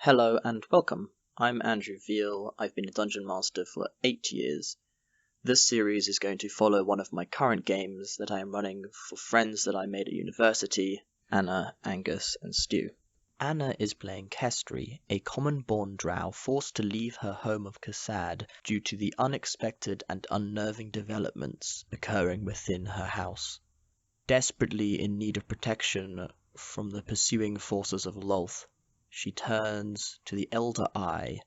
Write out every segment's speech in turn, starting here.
Hello and welcome. I'm Andrew Veal. I've been a Dungeon Master for 8 years. This series is going to follow one of my current games that I am running for friends that I made at university, Anna, Angus, and Stu. Anna is playing Kestri, a common-born drow forced to leave her home of Cassad due to the unexpected and unnerving developments occurring within her house. Desperately in need of protection from the pursuing forces of Lolth, she turns to the Elder Eye,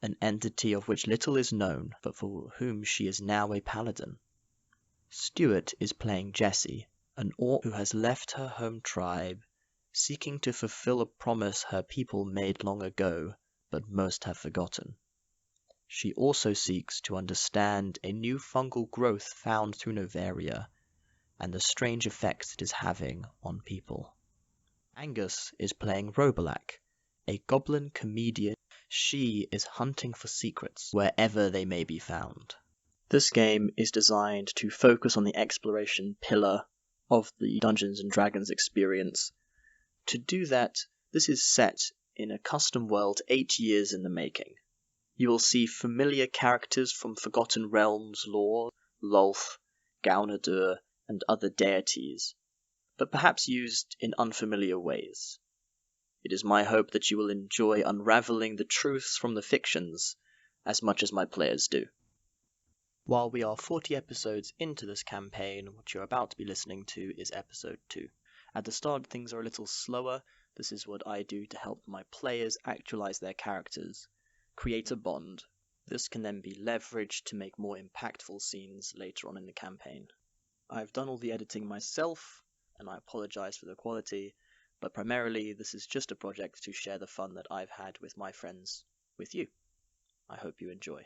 an entity of which little is known, but for whom she is now a paladin. Stuart is playing Jessie, an orc who has left her home tribe, seeking to fulfill a promise her people made long ago, but most have forgotten. She also seeks to understand a new fungal growth found through Novaria, and the strange effects it is having on people. Angus is playing Robalak, a goblin comedian. She is hunting for secrets wherever they may be found. This game is designed to focus on the exploration pillar of the Dungeons & Dragons experience. To do that, this is set in a custom world 8 years in the making. You will see familiar characters from Forgotten Realms lore, Lolth, Gaunadur, and other deities, but perhaps used in unfamiliar ways. It is my hope that you will enjoy unraveling the truths from the fictions as much as my players do. While we are 40 episodes into this campaign, what you're about to be listening to is episode 2. At the start, things are a little slower. This is what I do to help my players actualize their characters, create a bond. This can then be leveraged to make more impactful scenes later on in the campaign. I've done all the editing myself, and I apologize for the quality, but primarily this is just a project to share the fun that I've had with my friends with you. I hope you enjoy.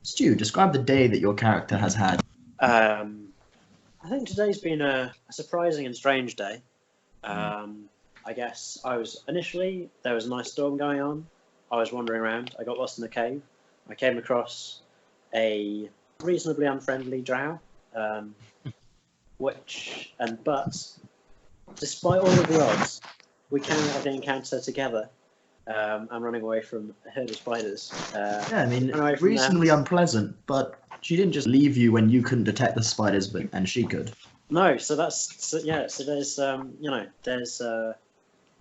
Stu, describe the day that your character has had. I think today's been a surprising and strange day. I guess there was a nice storm going on. I was wandering around. I got lost in the cave. I came across a reasonably unfriendly drow, but despite all of the odds, we came out of the encounter together. I'm running away from a herd of spiders. Reasonably unpleasant, but she didn't just leave you when you couldn't detect the spiders, and she could. No, so there's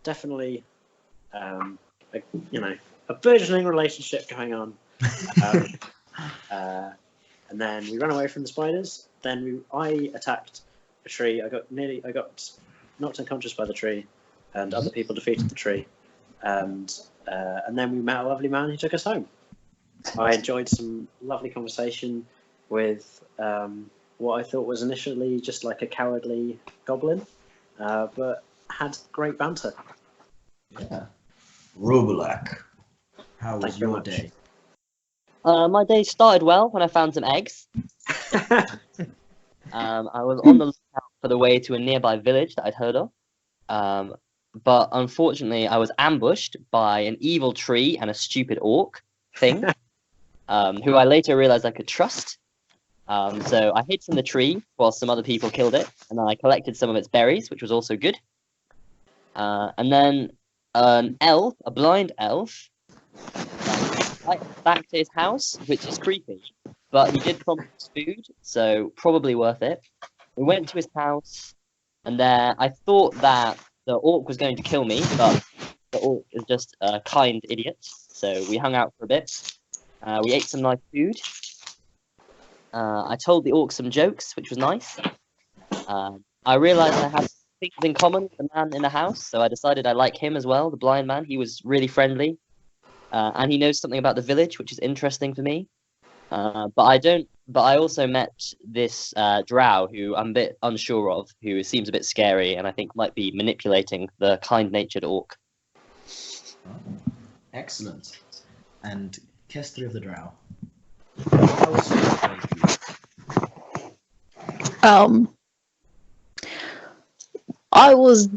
definitely a burgeoning relationship going on. And then we ran away from the spiders. Then I attacked a tree. I got knocked unconscious by the tree, and other people defeated the tree. And then we met a lovely man who took us home. I enjoyed some lovely conversation with what I thought was initially just like a cowardly goblin, but had great banter. Yeah. Robalak, how was your much. day? My day started well when I found some eggs. I was on the lookout for the way to a nearby village that I'd heard of. But unfortunately, I was ambushed by an evil tree and a stupid orc thing, who I later realized I could trust. So I hid from the tree while some other people killed it, and then I collected some of its berries, which was also good. And then a blind elf, back to his house, which is creepy, but he did promise food, so probably worth it. We went to his house, and there I thought that the orc was going to kill me, but the orc is just a kind idiot, so we hung out for a bit. We ate some nice food. I told the orc some jokes, which was nice. I realized I had things in common with the man in the house, so I decided I like him as well, the blind man. He was really friendly. And he knows something about the village, which is interesting for me. But I also met this drow who I'm a bit unsure of, who seems a bit scary, and I think might be manipulating the kind-natured orc. Excellent. And Kestri of the Drow, how was your day? I was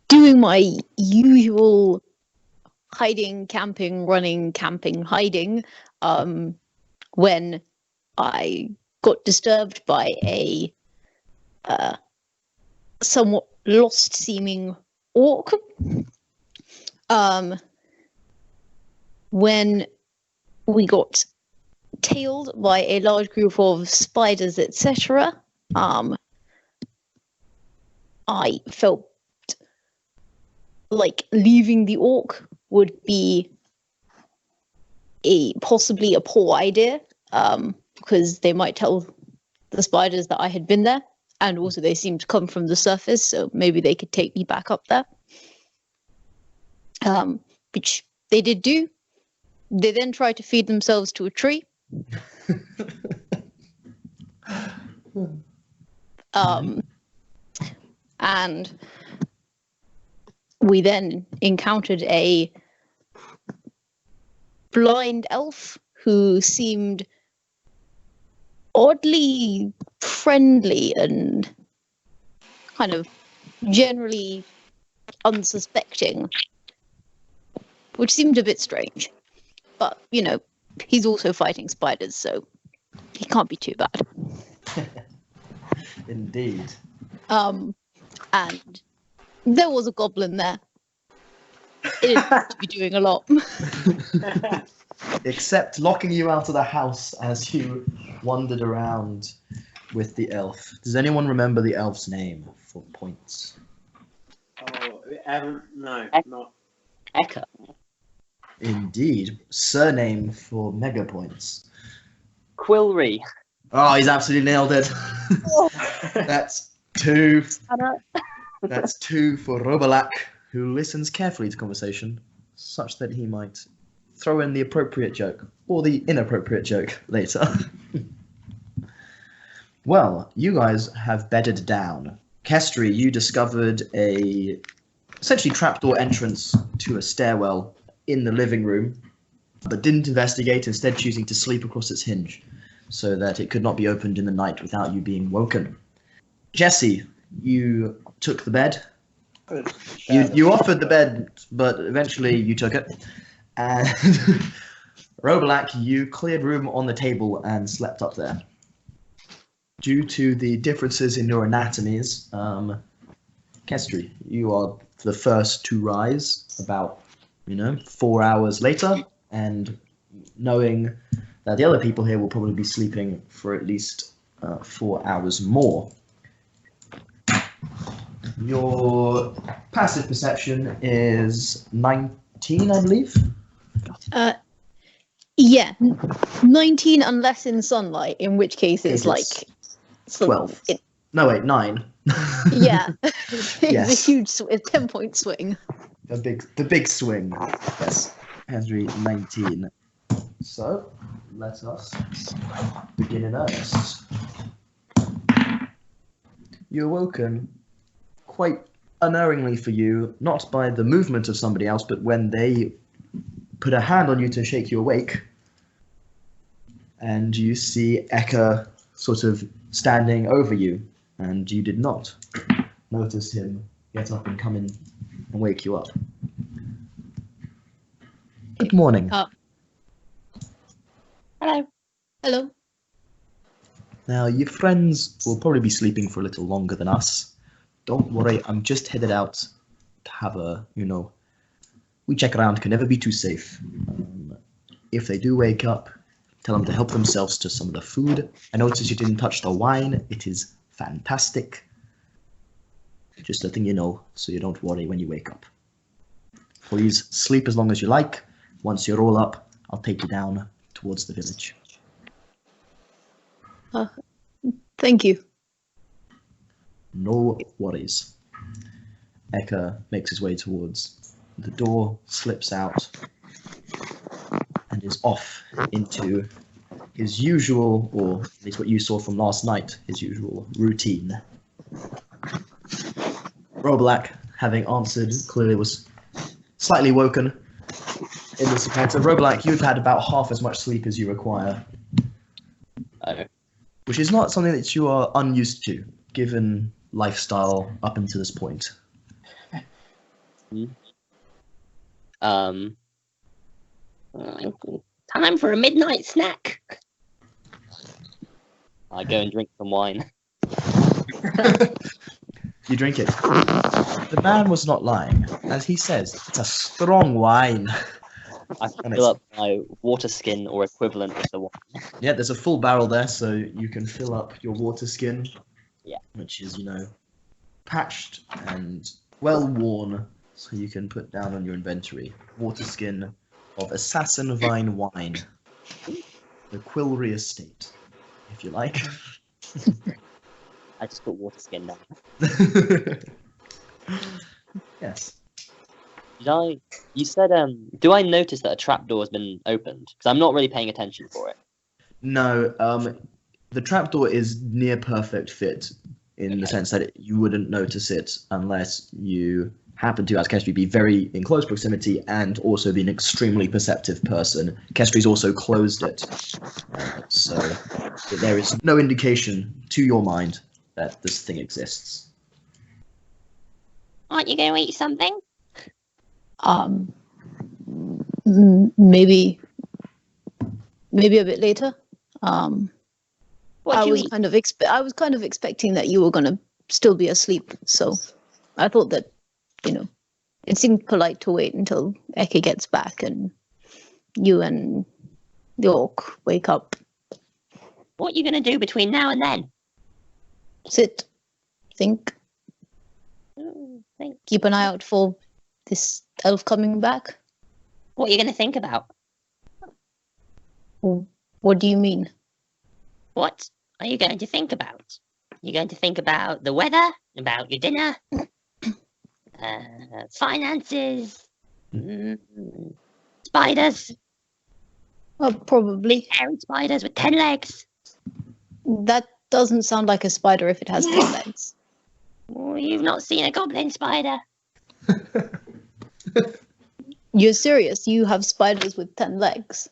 doing my usual hiding, camping, running, camping, hiding, when I got disturbed by a somewhat lost-seeming orc. when we got tailed by a large group of spiders, etc., I felt like leaving the orc would be possibly a poor idea, because they might tell the spiders that I had been there, and also they seemed to come from the surface, so maybe they could take me back up there. Which they did do. They then tried to feed themselves to a tree. And we then encountered a blind elf who seemed oddly friendly and kind of generally unsuspecting, which seemed a bit strange. But, you know, he's also fighting spiders, so he can't be too bad. Indeed. And there was a goblin there. It didn't seem to be doing a lot. Except locking you out of the house as you wandered around with the elf. Does anyone remember the elf's name for points? Oh, no, not. Eka. Indeed. Surname for mega points. Quilry. Oh, he's absolutely nailed it. That's 2. That's 2 for Robalak, who listens carefully to conversation, such that he might throw in the appropriate joke or the inappropriate joke later. Well, you guys have bedded down. Kestri, you discovered a essentially trapdoor entrance to a stairwell in the living room, but didn't investigate, instead choosing to sleep across its hinge so that it could not be opened in the night without you being woken. Jesse, you took the bed. You offered the bed, but eventually you took it. And Robalak, you cleared room on the table and slept up there. Due to the differences in your anatomies, Kestri, you are the first to rise about 4 hours later, and knowing that the other people here will probably be sleeping for at least 4 hours more. Your passive perception is 19, I believe. Yeah, 19 unless in sunlight, in which case it's like 12. No, wait, 9. Yeah, it's Yes. a huge 10-point swing. The big swing. Yes, Henry 19. So, let us begin in earnest. You're woken quite unerringly for you, not by the movement of somebody else, but when they put a hand on you to shake you awake, and you see Eka sort of standing over you, and you did not notice him get up and come in and wake you up. Good morning. Hello. Hello. Now, your friends will probably be sleeping for a little longer than us. Don't worry, I'm just headed out to have we check around, can never be too safe. If they do wake up, tell them to help themselves to some of the food. I noticed you didn't touch the wine. It is fantastic. Just letting you know, so you don't worry when you wake up. Please sleep as long as you like. Once you're all up, I'll take you down towards the village. Thank you. No worries. Eka makes his way towards the door, slips out, and is off into his usual, or at least what you saw from last night, his usual routine. Robalak, having answered, clearly was slightly woken in this encounter. Robalak, you've had about half as much sleep as you require. Okay. Which is not something that you are unused to, given lifestyle up until this point. Time for a midnight snack. I go and drink some wine. You drink it. The man was not lying. As he says, it's a strong wine. I fill up my water skin or equivalent with the wine. Yeah, there's a full barrel there, so you can fill up your water skin. Yeah. Which is, patched and well worn, so you can put down on your inventory water skin of Assassin Vine wine, the Quillry Estate, if you like. I just put water skin down. Yes. You said, do I notice that a trapdoor has been opened? Because I'm not really paying attention for it. No, the trapdoor is near perfect fit in the sense that you wouldn't notice it unless you happen to, as Kestri, be very in close proximity and also be an extremely perceptive person. Kestri's also closed it, so there is no indication to your mind that this thing exists. Aren't you going to eat something? Maybe a bit later. What I do you was eat? I was kind of expecting that you were gonna still be asleep, so I thought that, it seemed polite to wait until Eke gets back and you and the orc wake up. What are you going to do between now and then? Sit, think, Think. keep an eye out for this elf coming back. What are you going to think about? What do you mean? What are you going to think about? You're going to think about the weather, about your dinner, finances, spiders, Probably. hairy spiders with 10 legs. That doesn't sound like a spider if it has 10 legs. Well, you've not seen a goblin spider. You're serious? You have spiders with 10 legs?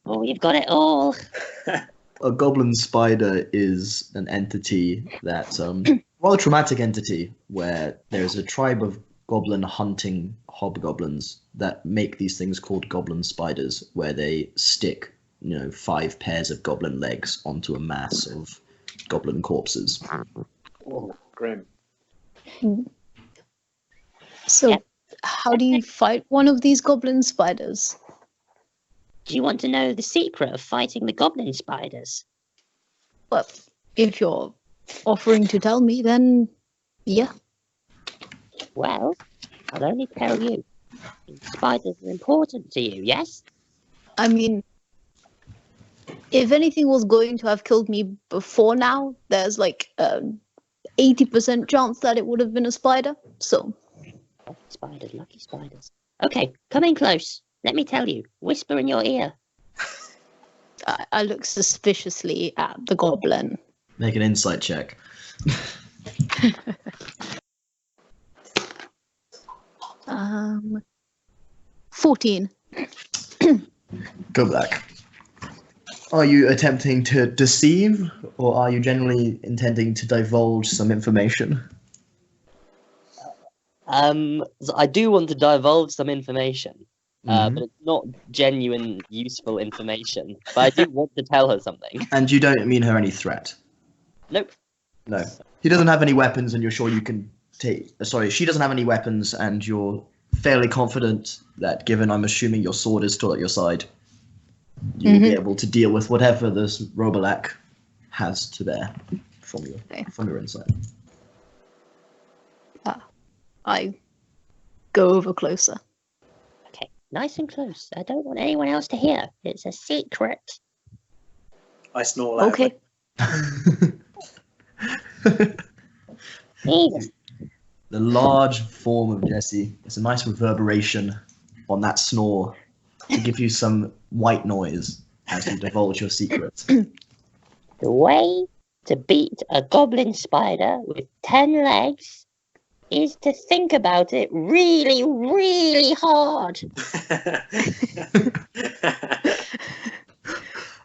Oh, you've got it all. A goblin spider is an entity that, rather traumatic entity, where there's a tribe of goblin hunting hobgoblins that make these things called goblin spiders, where they stick, 5 pairs of goblin legs onto a mass of goblin corpses. Oh, grim. So, Yeah. how do you fight one of these goblin spiders? Do you want to know the secret of fighting the goblin spiders? Well, if you're offering to tell me, then yeah. Well, I'll only tell you. Spiders are important to you, yes? I mean, if anything was going to have killed me before now, there's like 80% chance that it would have been a spider. So, Lucky spiders. Okay, come in close. Let me tell you. Whisper in your ear. I look suspiciously at the goblin. Make an insight check. 14. Go back. Are you attempting to deceive, or are you generally intending to divulge some information? So I do want to divulge some information, Mhm. but it's not genuine, useful information. But I do want to tell her something. And you don't mean her any threat? Nope. No. He doesn't have any weapons, and you're sure you can take... Sorry, she doesn't have any weapons, and you're fairly confident that, given I'm assuming your sword is still at your side, you'll be able to deal with whatever this Robalak has to bear from your insight. I go over closer. Okay, nice and close. I don't want anyone else to hear. It's a secret. I snore loudly. Okay. Jesus. The large form of Jesse. It's a nice reverberation on that snore to give you some white noise as you divulge your secret. The way to beat a goblin spider with 10 legs is to think about it really, really hard.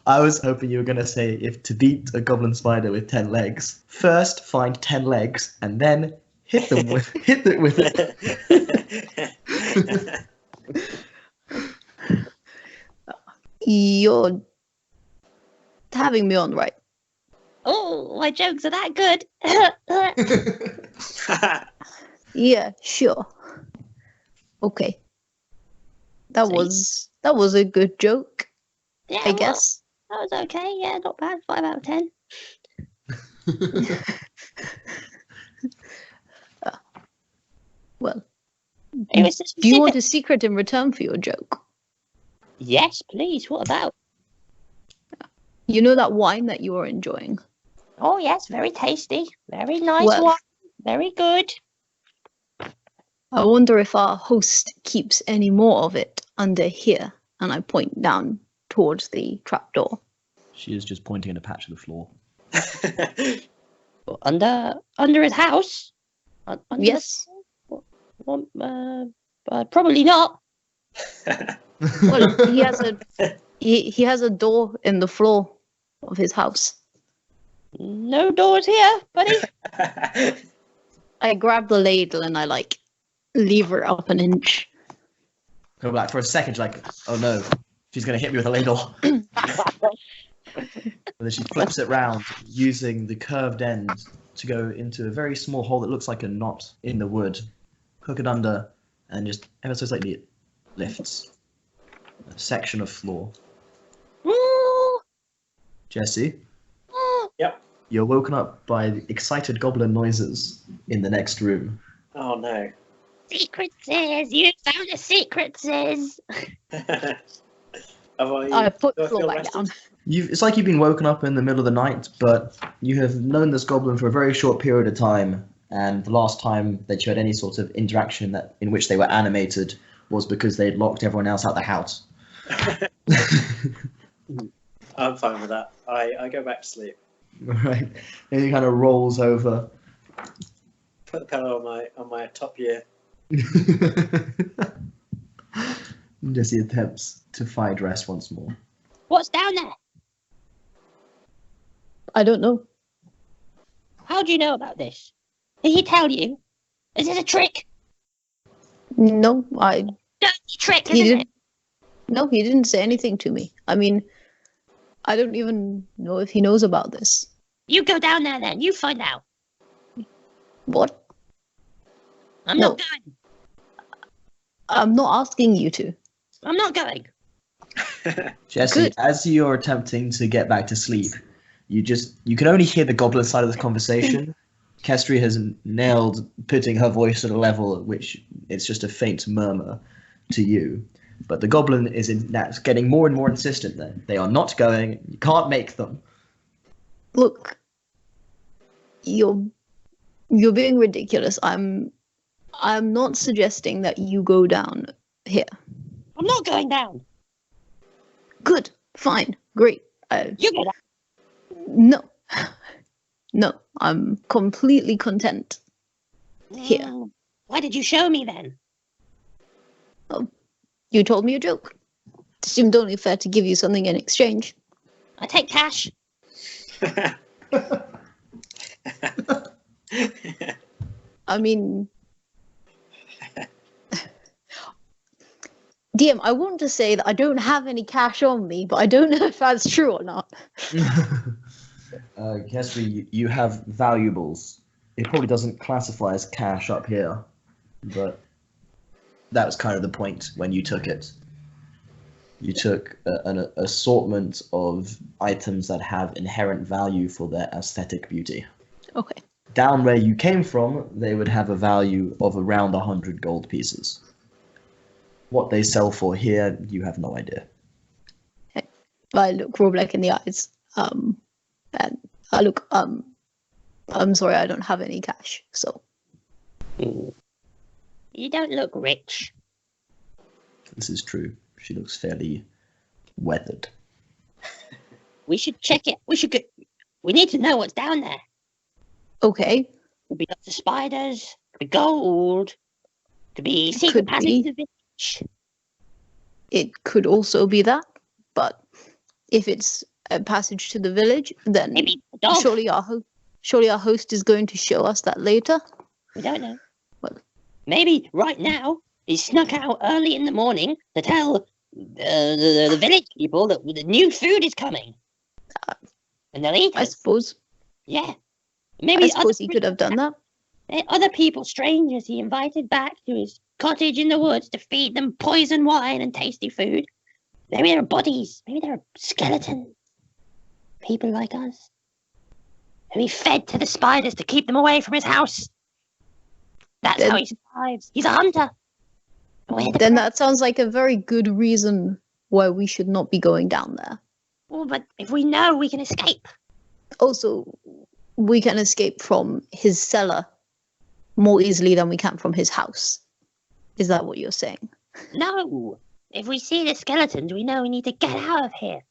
I was hoping you were going to say, if to beat a goblin spider with 10 legs, first find 10 legs and then hit it with it. You're having me on, right? Oh, my jokes are that good. Yeah, sure. Okay. That See? was a good joke, Yeah, I well, guess. that was okay. Yeah, not bad. 5 out of 10. Well, It was just do you want specific. a secret in return for your joke? Yes, please. What about? You know that wine that you are enjoying? Oh, yes, very tasty. Very nice Well- one. Very good. I wonder if our host keeps any more of it under here. And I point down towards the trapdoor. She is just pointing at a patch of the floor. Under his house? Under Yes. Well, probably not. Well, he has he has a door in the floor of his house. No doors here, buddy. I grab the ladle and I lever it up an inch. Go back for a second, like, oh no, she's gonna hit me with a ladle. And then she flips it round, using the curved end to go into a very small hole that looks like a knot in the wood. Hook it under, and just ever so slightly it lifts a section of floor. Ooh, Jesse, ooh. you're woken up by the excited goblin noises in the next room. Oh no. Secretses! You found a secretses! I put do the I floor feel back rested? down. It's like you've been woken up in the middle of the night, but you have known this goblin for a very short period of time, and the last time that you had any sort of interaction in which they were animated was because they'd locked everyone else out the house. I'm fine with that. I go back to sleep. Right, and he kind of rolls over. Put the pillow on my top ear. Jesse attempts to find rest once more. What's down there? I don't know. How do you know about this? Did he tell you? Is this a trick? No, Dirty trick, he isn't didn't. No, he didn't say anything to me. I mean, I don't even know if he knows about this. it? You go down there then. You find out. What? I'm No. not going. I'm not asking you to. I'm not going. Jesse, Good. as you're attempting to get back to sleep, you can only hear the goblin side of this conversation. Kestri has nailed putting her voice at a level at which it's just a faint murmur to you. But the goblin is that's getting more and more insistent then. They are not going. You can't make them. Look, you're being ridiculous. I'm not suggesting that you go down here. I'm not going down. Good, fine, great. You go down. No, no, I'm completely content here. Mm. Why did you show me then? You told me a joke. It seemed only fair to give you something in exchange. I take cash. I mean, DM, I want to say that I don't have any cash on me, but I don't know if that's true or not. Kestri, you have valuables. It probably doesn't classify as cash up here, but that was kind of the point when you took it. You took an assortment of items that have inherent value for their aesthetic beauty. Okay. Down where you came from, they would have a value of around 100 gold pieces. What they sell for here, you have no idea. I look Robleck in the eyes. And I look, I'm sorry, I don't have any cash, so. You don't look rich. This is true. She looks fairly weathered. We should check it. We need to know what's down there. Okay. Could be lots of spiders. Could be gold. Could be secret Could passage be. to the village. It could also be that, but if it's a passage to the village, then Maybe a dog. surely our host is going to show us that later. We don't know. Well. Maybe right now he snuck out early in the morning to tell the village people that the new food is coming. And they'll eat I it. suppose. Yeah. I Maybe suppose he could have done that. other people, strangers he invited back to his cottage in the woods to feed them poison wine and tasty food. Maybe there are bodies. Maybe there are skeletons. People like us. Who he fed to the spiders to keep them away from his house. That's how he survives. He's a hunter. Then that sounds like a very good reason why we should not be going down there. Oh, but if we know, we can escape. Also, we can escape from his cellar more easily than we can from his house. Is that what you're saying? No. If we see the skeletons, we know we need to get out of here.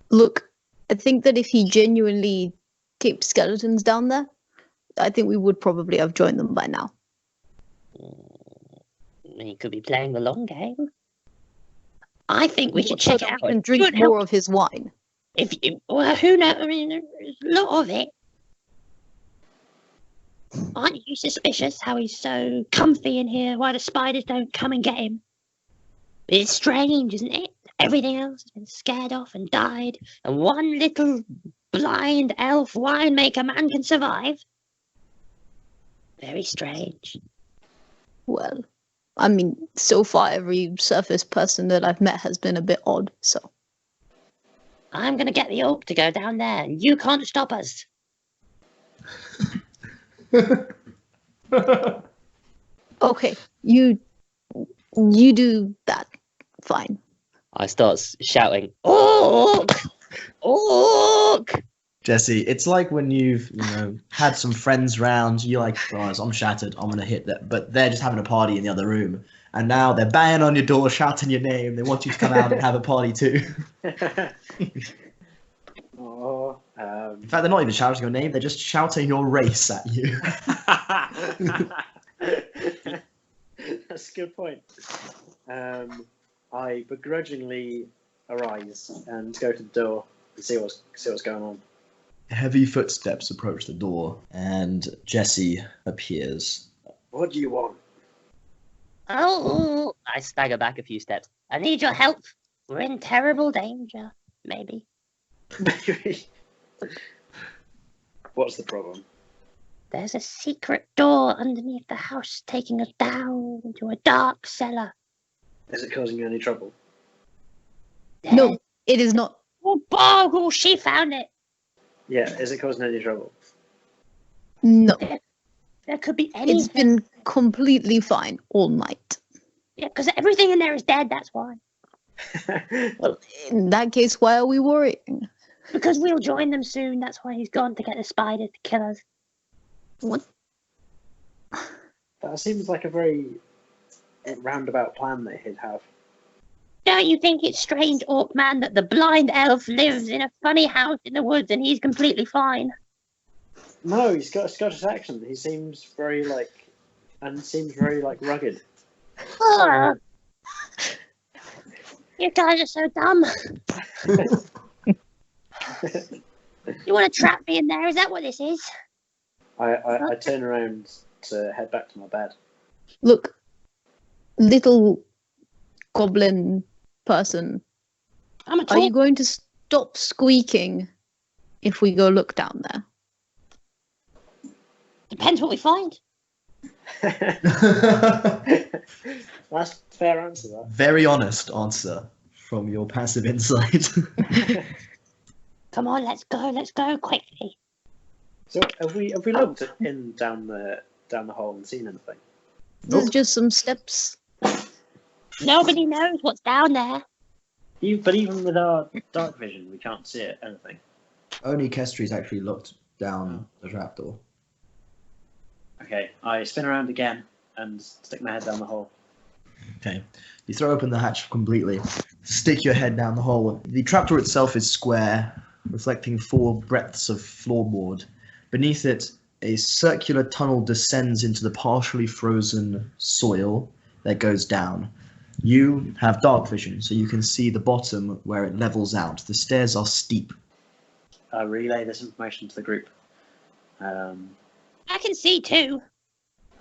Look, I think that if he genuinely keeps skeletons down there, I think we would probably have joined them by now. He could be playing the long game. I think we should check it out and drink more of his wine. Well, who knows? I mean, there's a lot of it. Aren't you suspicious how he's so comfy in here? Why the spiders don't come and get him? It's strange, isn't it? Everything else has been scared off and died, and one little blind elf winemaker man can survive. Very strange. Well, I mean, so far every surface person that I've met has been a bit odd, so. I'm going to get the orc to go down there, and you can't stop us. Okay, you do that. Fine. I start shouting, Orc! Orc! Jesse, it's like when you've had some friends round, you're like, oh, I'm shattered, I'm gonna hit that, but they're just having a party in the other room, and now they're banging on your door, shouting your name. They want you to come out and have a party too. In fact, they're not even shouting your name; they're just shouting your race at you. That's a good point. I begrudgingly arise and go to the door and see what's going on. Heavy footsteps approach the door, and Jesse appears. What do you want? Oh, I stagger back a few steps. I need your help. We're in terrible danger. Maybe. Maybe. What's the problem? There's a secret door underneath the house taking us down into a dark cellar. Is it causing you any trouble? No, it is not. Oh, she found it. Yeah, is it causing any trouble? No. There could be anything. It's been completely fine all night. Yeah, because everything in there is dead, that's why. Well, in that case, why are we worrying? Because we'll join them soon, that's why he's gone to get the spider to kill us. What? That seems like a very roundabout plan that he'd have. Don't you think it's strange, Orc Man, that the blind elf lives in a funny house in the woods and he's completely fine? No, he's got a Scottish accent. He seems very rugged. Oh, you guys are so dumb. You want to trap me in there? Is that what this is? I turn around to head back to my bed. Look, little goblin person, are you going to stop squeaking if we go look down there? Depends what we find. That's a fair answer, that. Very honest answer from your passive insight. Come on, let's go quickly. So have we looked down the hole and seen anything? There's just some steps. Nobody knows what's down there. But even with our dark vision, we can't see anything. Only Kestri's actually looked down the trapdoor. Okay, I spin around again and stick my head down the hole. Okay, you throw open the hatch completely, stick your head down the hole. The trapdoor itself is square, reflecting 4 breadths of floorboard. Beneath it, a circular tunnel descends into the partially frozen soil that goes down. You have dark vision, so you can see the bottom where it levels out. The stairs are steep. I relay this information to the group. I can see too.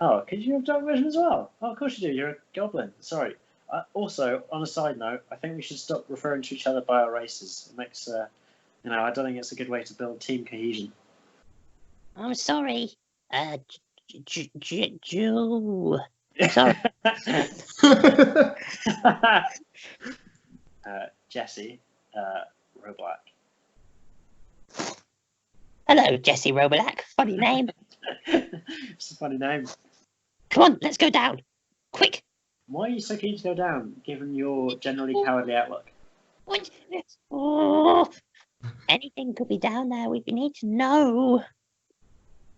Oh, can you have dark vision as well? Oh, of course you do. You're a goblin. Sorry. Also, on a side note, I think we should stop referring to each other by our races. It makes, I don't think it's a good way to build team cohesion. I'm sorry. Jew. Sorry. Jesse, Roblack. Hello, Jesse Robolac. Funny name. It's a funny name. Come on, let's go down. Quick. Why are you so keen to go down, given your generally cowardly outlook? What? Oh, anything could be down there. We need to know.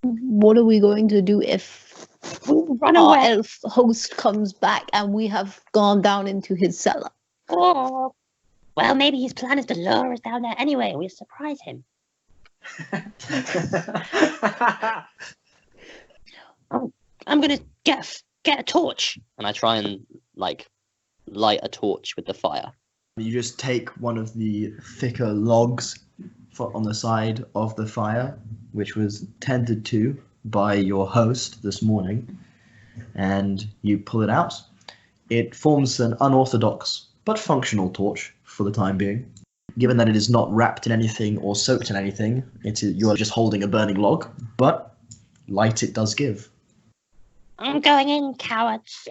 What are we going to do if Run our away. elf host comes back and we have gone down into his cellar? Oh. Well, maybe his plan is to lure us down there anyway. We'll surprise him. I'm gonna get a torch. And I try and like light a torch with the fire. You just take one of the thicker logs on the side of the fire, which was tended to by your host this morning, and you pull it out. It forms an unorthodox but functional torch for the time being. Given that it is not wrapped in anything or soaked in anything, you are just holding a burning log, but light it does give. I'm going in, cowards.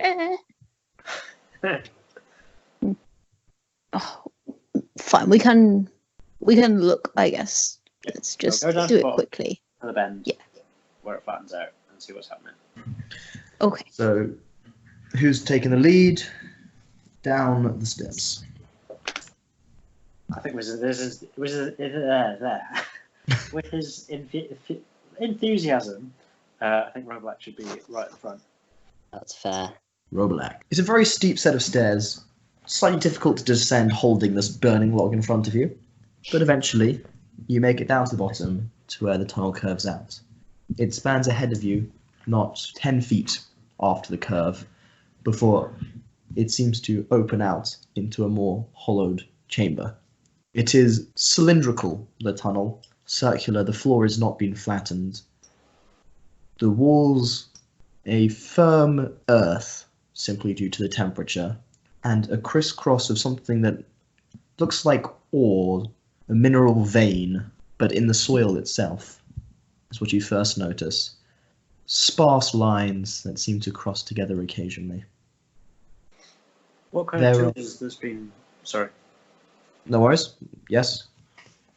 Oh, fine, we can look, I guess. Let's just go down do to it bottom. quickly. On the bend. Yeah. Where it flattens out and see what's happening. Okay. So, who's taking the lead? Down the steps. I think there. With his enthusiasm, I think Roblack should be right at the front. That's fair. Robelac. It's a very steep set of stairs, slightly difficult to descend holding this burning log in front of you, but eventually you make it down to the bottom to where the tunnel curves out. It spans ahead of you, not 10 feet after the curve, before it seems to open out into a more hollowed chamber. It is cylindrical, the tunnel, circular, the floor has not been flattened. The walls, a firm earth, simply due to the temperature, and a crisscross of something that looks like ore, a mineral vein, but in the soil itself, is what you first notice. Sparse lines that seem to cross together occasionally. What kind There of are- tools has been? Sorry. No worries. Yes.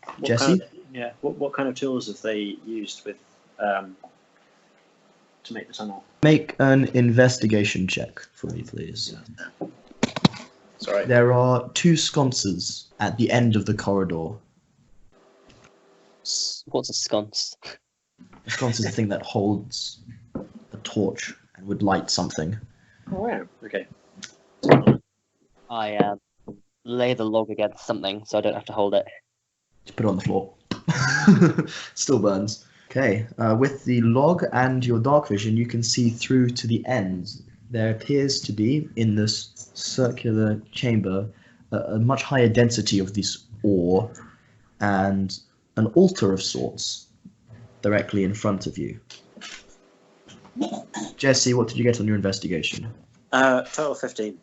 What Jesse? Kind of, yeah. What kind of tools have they used with to make the tunnel? Make an investigation check for me, please. Sorry. There are 2 sconces at the end of the corridor. What's a sconce? A sconce is a thing that holds a torch and would light something. Oh wow. Okay. I lay the log against something so I don't have to hold it. Just put it on the floor. Still burns. Okay, with the log and your dark vision, you can see through to the end. There appears to be, in this circular chamber, a much higher density of this ore and an altar of sorts directly in front of you. Jesse, what did you get on your investigation? Total 15.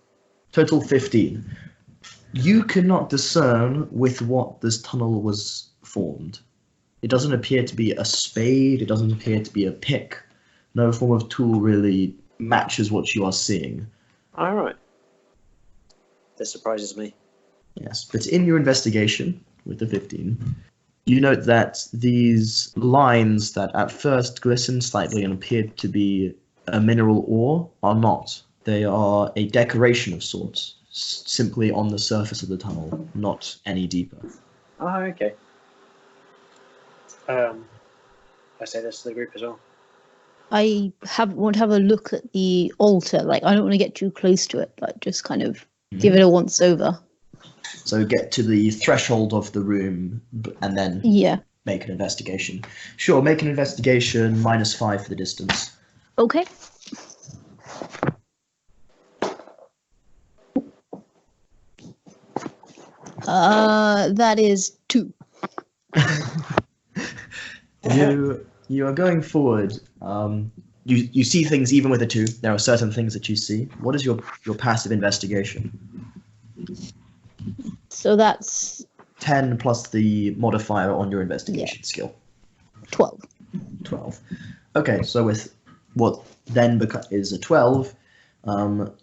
Total 15. You cannot discern with what this tunnel was formed. It doesn't appear to be a spade, it doesn't appear to be a pick. No form of tool really matches what you are seeing. All right. This surprises me. Yes, but in your investigation, with the 15, you note that these lines that at first glistened slightly and appeared to be a mineral ore are not. They are a decoration of sorts, simply on the surface of the tunnel, not any deeper. Oh, okay. I say this to the group as well. I want to have a look at the altar. Like, I don't want to get too close to it, but just kind of give it a once over. So get to the threshold of the room and then Yeah. make an investigation. Sure, make an investigation, -5 for the distance. Okay. That is 2. You are going forward. You see things even with a 2. There are certain things that you see. What is your passive investigation? So that's 10 plus the modifier on your investigation skill. 12. 12. Okay, so with what then is a 12,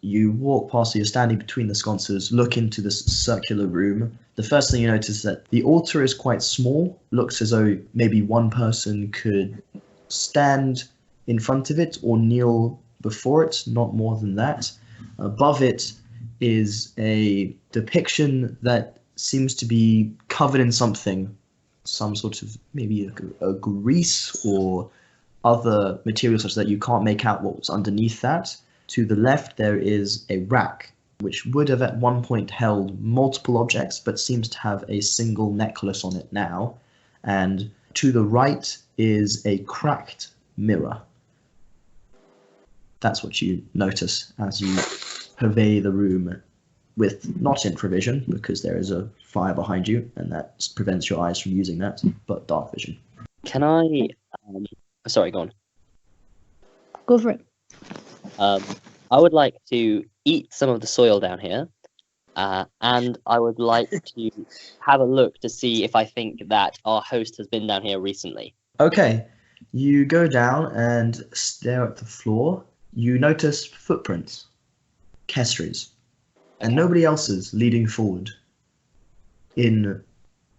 You walk past, so you're standing between the sconces, look into this circular room. The first thing you notice is that the altar is quite small. Looks as though maybe one person could stand in front of it or kneel before it, not more than that. Above it is a depiction that seems to be covered in something, some sort of maybe a grease or other material such that you can't make out what was underneath that. To the left, there is a rack, which would have at one point held multiple objects, but seems to have a single necklace on it now. And to the right is a cracked mirror. That's what you notice as you pervade the room with not infravision, because there is a fire behind you, and that prevents your eyes from using that, but dark vision. Can I... Sorry, go on. Go for it. I would like to eat some of the soil down here, and I would like to have a look to see if I think that our host has been down here recently. Okay, you go down and stare at the floor. You notice footprints, Kestri's, and nobody else's leading forward in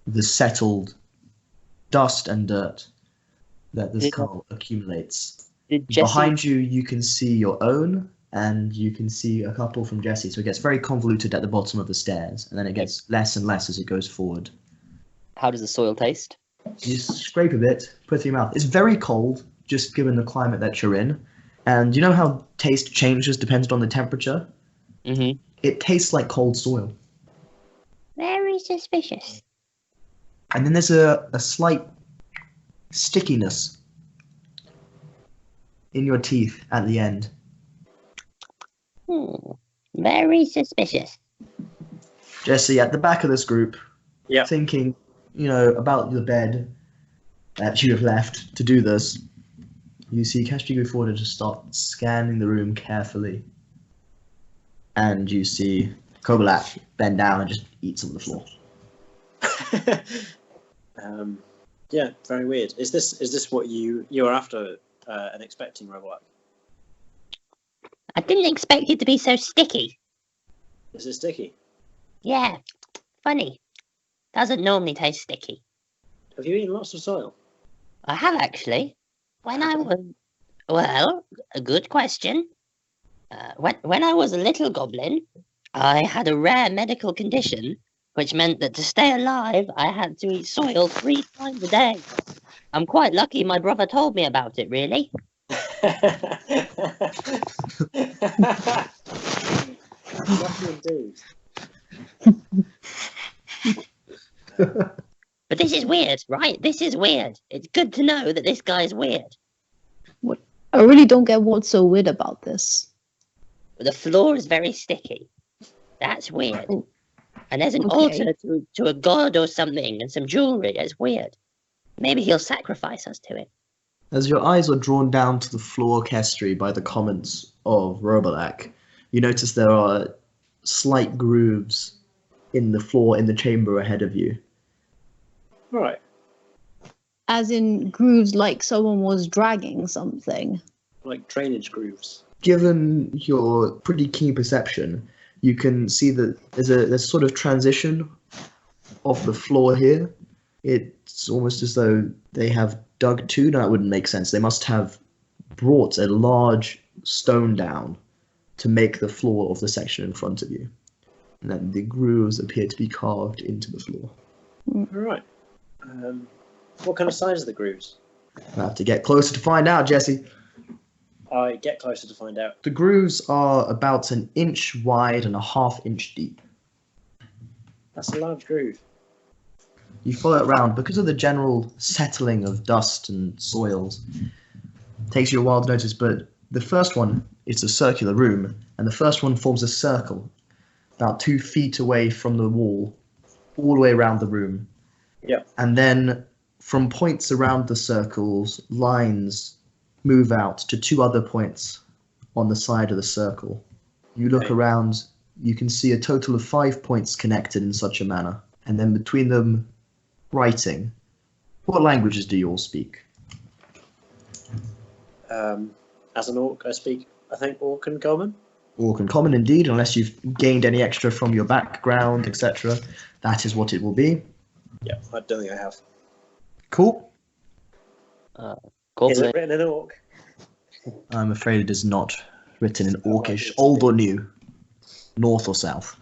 the settled dust and dirt that this skull accumulates. Behind you, you can see your own, and you can see a couple from Jesse, so it gets very convoluted at the bottom of the stairs, and then it gets less and less as it goes forward. How does the soil taste? You scrape a bit, put it in your mouth. It's very cold, just given the climate that you're in. And you know how taste changes depending on the temperature? Mm-hmm. It tastes like cold soil. Very suspicious. And then there's a slight stickiness in your teeth at the end. Very suspicious. Jesse, at the back of this group, Yeah. thinking, about the bed that you have left to do this, you see Kestri go forward and just start scanning the room carefully. And you see Kobolak bend down and just eat some of the floor. Yeah, very weird. Is this what you were after and expecting, Roblox? I didn't expect it to be so sticky. Is it sticky? Yeah, funny. Doesn't normally taste sticky. Have you eaten lots of soil? I have actually. When I was... Well, a good question. When I was a little goblin, I had a rare medical condition, which meant that to stay alive, I had to eat soil 3 times a day. I'm quite lucky my brother told me about it, really. Lucky indeed. But this is weird, right? This is weird. It's good to know that this guy's weird. I really don't get what's so weird about this. The floor is very sticky. That's weird. Oh, And there's an okay. altar to a god or something and some jewelry. It's weird. Maybe he'll sacrifice us to it. As your eyes are drawn down to the floor, Kestri, by the comments of Robalak, you notice there are slight grooves in the floor in the chamber ahead of you. Right. As in grooves like someone was dragging something. Like drainage grooves. Given your pretty keen perception, you can see that there's sort of transition off the floor here. It's almost as though they have dug to. No, that wouldn't make sense. They must have brought a large stone down to make the floor of the section in front of you. And then the grooves appear to be carved into the floor. Right. What kind of size are the grooves? I'll have to get closer to find out, Jesse. I get closer to find out. The grooves are about 1 inch wide and 1/2 inch deep. That's a large groove. You follow it around because of the general settling of dust and soils. It takes you a while to notice, but the first one is a circular room, and the first one forms a circle about 2 feet away from the wall, all the way around the room. Yeah. And then from points around the circles, lines move out to 2 other points on the side of the circle. You look Okay. around, you can see a total of 5 points connected in such a manner, and then between them, writing. What languages do you all speak? As an orc, I speak, I think, orc and common. Orc and common indeed, unless you've gained any extra from your background, etc. That is what it will be. Yeah, I don't think I have. Cool. Is Goblin. it written in orc? I'm afraid it is not written in Orcish, old or new, north or south.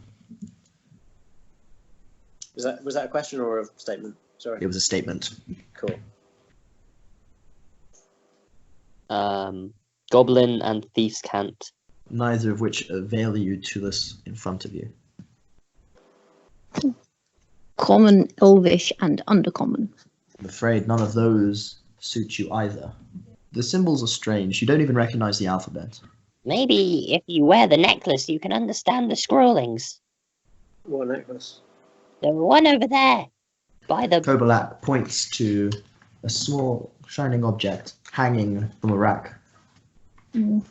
Was that a question or a statement? Sorry. It was a statement. Cool. Goblin and Thief's Cant. Neither of which avail you to this in front of you. Common, Elvish, and Undercommon. I'm afraid none of those suit you either. The symbols are strange. You don't even recognize the alphabet. Maybe if you wear the necklace, you can understand the scrawlings. What necklace? The one over there, by the. Kobolak points to a small shining object hanging from a rack. Mm.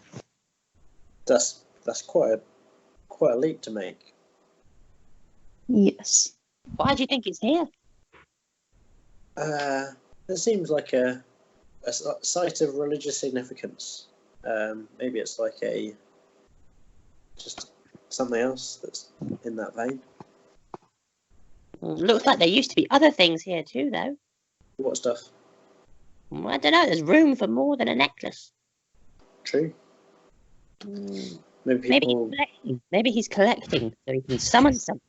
That's quite a leap to make. Yes. Why do you think it's here? It seems like a site of religious significance. Maybe it's like just something else that's in that vein. Looks like there used to be other things here too, though. What stuff? I don't know. There's room for more than a necklace. True. Mm, Maybe Maybe people. he's collecting. Maybe he's collecting so he can summon some.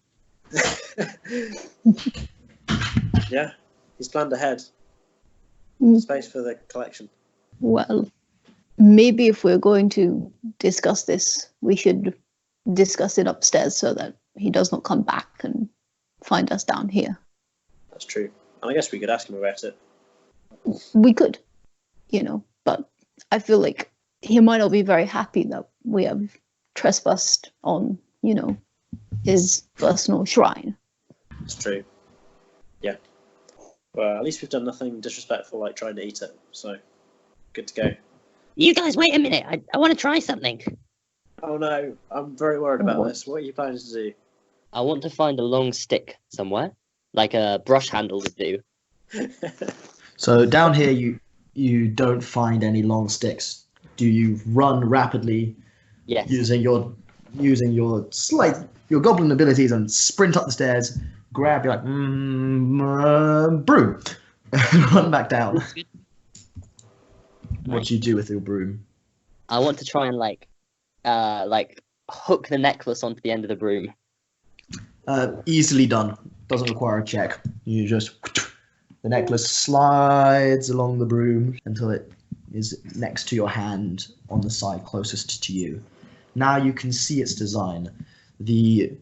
Yeah, he's planned ahead. Mm. Space for the collection. Well, maybe if we're going to discuss this, we should discuss it upstairs so that he does not come back and find us down here. That's true. And I guess we could ask him about it. We could, but I feel like he might not be very happy that we have trespassed on, his personal shrine. It's true. Yeah. Well, at least we've done nothing disrespectful like trying to eat it. So, good to go. You guys, wait a minute. I want to try something. Oh no, I'm very worried about What? this. What are you planning to do? I want to find a long stick somewhere, like a brush handle would do. So down here, you don't find any long sticks. Do you run rapidly Yes. using your goblin abilities and sprint up the stairs, grab your broom, and run back down? What do you do with your broom? I want to try and like hook the necklace onto the end of the broom. Easily done. Doesn't require a check. You just the necklace slides along the broom until it is next to your hand on the side closest to you. Now you can see its design. The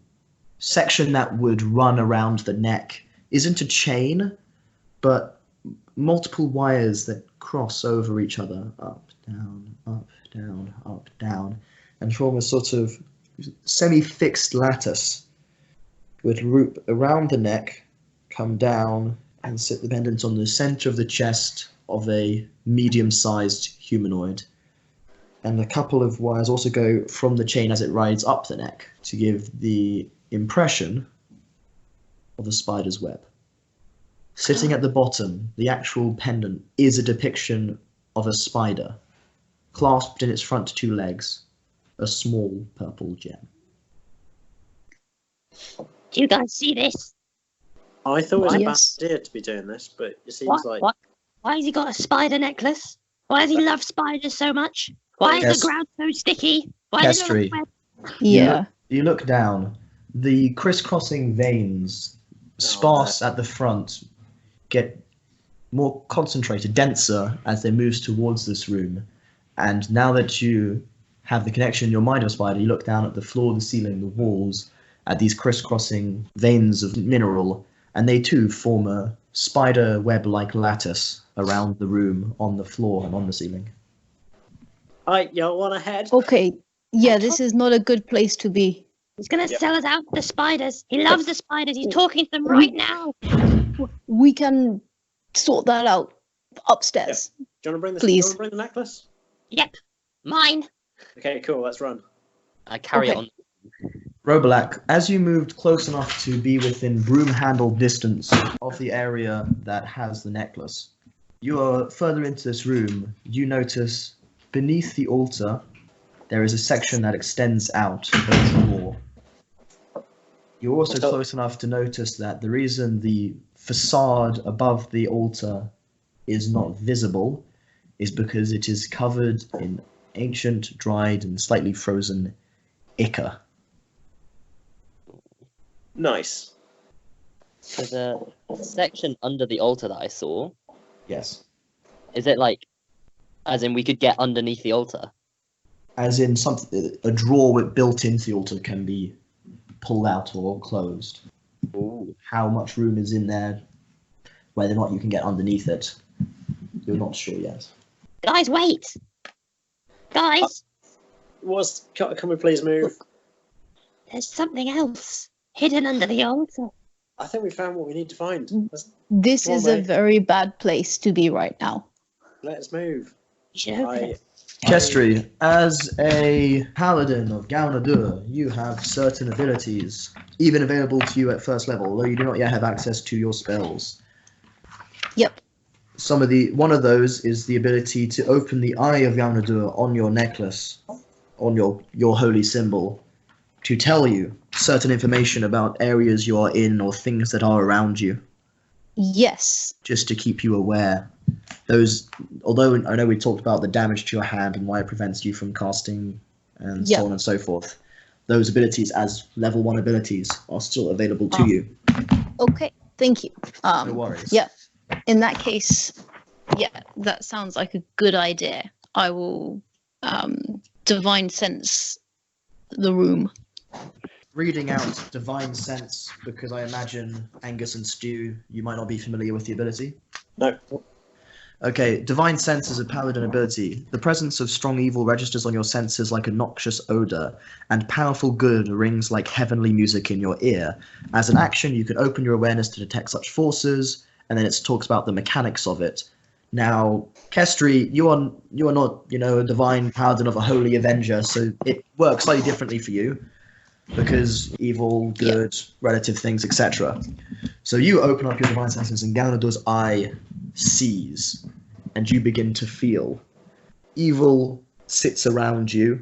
section that would run around the neck isn't a chain, but multiple wires that cross over each other, up, down, up, down, up, down, and form a sort of semi-fixed lattice with loop around the neck, come down, and sit dependent on the center of the chest of a medium-sized humanoid. And a couple of wires also go from the chain as it rides up the neck to give the impression of a spider's web. Sitting at the bottom, the actual pendant is a depiction of a spider, clasped in its front two legs, a small purple gem. Do you guys see this? I thought it was Yes. a bad idea to be doing this, but it seems like What? Why has he got a spider necklace? Why does he love spiders so much? Why is Yes. the ground so sticky? Why does it Kestri. look wet? Yeah. You look down, the crisscrossing veins, sparse at the front, get more concentrated, denser as they move towards this room. And now that you have the connection in your mind of a spider, you look down at the floor, the ceiling, the walls, at these crisscrossing veins of mineral, and they too form a spider web-like lattice around the room, on the floor and on the ceiling. y'all want to head? Okay. Yeah, this is not a good place to be. He's gonna Yep. sell us out to the spiders. He loves the spiders. He's talking to them right now. We can sort that out upstairs. Do you want to bring the Please. Do you want to bring the necklace? Yep, mine. Okay, cool. Let's run. I carry it Okay. on. Robalak, as you moved close enough to be within broom handle distance of the area that has the necklace, you are further into this room. You notice beneath the altar there is a section that extends out over the wall. You're also close enough to notice that the reason the facade above the altar is not visible is because it is covered in ancient, dried, and slightly frozen ichor. Nice. There's a section under the altar that I saw. Yes. Is it like, as in we could get underneath the altar? As in a drawer built into the altar can be pulled out or closed. Ooh. How much room is in there, whether or not you can get underneath it, you're not sure yet. Guys, wait! Guys, Can we please move? there's something else hidden under the altar. I think we found what we need to find. This Come on, is a mate. very bad place to be right now. Let's move. You should open it. Kestri, as a paladin of Gaunadur, you have certain abilities, even available to you at first level, although you do not yet have access to your spells. Yep. One of those is the ability to open the eye of Gaunadur on your necklace, on your holy symbol, to tell you certain information about areas you are in or things that are around you, Yes. just to keep you aware. Those, although I know we talked about the damage to your hand and why it prevents you from casting and Yeah. so on and so forth, those abilities as level 1 abilities are still available to you. Okay. Thank you. No worries. Yeah. In that case, yeah, that sounds like a good idea. I will divine sense the room. Reading out Divine Sense, because I imagine Angus and Stu, you might not be familiar with the ability. No. Okay, Divine Sense is a paladin ability. The presence of strong evil registers on your senses like a noxious odor, and powerful good rings like heavenly music in your ear. As an action, you can open your awareness to detect such forces, and then it talks about the mechanics of it. Now, Kestri, you are not, a divine paladin of a holy avenger, so it works slightly differently for you, because evil, good, relative things, etc. So you open up your divine senses, and Galanador's eye sees, and you begin to feel. Evil sits around you,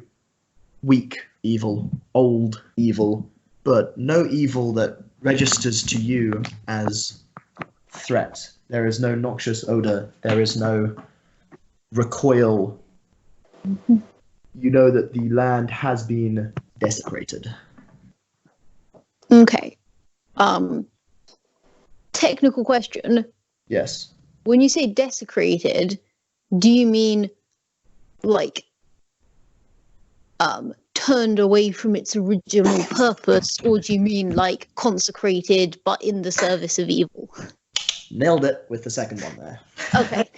weak evil, old evil, but no evil that registers to you as threat. There is no noxious odor. There is no recoil. You know that the land has been desecrated. Okay. Technical question. Yes. When you say desecrated, do you mean like turned away from its original purpose, or do you mean like consecrated but in the service of evil? Nailed it with the second one there. Okay.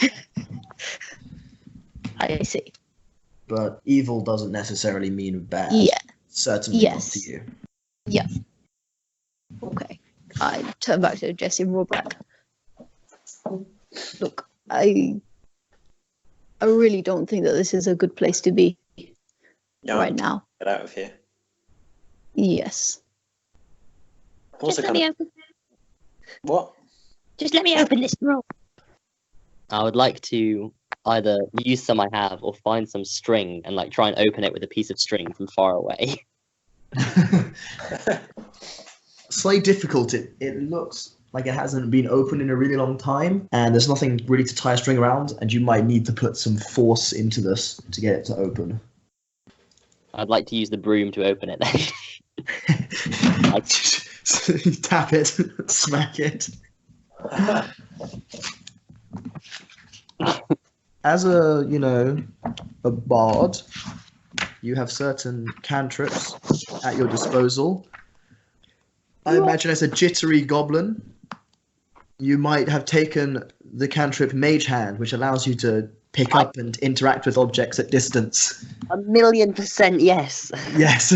I see. But evil doesn't necessarily mean bad. Yeah. Certainly Yes. not to you. Yeah. Okay. I turn back to Jesse and Robert. Look, I really don't think that this is a good place to be No, right now. Get out of here. Yes. Also, Just let me open. what? Just let me open this drawer. I would like to either use some I have or find some string and like try and open it with a piece of string from far away. Slightly difficult. It looks like it hasn't been opened in a really long time, and there's nothing really to tie a string around, and you might need to put some force into this to get it to open. I'd like to use the broom to open it then. So you tap it, smack it. As a bard, you have certain cantrips at your disposal. I imagine as a jittery goblin, you might have taken the cantrip Mage Hand, which allows you to pick up and interact with objects at distance. 1,000,000% yes. Yes.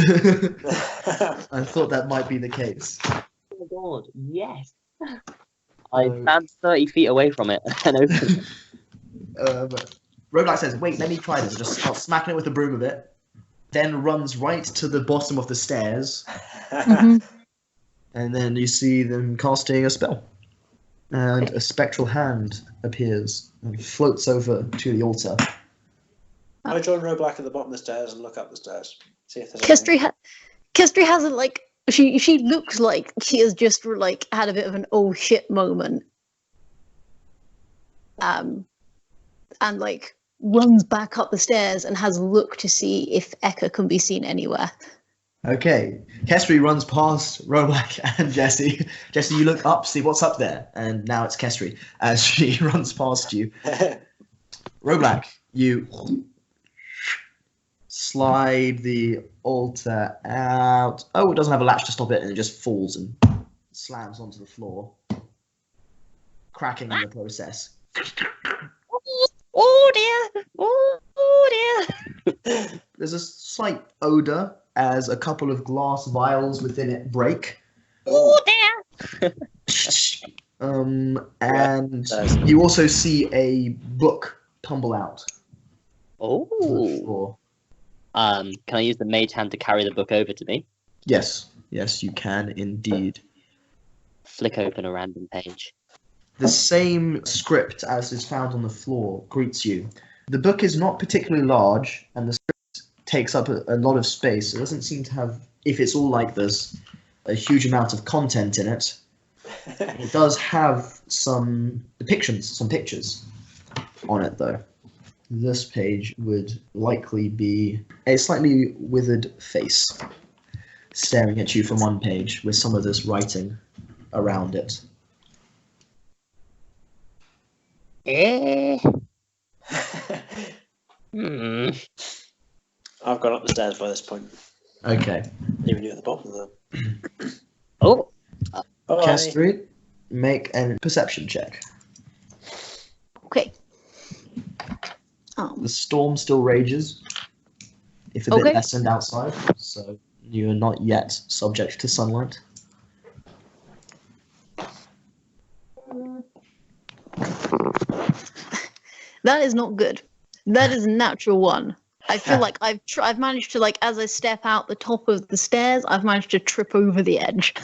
I thought that might be the case. Oh my god, yes. I stand 30 feet away from it and open it. Roguelike says, wait, let me try this. Just start smacking it with the broom a bit. Then runs right to the bottom of the stairs. Mhm. And then you see them casting a spell. And a spectral hand appears and floats over to the altar. I join Roblack at the bottom of the stairs and look up the stairs. See if there's anything. Kestri hasn't like she looks like she has just like had a bit of an oh shit moment. And like runs back up the stairs and has a look to see if Eka can be seen anywhere. Okay, Kestri runs past Roblack and Jesse. Jesse, you look up, see what's up there, and now it's Kestri as she runs past you. Roblack, you slide the altar out. Oh, it doesn't have a latch to stop it, and it just falls and slams onto the floor, cracking in the process. Oh dear! Oh dear! There's a slight odor as a couple of glass vials within it break. Oh dear! And you also see a book tumble out Oh. to the floor. Can I use the mage hand to carry the book over to me? Yes, you can indeed. Flick open a random page. The same script as is found on the floor greets you. The book is not particularly large, and the script takes up a lot of space. It doesn't seem to have, if it's all like this, a huge amount of content in it. It does have some depictions, some pictures on it, though. This page would likely be a slightly withered face staring at you from one page with some of this writing around it. Eh. I've gone up the stairs by this point. Okay. Even you at the bottom of them. Oh. Bye. Kestri, make a perception check. Okay. The storm still rages, if a bit Okay. lessened outside, so you are not yet subject to sunlight. That is not good. That is a natural one. I feel like I've managed to, like, as I step out the top of the stairs, I've managed to trip over the edge.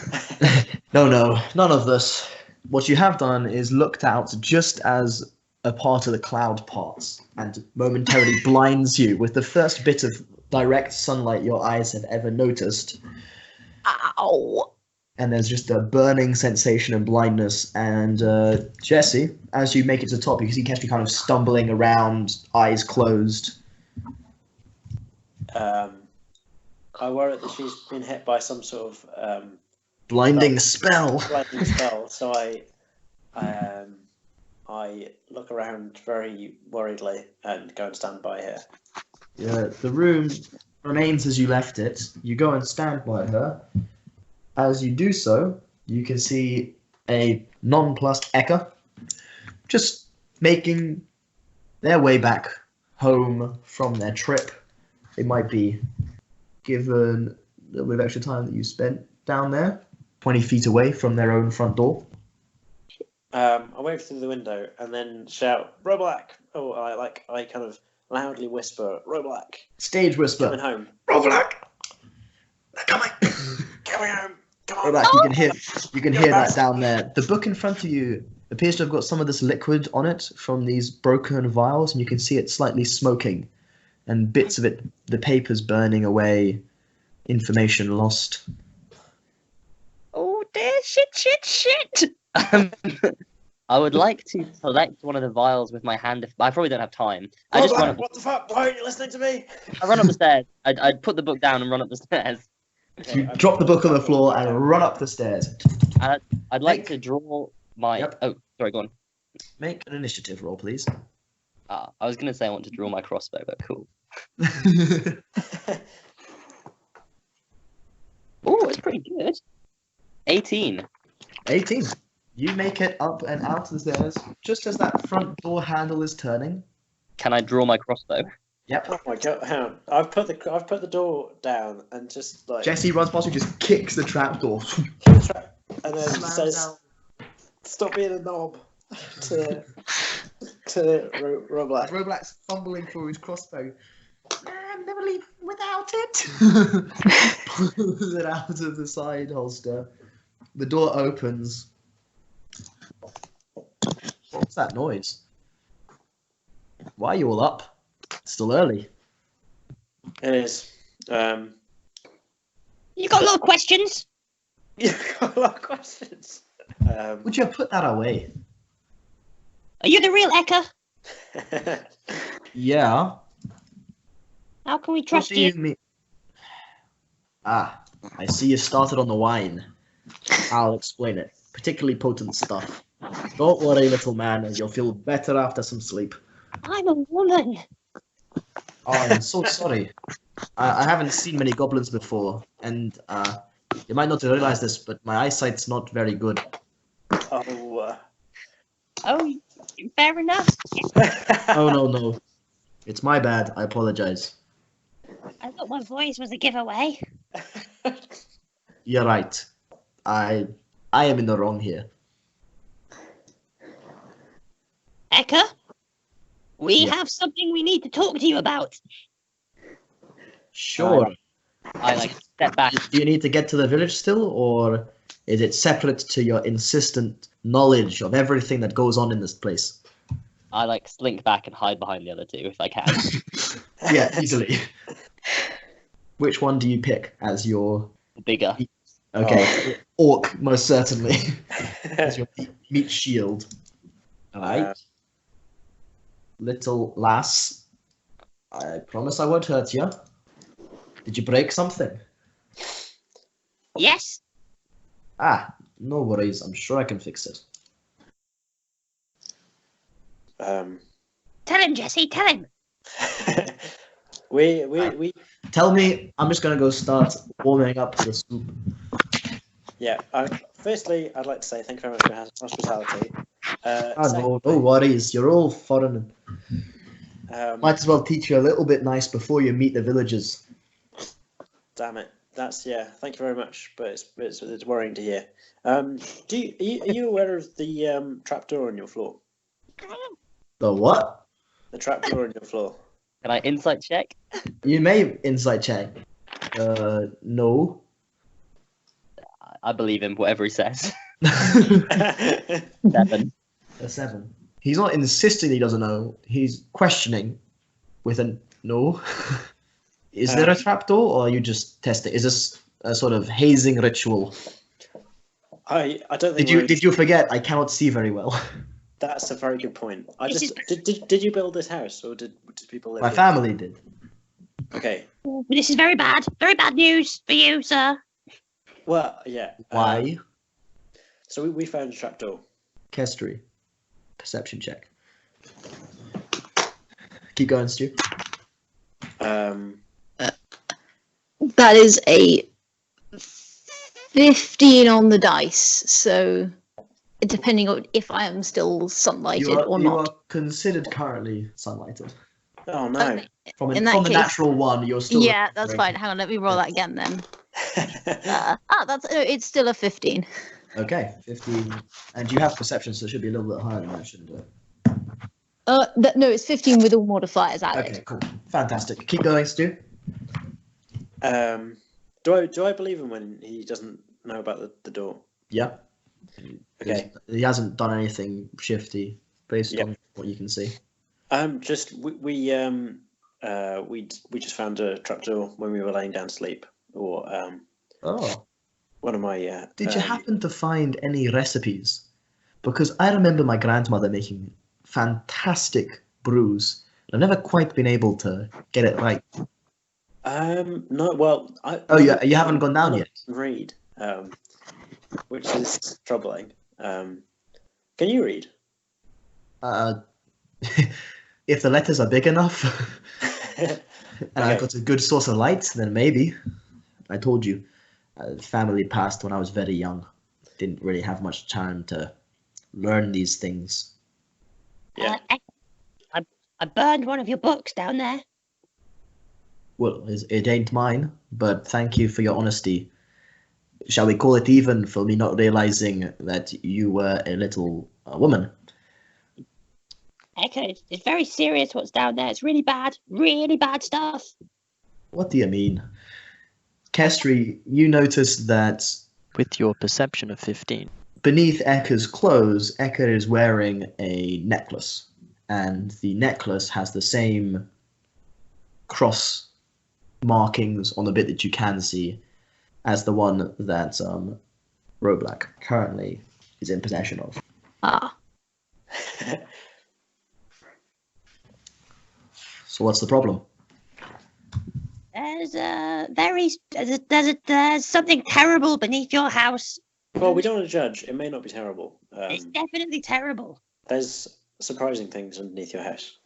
No, none of this. What you have done is looked out just as a part of the cloud parts and momentarily blinds you with the first bit of direct sunlight your eyes have ever noticed. Ow! And there's just a burning sensation and blindness. And Jesse, as you make it to the top, you can see Kestri kind of stumbling around, eyes closed. I worry that she's been hit by some sort of Blinding spell. lightning spell, so I look around very worriedly and go and stand by her. Yeah, the room remains as you left it. You go and stand by her. As you do so, you can see a nonplussed Eka just making their way back home from their trip. They might be given a little bit of extra time that you spent down there, 20 feet away from their own front door. I wave through the window and then shout, "Roblack!" Oh, I kind of loudly whisper, "Roblack! Stage whisper. Coming home! Roblack! They're coming! Coming home! Come on!" Roblack, you can hear that down there. The book in front of you appears to have got some of this liquid on it from these broken vials, and you can see it slightly smoking, and bits of it, the paper's burning away, information lost. Oh dear! Shit! I would like to select one of the vials with my hand. I probably don't have time. I just Roblack, run up. what the fuck? Why aren't you listening to me? I run up the stairs. I'd put the book down and run up the stairs. You drop the book on the floor and run up the stairs. I'd like to draw my. Yep. Oh, sorry, go on. Make an initiative roll, please. I was gonna say I want to draw my crossbow, but cool. Oh, it's pretty good. 18. 18. You make it up and out the stairs just as that front door handle is turning. Can I draw my crossbow? Yep. Oh my god! Hang on. I've put the door down and just like Jesse runs past you, just kicks the trap door. and then Slams says, down. "Stop being a knob." to Roblack. Roblack's fumbling for his crossbow. I'm never leaving without it. Pulls it out of the side holster. The door opens. What's that noise? Why are you all up? Still early. It is. You got a lot of questions. You've got a lot of questions. Would you put that away? Are you the real Eka? Yeah. How can we What trust do you? you mean? Ah, I see you started on the wine. I'll explain it. Particularly potent stuff. Don't worry, little man. You'll feel better after some sleep. I'm a woman. Oh, I'm so sorry. I haven't seen many goblins before, and you might not realize this, but my eyesight's not very good. Oh. Oh, fair enough. Oh, no. It's my bad. I apologize. I thought my voice was a giveaway. You're right. I am in the wrong here. Eka, we Yeah. have something we need to talk to you about. Sure. I step back. Do you need to get to the village still, or is it separate to your insistent knowledge of everything that goes on in this place? I slink back and hide behind the other two if I can. Yeah, easily. Which one do you pick as your... Bigger. Okay, orc, most certainly. As your meat shield. Alright. Little lass, I promise I won't hurt you. Did you break something? Yes? Ah, no worries. I'm sure I can fix it. Tell him, Jesse, tell him. we Tell me, I'm just gonna go start warming up the soup. yeah. Firstly, I'd like to say thank you very much for your hospitality. No worries. You're all foreign. Might as well teach you a little bit nice before you meet the villagers. Damn it. Thank you very much, but it's worrying to hear. Are you aware of the trapdoor on your floor? The what? The trapdoor on your floor. Can I insight check? You may insight check. No. I believe him, whatever he says. 7. 7. He's not insisting he doesn't know. He's questioning with a no. Is there a trapdoor, or are you just testing? Is this a sort of hazing ritual? I don't think. Did you forget? I cannot see very well. That's a very good point. Did you build this house, or did people live My here? family did. Okay. This is very bad. Very bad news for you, sir. Well, yeah. Why? So we found a trapdoor. Kestry. Perception check. Keep going, Stu. That is a 15 on the dice, so depending on if I am still sunlighted or you not. are considered currently sunlighted. Oh no. From In a that case- natural one, you're still. Yeah, that's fine. Hang on, let me roll that again then. It's still a 15. Okay, 15. And you have perception, so it should be a little bit higher than that, shouldn't it? No, it's 15 with all modifiers added. Okay, cool. Fantastic. Keep going, Stu. Do I believe him when he doesn't know about the door? Yeah. Okay. He hasn't done anything shifty based Yep. on what you can see. Just we just found a trapdoor when we were laying down to sleep, or Oh. one of my. Did you happen to find any recipes? Because I remember my grandmother making fantastic brews. I've never quite been able to get it right. No. Well, You haven't gone down yet? Read, which is troubling. Can you read? If the letters are big enough, and I've got a good source of light, then maybe. I told you, family passed when I was very young. Didn't really have much time to learn these things. Yeah. I burned one of your books down there. Well, it ain't mine, but thank you for your honesty. Shall we call it even for me not realizing that you were a little woman? Eka, it's very serious what's down there. It's really bad stuff. What do you mean? Kestry, you noticed that With your perception of 15. beneath Eka's clothes, Eka is wearing a necklace. And the necklace has the same cross markings on the bit that you can see as the one that Roblack currently is in possession of. Ah, So what's the problem? There's something terrible beneath your house. Well, we don't want to judge. It may not be terrible. It's definitely terrible. There's surprising things underneath your house.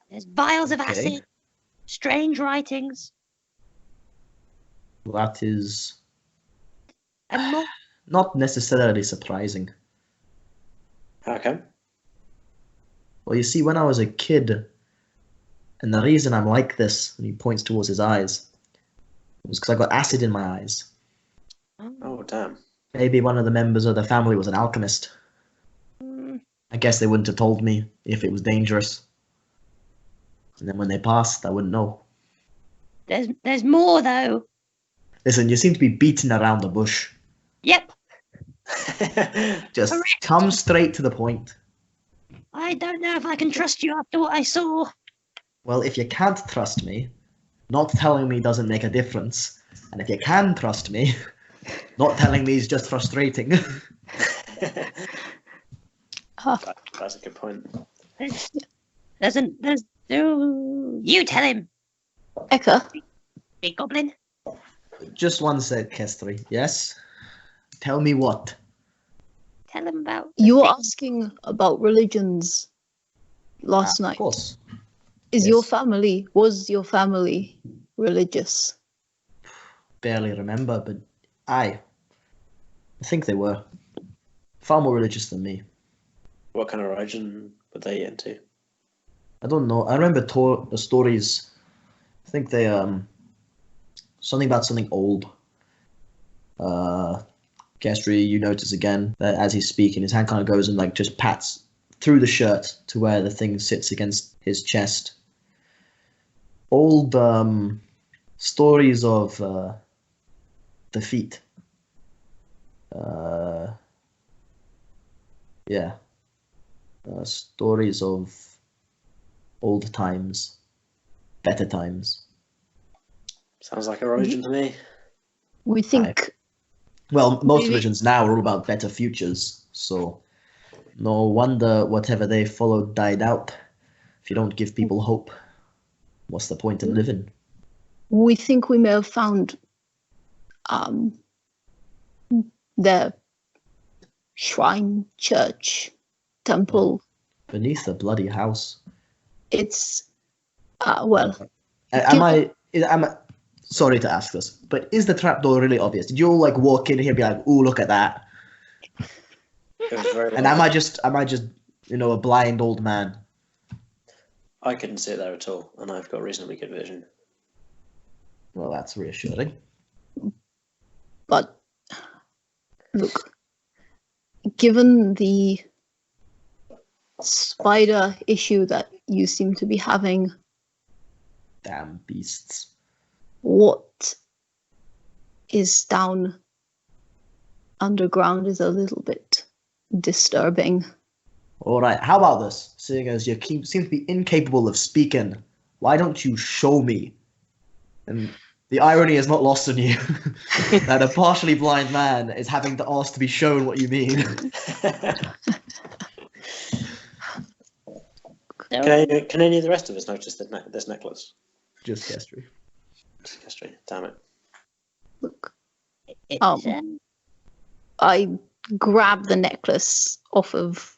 There's vials of Okay. acid, strange writings, That is and more. not necessarily surprising. How come? Well, you see, when I was a kid, and the reason I'm like this, and he points towards his eyes, was because I got acid in my eyes. Oh, damn. Maybe one of the members of the family was an alchemist. Mm, I guess they wouldn't have told me if it was dangerous. And then when they passed, I wouldn't know. There's more though. Listen, you seem to be beating around the bush. Yep. Just Correct. come straight to the point. I don't know if I can trust you after what I saw. Well, if you can't trust me, not telling me doesn't make a difference. And if you can trust me, not telling me is just frustrating. That's a good point. You tell him, Eka, big goblin. Just one sec, Kestri. Yes? Tell me what? Tell him about. you were asking about religions last night. Of course. Was your family religious? Barely remember, but I think they were. Far more religious than me. What kind of religion were they into? I don't know. I remember the stories. I think they something about something old. Kestri, you notice again that as he's speaking, his hand kind of goes and like just pats through the shirt to where the thing sits against his chest. Old stories of defeat. Yeah. Stories of old times, better times. Sounds like a religion to me. We think Well, most Maybe- religions now are all about better futures, so no wonder whatever they followed died out. If you don't give people hope, what's the point in living? we may have found the shrine, church, temple. Beneath the bloody house. It's well, Am I sorry to ask this, but is the trapdoor really obvious? Did you all like walk in here and be like, "Ooh, look at that"? It was very And am I just a blind old man? I couldn't see it there at all, and I've got reasonably good vision. Well, that's reassuring. but look, given the spider issue that you seem to be having, Damn beasts. what is down underground is a little bit disturbing. All right, how about this? Seeing as you seem to be incapable of speaking, why don't you show me? And the irony is not lost on you that a partially blind man is having to ask to be shown what you mean. Can any of the rest of us notice this necklace? Just history. History. Damn it. Look, It's, I grab the necklace off of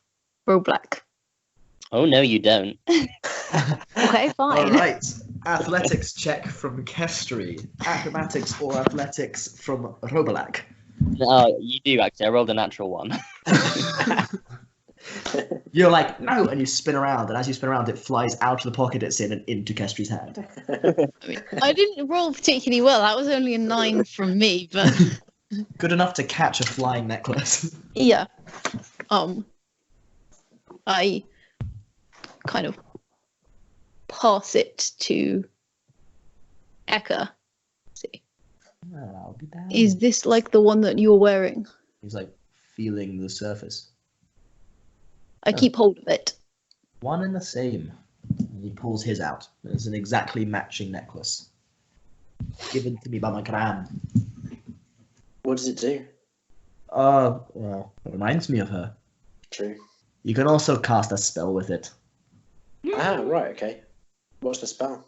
Roblack. Oh no, you don't. Okay, All fine. right, athletics check from Kestri. Acrobatics or athletics from Robalak. No, you do actually. I rolled a natural one. You're like, no, and you spin around, and as you spin around, it flies out of the pocket it's in and into Kestri's hand. I didn't roll particularly well. That was only a 9 from me, but Good enough to catch a flying necklace. yeah. I kind of pass it to Eka. See, Well, I'll be down. is this like the one that you're wearing? He's like feeling the surface. I keep hold of it. One and the same. And he pulls his out. It's an exactly matching necklace. Given to me by my gran. What does it do? Well, it reminds me of her. True. You can also cast a spell with it. Ah, right, okay. What's the spell?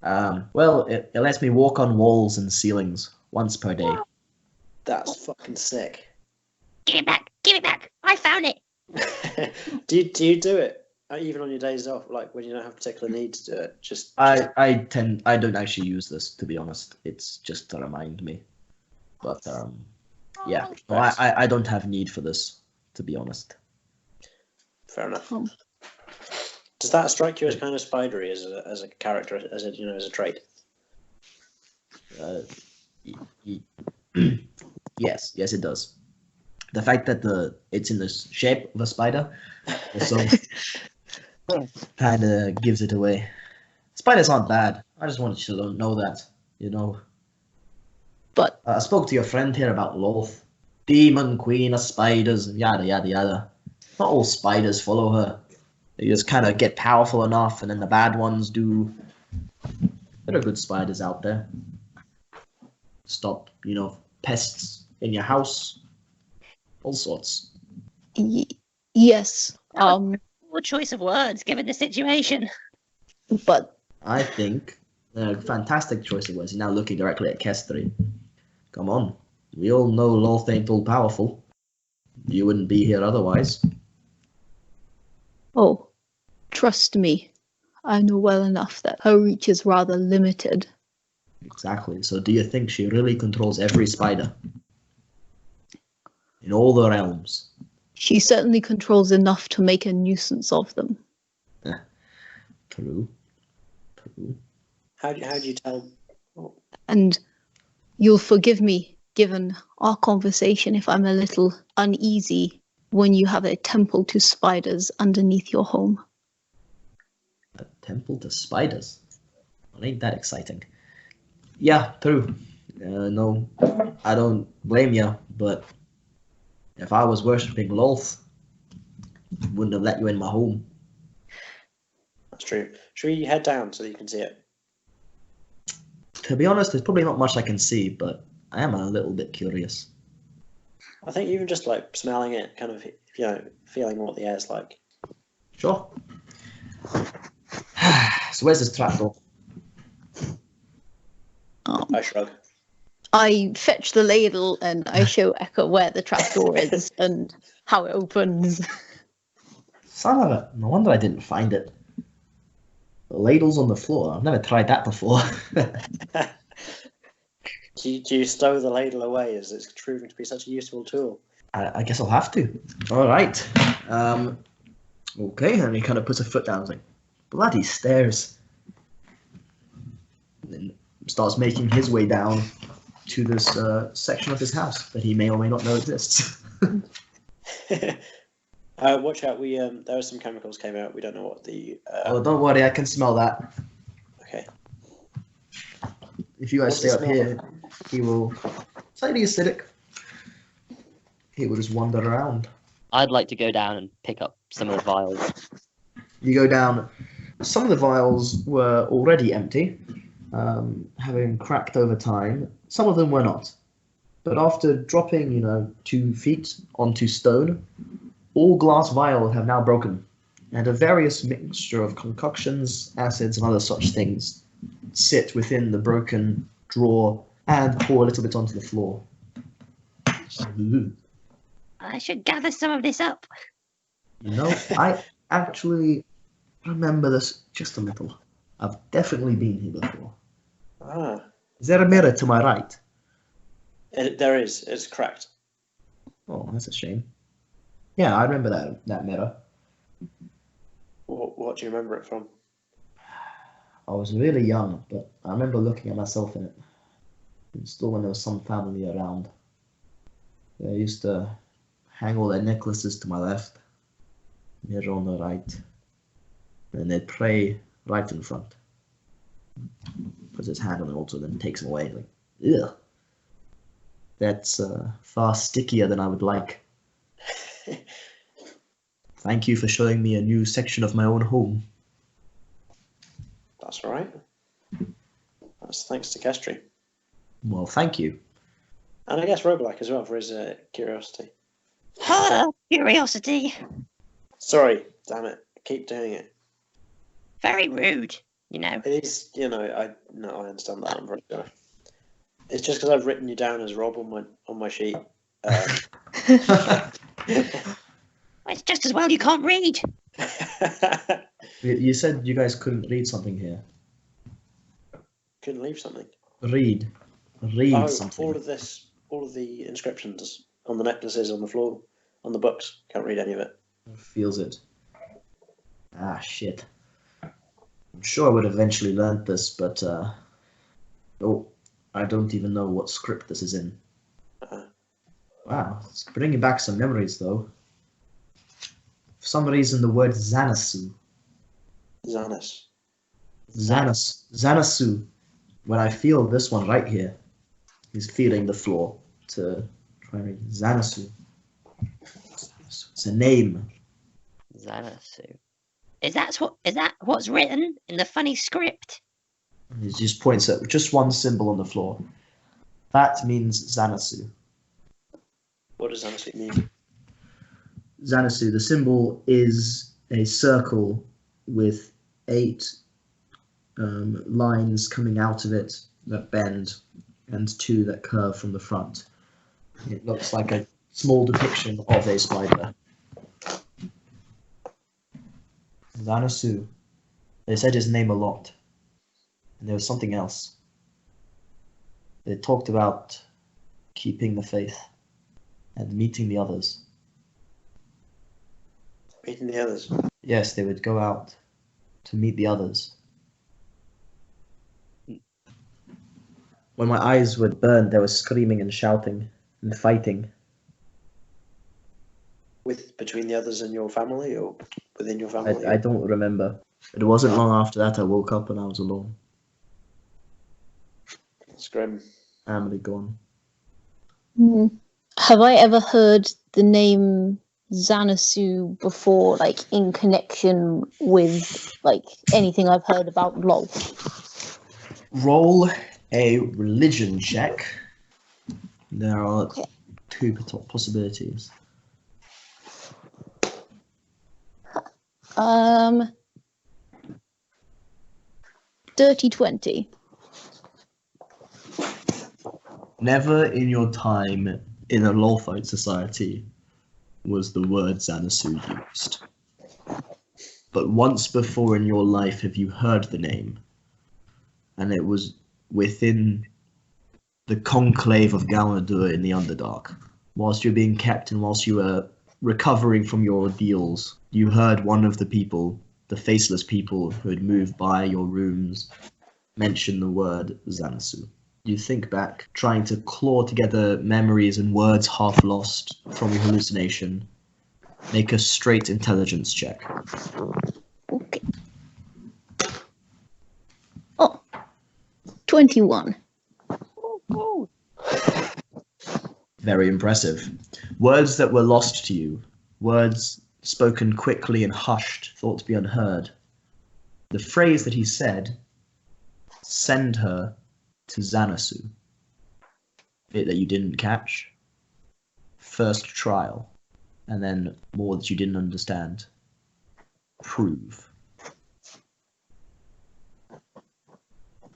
Well, it lets me walk on walls and ceilings once per day. That's fucking sick. Give it back! Give it back! I found it! do you do it even on your days off, like when you don't have particular need to do it? I don't actually use this, to be honest. It's just to remind me. But yeah, no, I don't have need for this, to be honest. Fair enough. Does that strike you as kind of spidery as a character, as a trait? Yes, it does. The fact that it's in the shape of a spider also kind of gives it away. Spiders aren't bad. I just wanted you to know that, But I spoke to your friend here about Loth, demon queen of spiders, yada yada yada. Not all spiders follow her. They just kind of get powerful enough, and then the bad ones do. There are good spiders out there. Stop, pests in your house. All sorts. yes, Poor choice of words given the situation. but I think a fantastic choice of words. You're now looking directly at Kestri. Come on. We all know Loth ain't all powerful. You wouldn't be here otherwise. oh, trust me, I know well enough that her reach is rather limited. Exactly. So do you think she really controls every spider? In all the realms? She certainly controls enough to make a nuisance of them. True. How do you tell? And you'll forgive me, given our conversation, if I'm a little uneasy when you have a temple to spiders underneath your home. A temple to spiders? Well, ain't that exciting? Yeah, true. No, I don't blame you, but if I was worshipping Loth, I wouldn't have let you in my home. That's true. Should we head down so that you can see it? To be honest, there's probably not much I can see, but I am a little bit curious. I think even just like smelling it, kind of, feeling what the air's like. Sure. So where's this trapdoor? I shrug. I fetch the ladle and I show Echo where the trapdoor is and how it opens. Son of a... No wonder I didn't find it. The ladle's on the floor. I've never tried that before. Do you stow the ladle away as it's proving to be such a useful tool? I guess I'll have to. All right. Okay, and he kind of puts a foot down. He's like, bloody stairs. And then starts making his way down to this section of his house that he may or may not know exists. Watch out! There were some chemicals came out. We don't know what the. Oh, don't worry, I can smell that. Okay. If you guys What's stay the up smell? here, he will slightly acidic. He will just wander around. I'd like to go down and pick up some of the vials. You go down. Some of the vials were already empty, having cracked over time. Some of them were not. But after dropping, 2 feet onto stone, all glass vials have now broken, and a various mixture of concoctions, acids, and other such things sit within the broken drawer and pour a little bit onto the floor. Ooh. I should gather some of this up. I actually remember this just a little. I've definitely been here before. Ah, Is there a mirror to my right? there is. It's cracked. Oh, that's a shame. Yeah, I remember that mirror. What do you remember it from? I was really young, but I remember looking at myself in it. And still when there was some family around. They used to hang all their necklaces to my left, mirror on the right, and they'd pray right in front. Puts his hand on the altar, then takes him away. Like, ugh. That's far stickier than I would like. Thank you for showing me a new section of my own home. That's all right. That's thanks to Kestry. Well, thank you. And I guess Robolac as well for his curiosity. Curiosity. Sorry, damn it. Keep doing it. Very rude, you know. It is, I understand that. I'm very sorry. It's just because I've written you down as Rob on my sheet. It's just as well you can't read. You said you guys couldn't read something here. Couldn't leave something. Read something. All of the inscriptions on the necklaces, on the floor, on the books. Can't read any of it. Feels it. Ah, shit. I'm sure I would have eventually learned this, but I don't even know what script this is in. Wow, it's bringing back some memories, though. For some reason, the word Xanasu. Xanasu. When I feel this one right here, he's feeling the floor to try and read Xanasu. It's a name. Xanasu. Is that what's written in the funny script? He just points at just one symbol on the floor. That means Xanasu. What does Xanasu mean? Xanasu, the symbol is a circle with 8 lines coming out of it that bend and 2 that curve from the front. It looks like a small depiction of a spider. Xanasu. They said his name a lot. And there was something else. They talked about keeping the faith and meeting the others. Meeting the others? Yes, they would go out to meet the others. When my eyes were burned, there was screaming and shouting and fighting. Between the others and your family, or within your family? I don't remember. It wasn't long after that I woke up and I was alone. That's grim. Family gone. Have I ever heard the name Xanasu before, like in connection with like anything I've heard about LOL? Roll a religion check. There are 2 possibilities. 30-20. Never in your time in a lawfight society was the word Xanasu used. But once before in your life have you heard the name, and it was within the conclave of Galnadur in the Underdark. Whilst you were being kept and whilst you were recovering from your ordeals, you heard one of the people, the faceless people who had moved by your rooms, mention the word Xanasu. You think back, trying to claw together memories and words half lost from your hallucination. Make a straight intelligence check. Okay. Oh, 21. Very impressive. Words that were lost to you. Words spoken quickly and hushed, thought to be unheard. The phrase that he said, send her to Xanasu. Bit that you didn't catch. First trial. And then more that you didn't understand. Prove.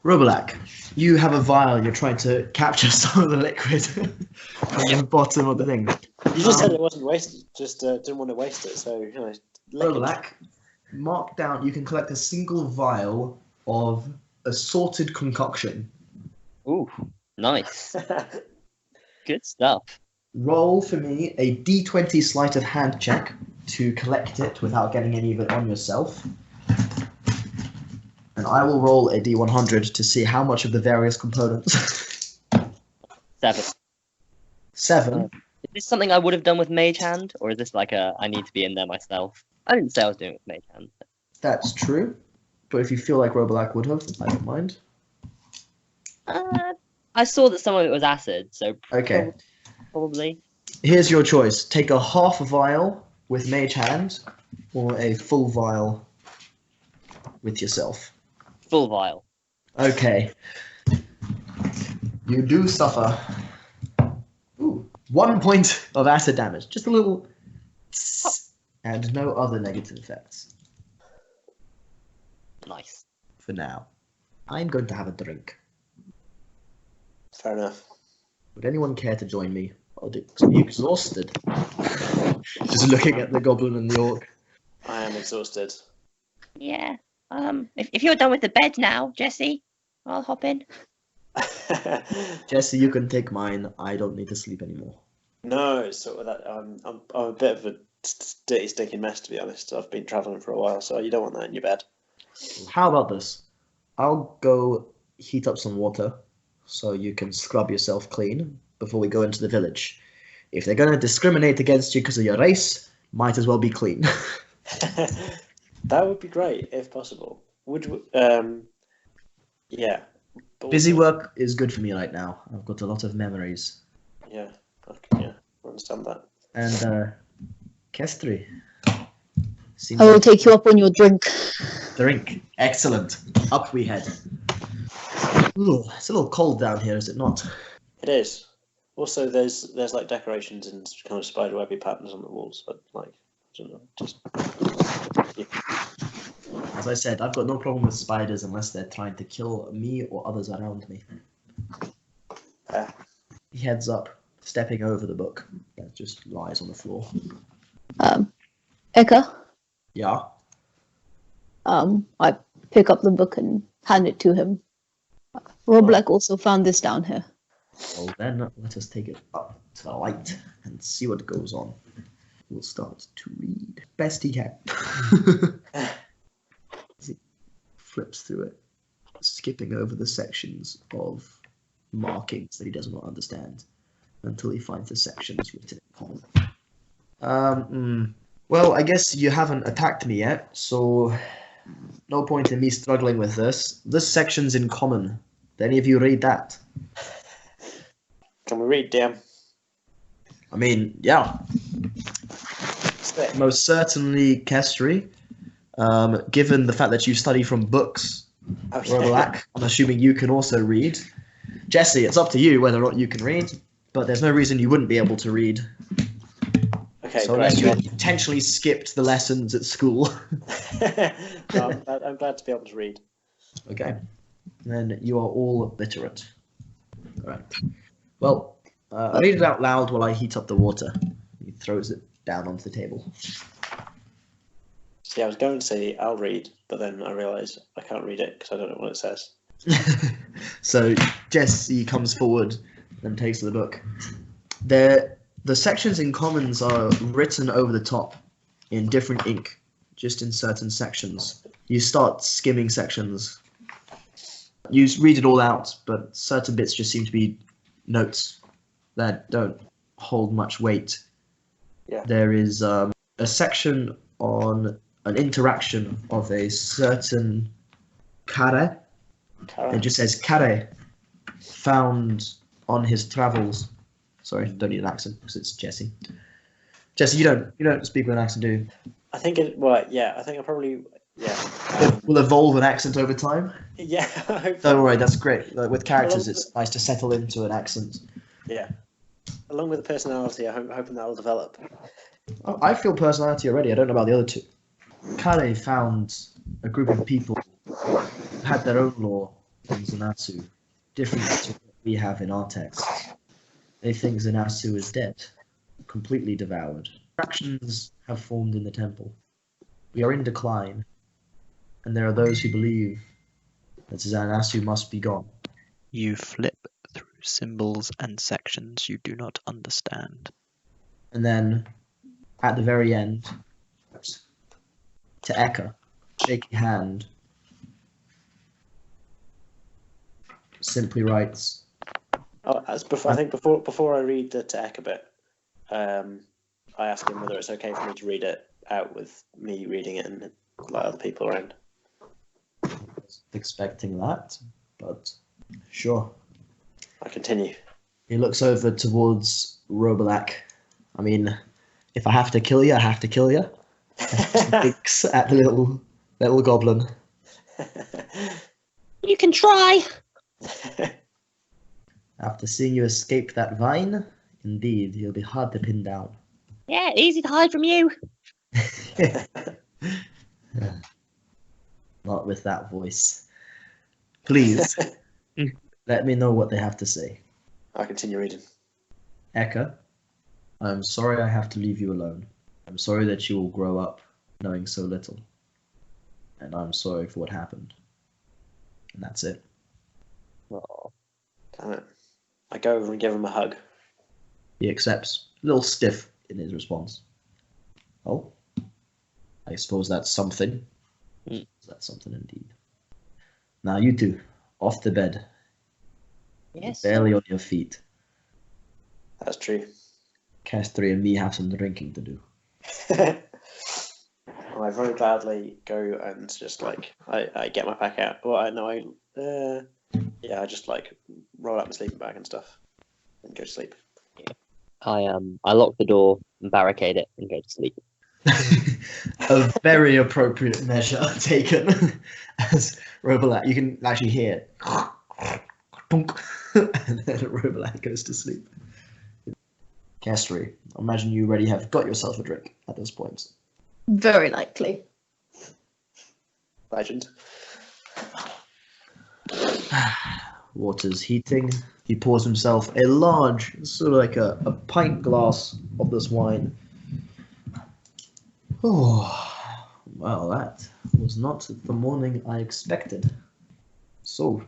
Robolac, you have a vial. You're trying to capture some of the liquid from the bottom of the thing. You just said it wasn't wasted. Just didn't want to waste it. So, Robolac, mark down. You can collect a single vial of assorted concoction. Ooh, nice. Good stuff. Roll for me a d20 sleight of hand check to collect it without getting any of it on yourself. And I will roll a d100 to see how much of the various components. 7. 7? Is this something I would have done with Mage Hand, or is this like I need to be in there myself? I didn't say I was doing it with Mage Hand. That's true. But if you feel like Robolac would have, I don't mind. I saw that some of it was acid, so Okay. probably. Here's your choice. Take a half vial with Mage Hand, or a full vial with yourself. full vial. Okay. You do suffer 1 point of acid damage. Just a little tss, and no other negative effects Nice. for now. I'm going to have a drink. Fair enough. Would anyone care to join me? I'm exhausted. Just looking at the goblin and the orc. I am exhausted. Yeah. If you're done with the bed now, Jesse, I'll hop in. Jesse, you can take mine. I don't need to sleep anymore. No, it's sort of that. I'm a bit of a dirty, stinking mess, to be honest. I've been travelling for a while, so you don't want that in your bed. How about this? I'll go heat up some water so you can scrub yourself clean before we go into the village. If they're going to discriminate against you because of your race, might as well be clean. That would be great, if possible. Yeah. But Busy work is good for me right now. I've got a lot of memories. Yeah, I understand that. And, Kestri. I will take you up on your drink. Drink. Excellent. Up we head. Ooh, it's a little cold down here, is it not? It is. Also, there's like decorations and kind of spiderwebby patterns on the walls, but like, I don't know, just. Yeah. As I said, I've got no problem with spiders unless they're trying to kill me or others around me. He heads up, stepping over the book that just lies on the floor. Eka, Yeah? I pick up the book and hand it to him. Roblek also found this down here. Well then, let us take it up to the light and see what goes on. We'll start to read. Best he can. He flips through it, skipping over the sections of markings that he does not understand until he finds the sections written in common. Well, I guess you haven't attacked me yet, so no point in me struggling with this. This section's in common. Did any of you read that? Can we read, DM? I mean, yeah. Most certainly, Kestri. Given the fact that you study from books, Robalak, I'm assuming you can also read. Jesse, it's up to you whether or not you can read, but there's no reason you wouldn't be able to read. Okay, so unless you had intentionally skipped the lessons at school. No, I'm glad to be able to read. Okay. Then you are all literate. Alright. Well, I read it out loud while I heat up the water. He throws it down onto the table. See, I was going to say I'll read, but then I realised I can't read it because I don't know what it says. So Jesse comes forward and takes the book. The sections in commons are written over the top in different ink, just in certain sections. You start skimming sections. You read it all out, but certain bits just seem to be notes that don't hold much weight. Yeah. There is a section on an interaction of a certain Kare. It just says Kare found on his travels. Sorry, don't need an accent because it's Jesse. Jesse, you don't speak with an accent, do you? I think it. Well, yeah. I think I probably. Yeah. It will evolve an accent over time. Yeah. Don't worry, that's great. Like, with characters, it's nice to settle into an accent. Yeah. Along with the personality, I'm hoping that will develop. Oh, I feel personality already. I don't know about the other two. Kare found a group of people who had their own law in Zanatsu, different to what we have in our texts. They think Zanatsu is dead, completely devoured. Fractions have formed in the temple. We are in decline, and there are those who believe that Zanatsu must be gone. You flip through symbols and sections you do not understand. And then, at the very end, to Eka, shaking hand, simply writes. Oh, I think before I read the Eka bit, I ask him whether it's okay for me to read it out with me reading it and like other people around. Expecting that, but sure. I continue. He looks over towards Robalak. I mean, if I have to kill you, I have to kill you. Thinks at the little goblin. You can try. After seeing you escape that vine, indeed, you'll be hard to pin down. Yeah, easy to hide from you. Not with that voice. Please, let me know what they have to say. I'll continue reading. Eka, I'm sorry I have to leave you alone. I'm sorry that you will grow up knowing so little. And I'm sorry for what happened. And that's it. Oh. Damn it. I go over and give him a hug. He accepts, a little stiff in his response. Oh, I suppose that's something. That's something indeed. Now you two, off to bed. Yes. Barely on your feet. That's true. Castry and me have some drinking to do. I very gladly go and just like I get my pack out. Well, I know I just like roll out my sleeping bag and stuff and go to sleep. I lock the door and barricade it and go to sleep. A very appropriate measure taken. As Robolat, you can actually hear it. And then Robolat goes to sleep. Castry, I imagine you already have got yourself a drink at this point. Very likely. Legend. Water's heating. He pours himself a large, sort of like a pint glass of this wine. Oh, well, that was not the morning I expected. So,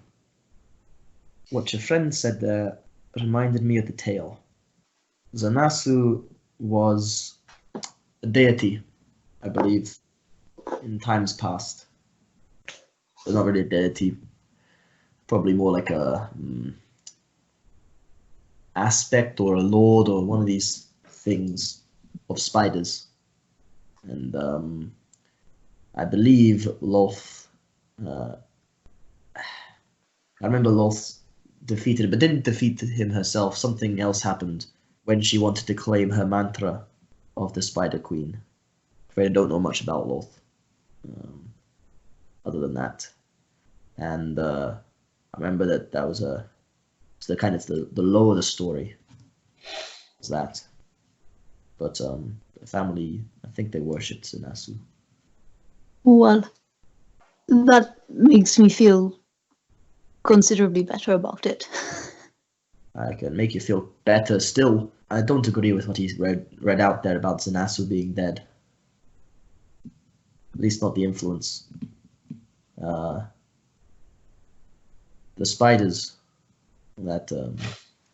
what your friend said there reminded me of the tale. Zanasu was a deity, I believe, in times past. But not really a deity. Probably more like a aspect or a lord or one of these things of spiders. And I believe Loth, I remember Loth defeated him, but didn't defeat him herself. Something else happened when she wanted to claim her mantra of the Spider Queen. I'm afraid I don't know much about Loth, other than that. And I remember that was the kind of the lower the story. Was that. But the family, I think they worshipped Zanasu. Well, that makes me feel considerably better about it. I can make you feel better still. I don't agree with what he read out there about Zanasu being dead. At least not the influence. The spiders that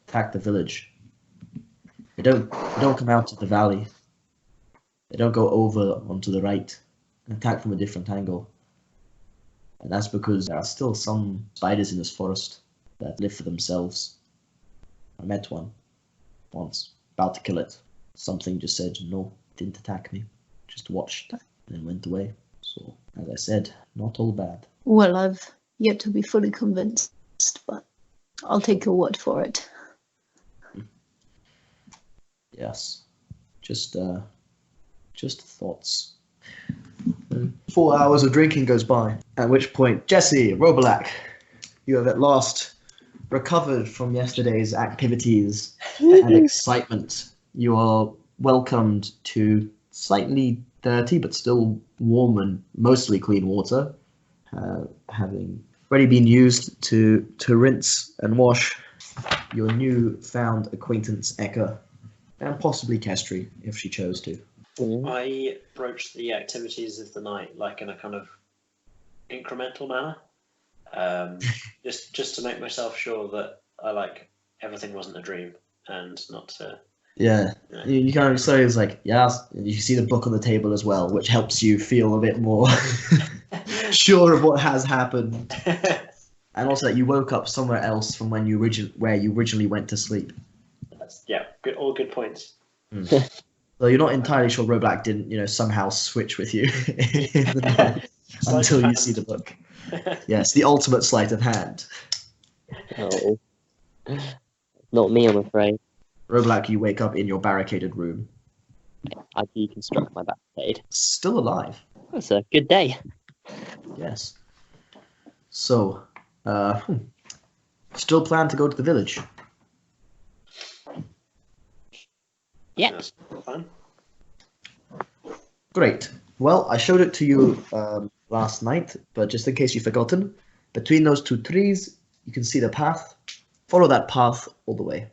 attack the village, they don't come out of the valley. They don't go over onto the right and attack from a different angle. And that's because there are still some spiders in this forest that live for themselves. I met one once, about to kill it. Something just said, no, didn't attack me. Just watched and then went away. So, as I said, not all bad. Well, I've yet to be fully convinced, but I'll take your word for it. Yes. Just thoughts. 4 hours of drinking goes by, at which point, Jesse, Robalak, you have at last recovered from yesterday's activities and excitement. You are welcomed to slightly dirty but still warm and mostly clean water, having already been used to rinse and wash your new-found acquaintance Eka, and possibly Kestri, if she chose to. I broached the activities of the night like in a kind of incremental manner, just to make myself sure that I like everything wasn't a dream and not. Yeah, you kind of say it's like, yeah, you see the book on the table as well, which helps you feel a bit more sure of what has happened, and also that you woke up somewhere else from where you originally went to sleep. Good, all good points. So you're not entirely sure Roblack didn't, somehow switch with you in the night until you see the book. Yes, the ultimate sleight of hand. Oh. Not me, I'm afraid. Roblack, you wake up in your barricaded room. I deconstruct my barricade. Still alive. It's a good day. Yes. So, Uh, hmm. Still plan to go to the village? Yep. That's fun. Great. Well, I showed it to you last night, but just in case you've forgotten, between those two trees, you can see the path. Follow that path all the way.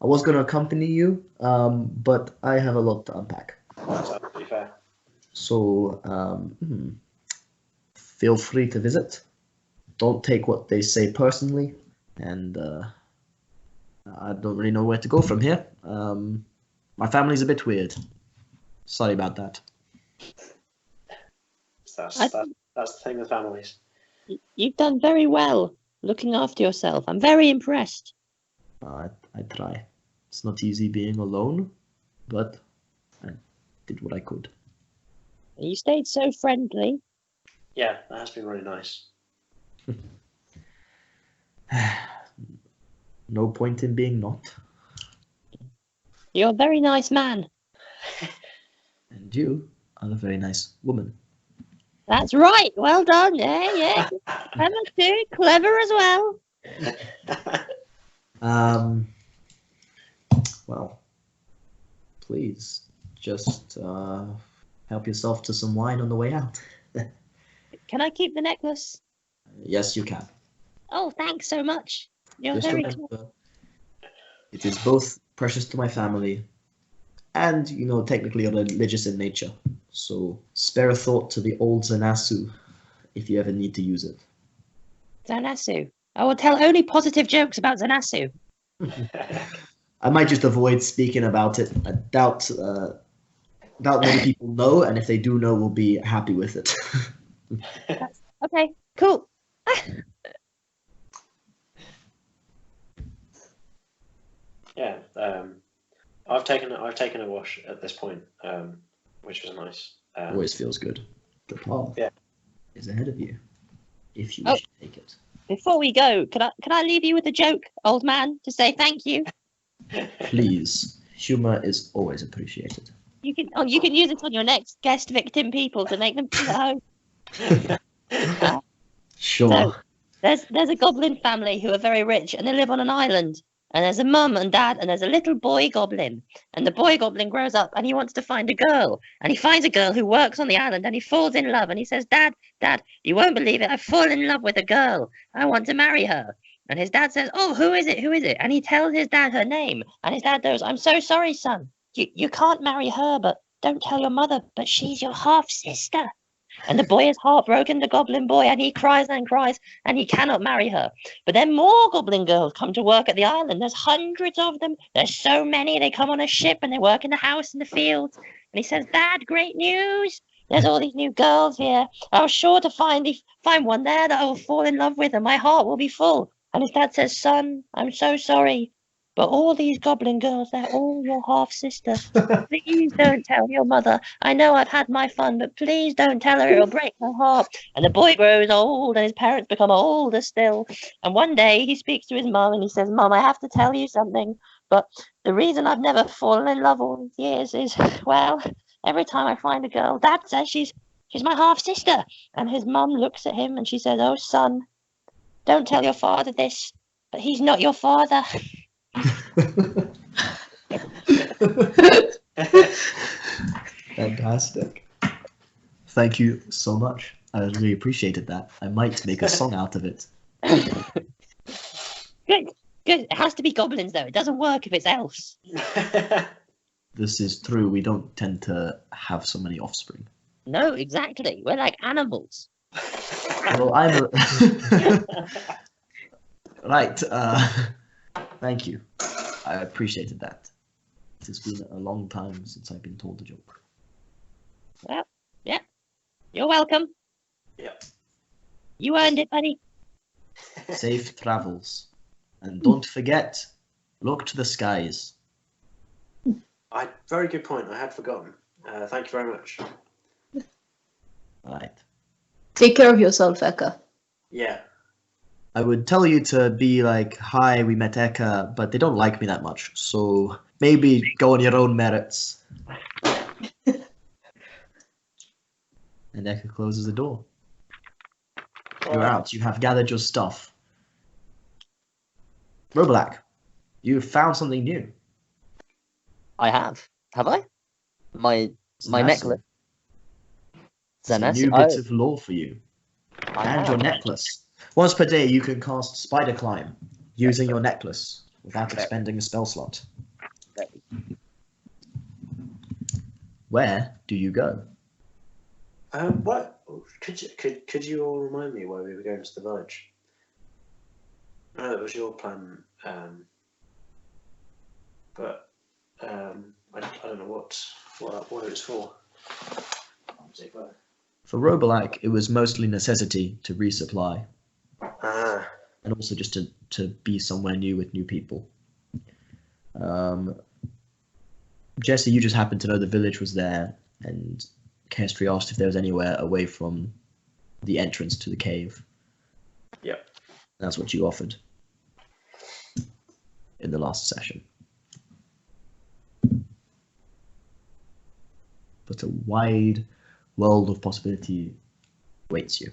I was going to accompany you, but I have a lot to unpack. That's absolutely fair. So feel free to visit. Don't take what they say personally, and I don't really know where to go from here. My family's a bit weird. Sorry about that. That's I- the thing with families. You've done very well looking after yourself. I'm very impressed. I try. It's not easy being alone, but I did what I could. You stayed so friendly. Yeah, that has been really nice. No point in being not. You're a very nice man. And you are a very nice woman. That's right. Well done. Yeah. Clever too. Clever as well. Well, please just help yourself to some wine on the way out. Can I keep the necklace? Yes, you can. Oh, thanks so much. You're Just very remember, it is both precious to my family and, technically religious in nature. So spare a thought to the old Zanasu if you ever need to use it. Zanasu. I will tell only positive jokes about Zanasu. I might just avoid speaking about it. I doubt many people know, and if they do know, will be happy with it. Okay, cool. Yeah, I've taken a wash at this point, which was nice. Always feels good. The path is ahead of you, if you wish to take it. Before we go, can I leave you with a joke, old man, to say thank you? Please, humor is always appreciated. You can use it on your next guest victim people to make them feel at home. Sure. So, there's a goblin family who are very rich and they live on an island. And there's a mum and dad and there's a little boy goblin. And the boy goblin grows up and he wants to find a girl. And he finds a girl who works on the island and he falls in love. And he says, Dad, you won't believe it. I've fallen in love with a girl. I want to marry her. And his dad says, oh, who is it? Who is it? And he tells his dad her name. And his dad goes, I'm so sorry, son. You can't marry her, but don't tell your mother. But she's your half-sister. And the boy is heartbroken, the goblin boy, and he cries and cries, and he cannot marry her. But then more goblin girls come to work at the island. There's hundreds of them. There's so many. They come on a ship and they work in the house and the fields. And he says, Dad, great news. There's all these new girls here. I was sure to find one there that I will fall in love with, and my heart will be full. And his dad says, Son, I'm so sorry. But all these goblin girls, they're all your half-sister. Please don't tell your mother. I know I've had my fun, but please don't tell her. It'll break her heart. And the boy grows old and his parents become older still. And one day he speaks to his mum and he says, Mum, I have to tell you something. But the reason I've never fallen in love all these years is, well, every time I find a girl, Dad says she's my half-sister. And his mum looks at him and she says, oh, son, don't tell your father this, but he's not your father. Fantastic. Thank you so much. I really appreciated that. I might make a song out of it. Good. It has to be goblins, though. It doesn't work if it's elves. This is true. We don't tend to have so many offspring. No, exactly. We're like animals. Well, I'm right. Thank you. I appreciated that. It has been a long time since I've been told a joke. Well, yeah. You're welcome. Yeah. You earned it, buddy. Safe travels. And don't forget, look to the skies. Very good point. I had forgotten. Thank you very much. Right. Take care of yourself, Eka. Yeah. I would tell you to be like, hi, we met Eka, but they don't like me that much. So maybe go on your own merits. And Eka closes the door. You're out. You have gathered your stuff. Robolac, you've found something new. I have. Have I? My Zanassi. necklace. It's a Zanassi. new bit of lore for you. I And have. your necklace. Once per day, you can cast Spider Climb using your necklace without expending a spell slot. Where do you go? What could you all remind me why we were going to the village? I know it was your plan, but I don't know what it was for. For Robolac, it was mostly necessity to resupply, Ah, and also just to be somewhere new with new people. Jesse, you just happened to know the village was there, and Kestri asked if there was anywhere away from the entrance to the cave. Yep. That's what you offered in the last session. But a wide world of possibility waits you.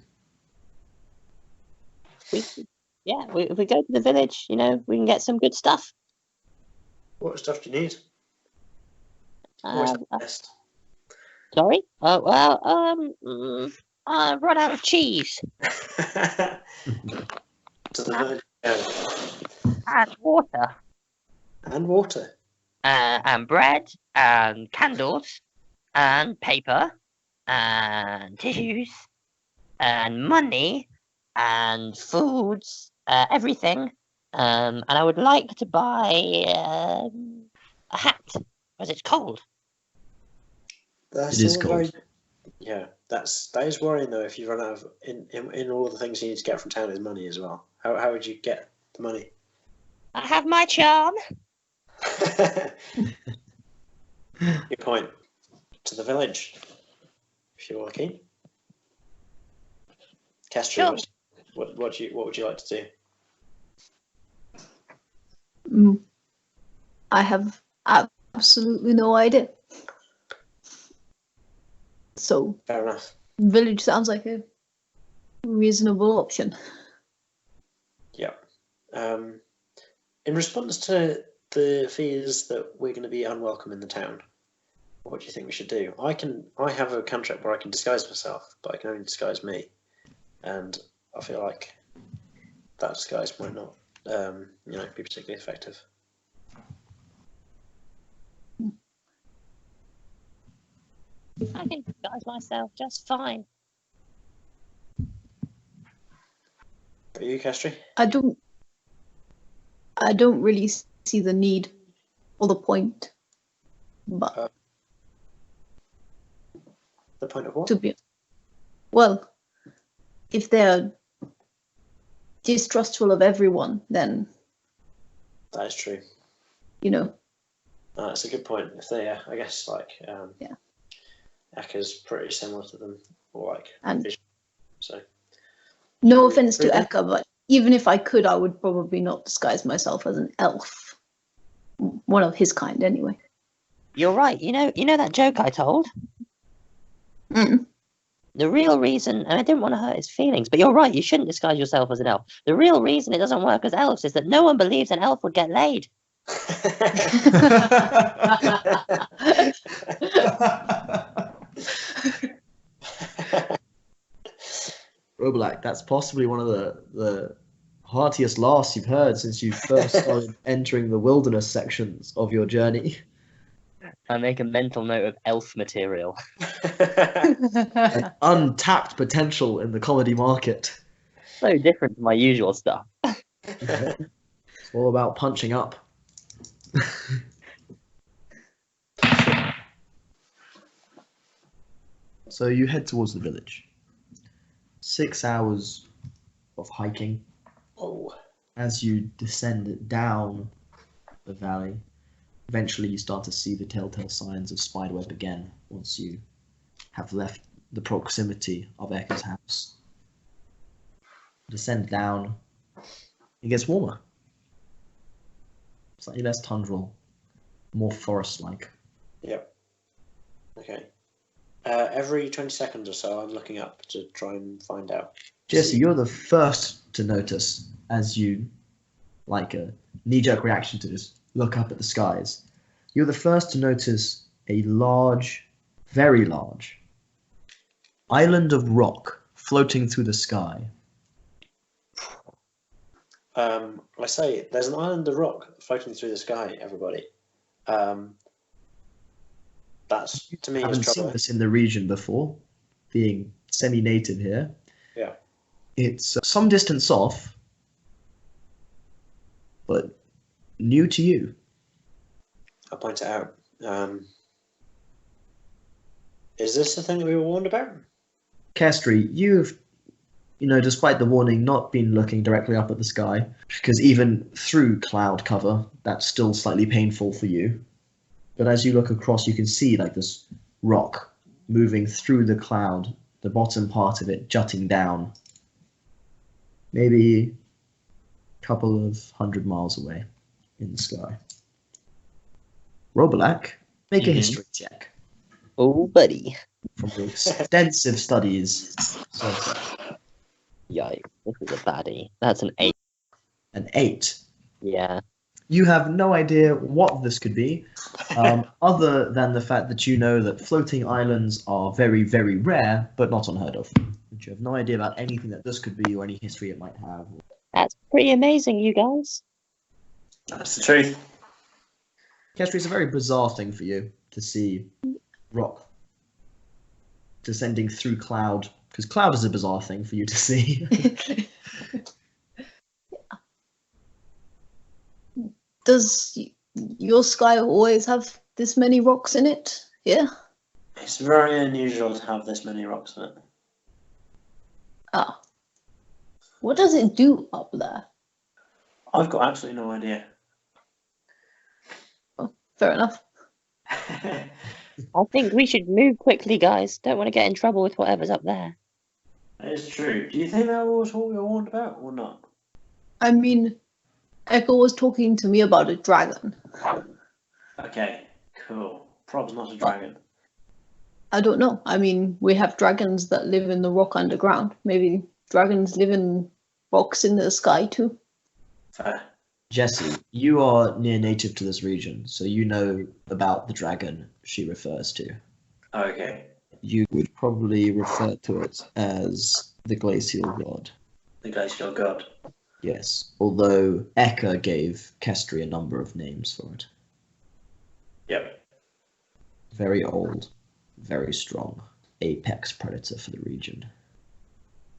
If we go to the village, we can get some good stuff. what stuff do you need? What's Uh, the best? Sorry? I run out of cheese To the village and water and water. and bread and candles and paper and tissues and money and foods, everything. And I would like to buy a hat because it's cold. That's It is all cold. very- Yeah, that is worrying though. If you run out of in all the things you need to get from town is money as well. How would you get the money? I have my charm. Good point. To the village, if you're keen. Castro, Sure. what would you like to do? I have absolutely no idea. So, Fair enough. village sounds like a reasonable option. Yeah. In response to the fears that we're going to be unwelcome in the town, what do you think we should do? I have a cantrip where I can disguise myself, but I can only disguise me, and I feel like that disguise might not, be particularly effective. I can disguise myself just fine. Are you, Castry? I don't really see the need or the point. But The point of what? to be well, if they're distrustful of everyone, then That is true. That's a good point. If they, I guess, Yeah. Ekka's pretty similar to them, or And- vision. So no offense to Really? Eka, but even if I could, I would probably not disguise myself as an elf. One of his kind, anyway. You're right. You know that joke I told? Mm. The real reason, and I didn't want to hurt his feelings, but you're right, you shouldn't disguise yourself as an elf. The real reason it doesn't work as elves is that no one believes an elf would get laid. Robolac, that's possibly one of the heartiest laughs you've heard since you first started entering the wilderness sections of your journey. I make a mental note of elf material. An untapped potential in the comedy market. So different to my usual stuff. It's all about punching up. So you head towards the village. 6 hours of hiking. Oh, As you descend down the valley, eventually you start to see the telltale signs of spiderweb again once you have left the proximity of Ekka's house. Descend down, it gets warmer. Slightly less tundral, more forest-like. yep. Okay. Every 20 seconds or so, I'm looking up to try and find out. Jesse, you're the first to notice as you like a knee-jerk reaction to just look up at the skies, you're the first to notice a large, very large, island of rock floating through the sky. I say, there's an island of rock floating through the sky, everybody. That's, to me, I is haven't seen troubling. this in the region before, being semi-native here. Yeah. It's some distance off, but new to you. I'll point it out. Is this the thing that we were warned about? Castry, you've, despite the warning, not been looking directly up at the sky, because even through cloud cover, that's still slightly painful for you. But as you look across, you can see like this rock moving through the cloud, the bottom part of it jutting down, maybe a couple of 100 miles away in the sky. Robelak, make a history check Oh, buddy. from the extensive studies so far. Yikes. This is a baddie. That's an 8. An 8. Yeah. You have no idea what this could be, other than the fact that you know that floating islands are very, very rare, but not unheard of. But you have no idea about anything that this could be or any history it might have. That's pretty amazing, you guys. That's the truth. Kestri, it's a very bizarre thing for you to see rock descending through cloud, because cloud is a bizarre thing for you to see. Does your sky always have this many rocks in it? Yeah. It's very unusual to have this many rocks in it. Ah. What does it do up there? I've got absolutely no idea. Fair enough. I think we should move quickly, guys. Don't want to get in trouble with whatever's up there. That is true. Do you think that was what we were warned about or not? I mean, Echo was talking to me about a dragon. Okay, cool. Prob's not a dragon. I don't know. I mean, we have dragons that live in the rock underground. Maybe dragons live in rocks in the sky too. Fair. Jesse, you are near native to this region, so you know about the dragon she refers to. Okay. You would probably refer to it as the glacial god. The glacial god. Yes, although Eka gave Kestri a number of names for it. Yep. Very old, very strong, apex predator for the region.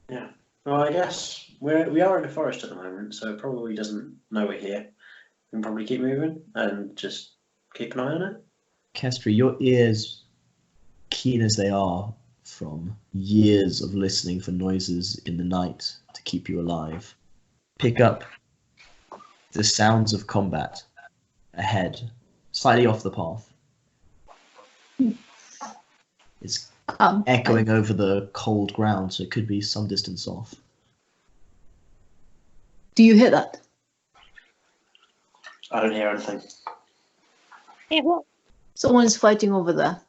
Yeah. Well, I guess we are in a forest at the moment, so it probably doesn't know we're here. We can probably keep moving and just keep an eye on it. Kestri, your ears, keen as they are from years of listening for noises in the night to keep you alive, pick up the sounds of combat ahead, slightly off the path. It's echoing over the cold ground, so it could be some distance off. Do you hear that? I don't hear anything. Yeah, what? Someone is fighting over there.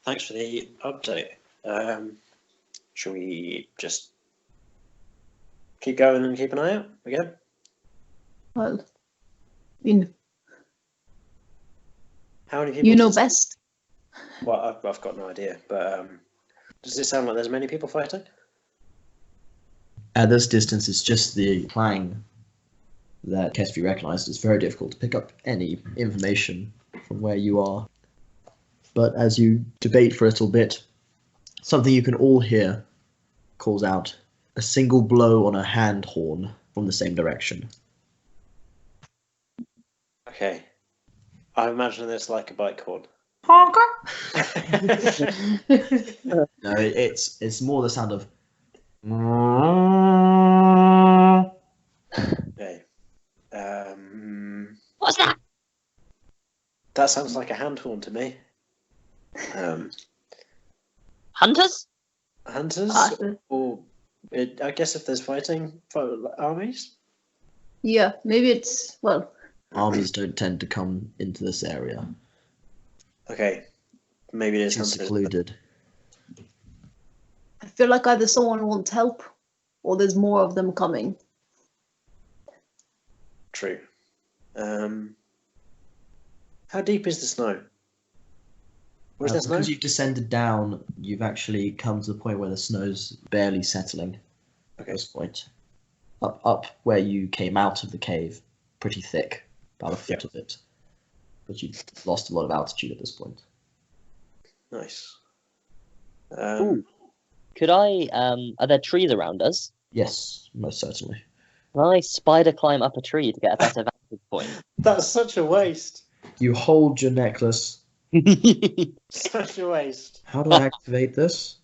Thanks for the update. Shall we just keep going and keep an eye out again? Well, I mean, How many people? you know does- best. Well, I've got no idea, but does it sound like there's many people fighting? At this distance, it's just the clang that Kestri recognized. It's very difficult to pick up any information from where you are. But as you debate for a little bit, something you can all hear calls out a single blow on a hand horn from the same direction. Okay. I imagine it's like a bike horn. No, it's more the sound of. Okay. What's that? That sounds like a hand horn to me. Hunters? Hunters? Or I guess if there's fighting for armies? Yeah, maybe it's, well, Armies don't tend to come into this area. Okay. Maybe it is Too hunters. secluded. I feel like either someone wants help or there's more of them coming. True. How deep is the snow? Where's there snow? Because you've descended down, you've actually come to the point where the snow's barely settling at this point. Up where you came out of the cave, pretty thick, about a foot of it. But you've lost a lot of altitude at this point. Nice. Ooh. Could I, are there trees around us? Yes, most certainly. Can I spider climb up a tree to get a better vantage point? That's such a waste. You hold your necklace. Such a waste. How do I activate this?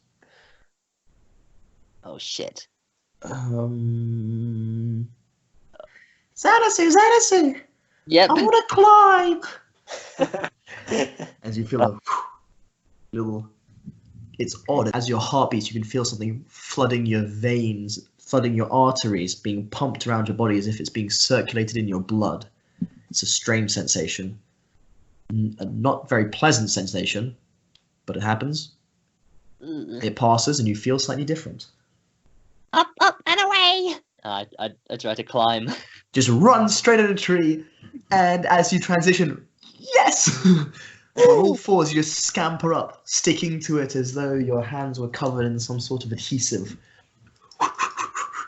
Oh shit. Xanasu, Xanasu! Yep. I want to climb! As you feel a little... It's odd. As your heart beats, you can feel something flooding your veins, flooding your arteries, being pumped around your body as if it's being circulated in your blood. It's a strange sensation. A not very pleasant sensation, but it happens. It passes and you feel slightly different. Up, up, and away! I try to climb. Just run straight at a tree, and as you transition, yes! On all fours, you just scamper up, sticking to it as though your hands were covered in some sort of adhesive.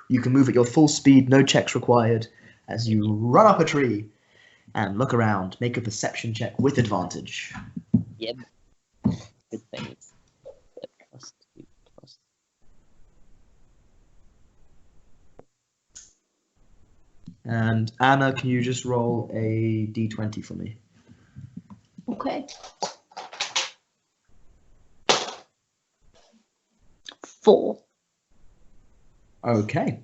You can move at your full speed, no checks required, as you run up a tree and look around. Make a perception check with advantage. Yep. Good things. +2. And Anna, can you just roll a d20 for me? Okay. 4. Okay,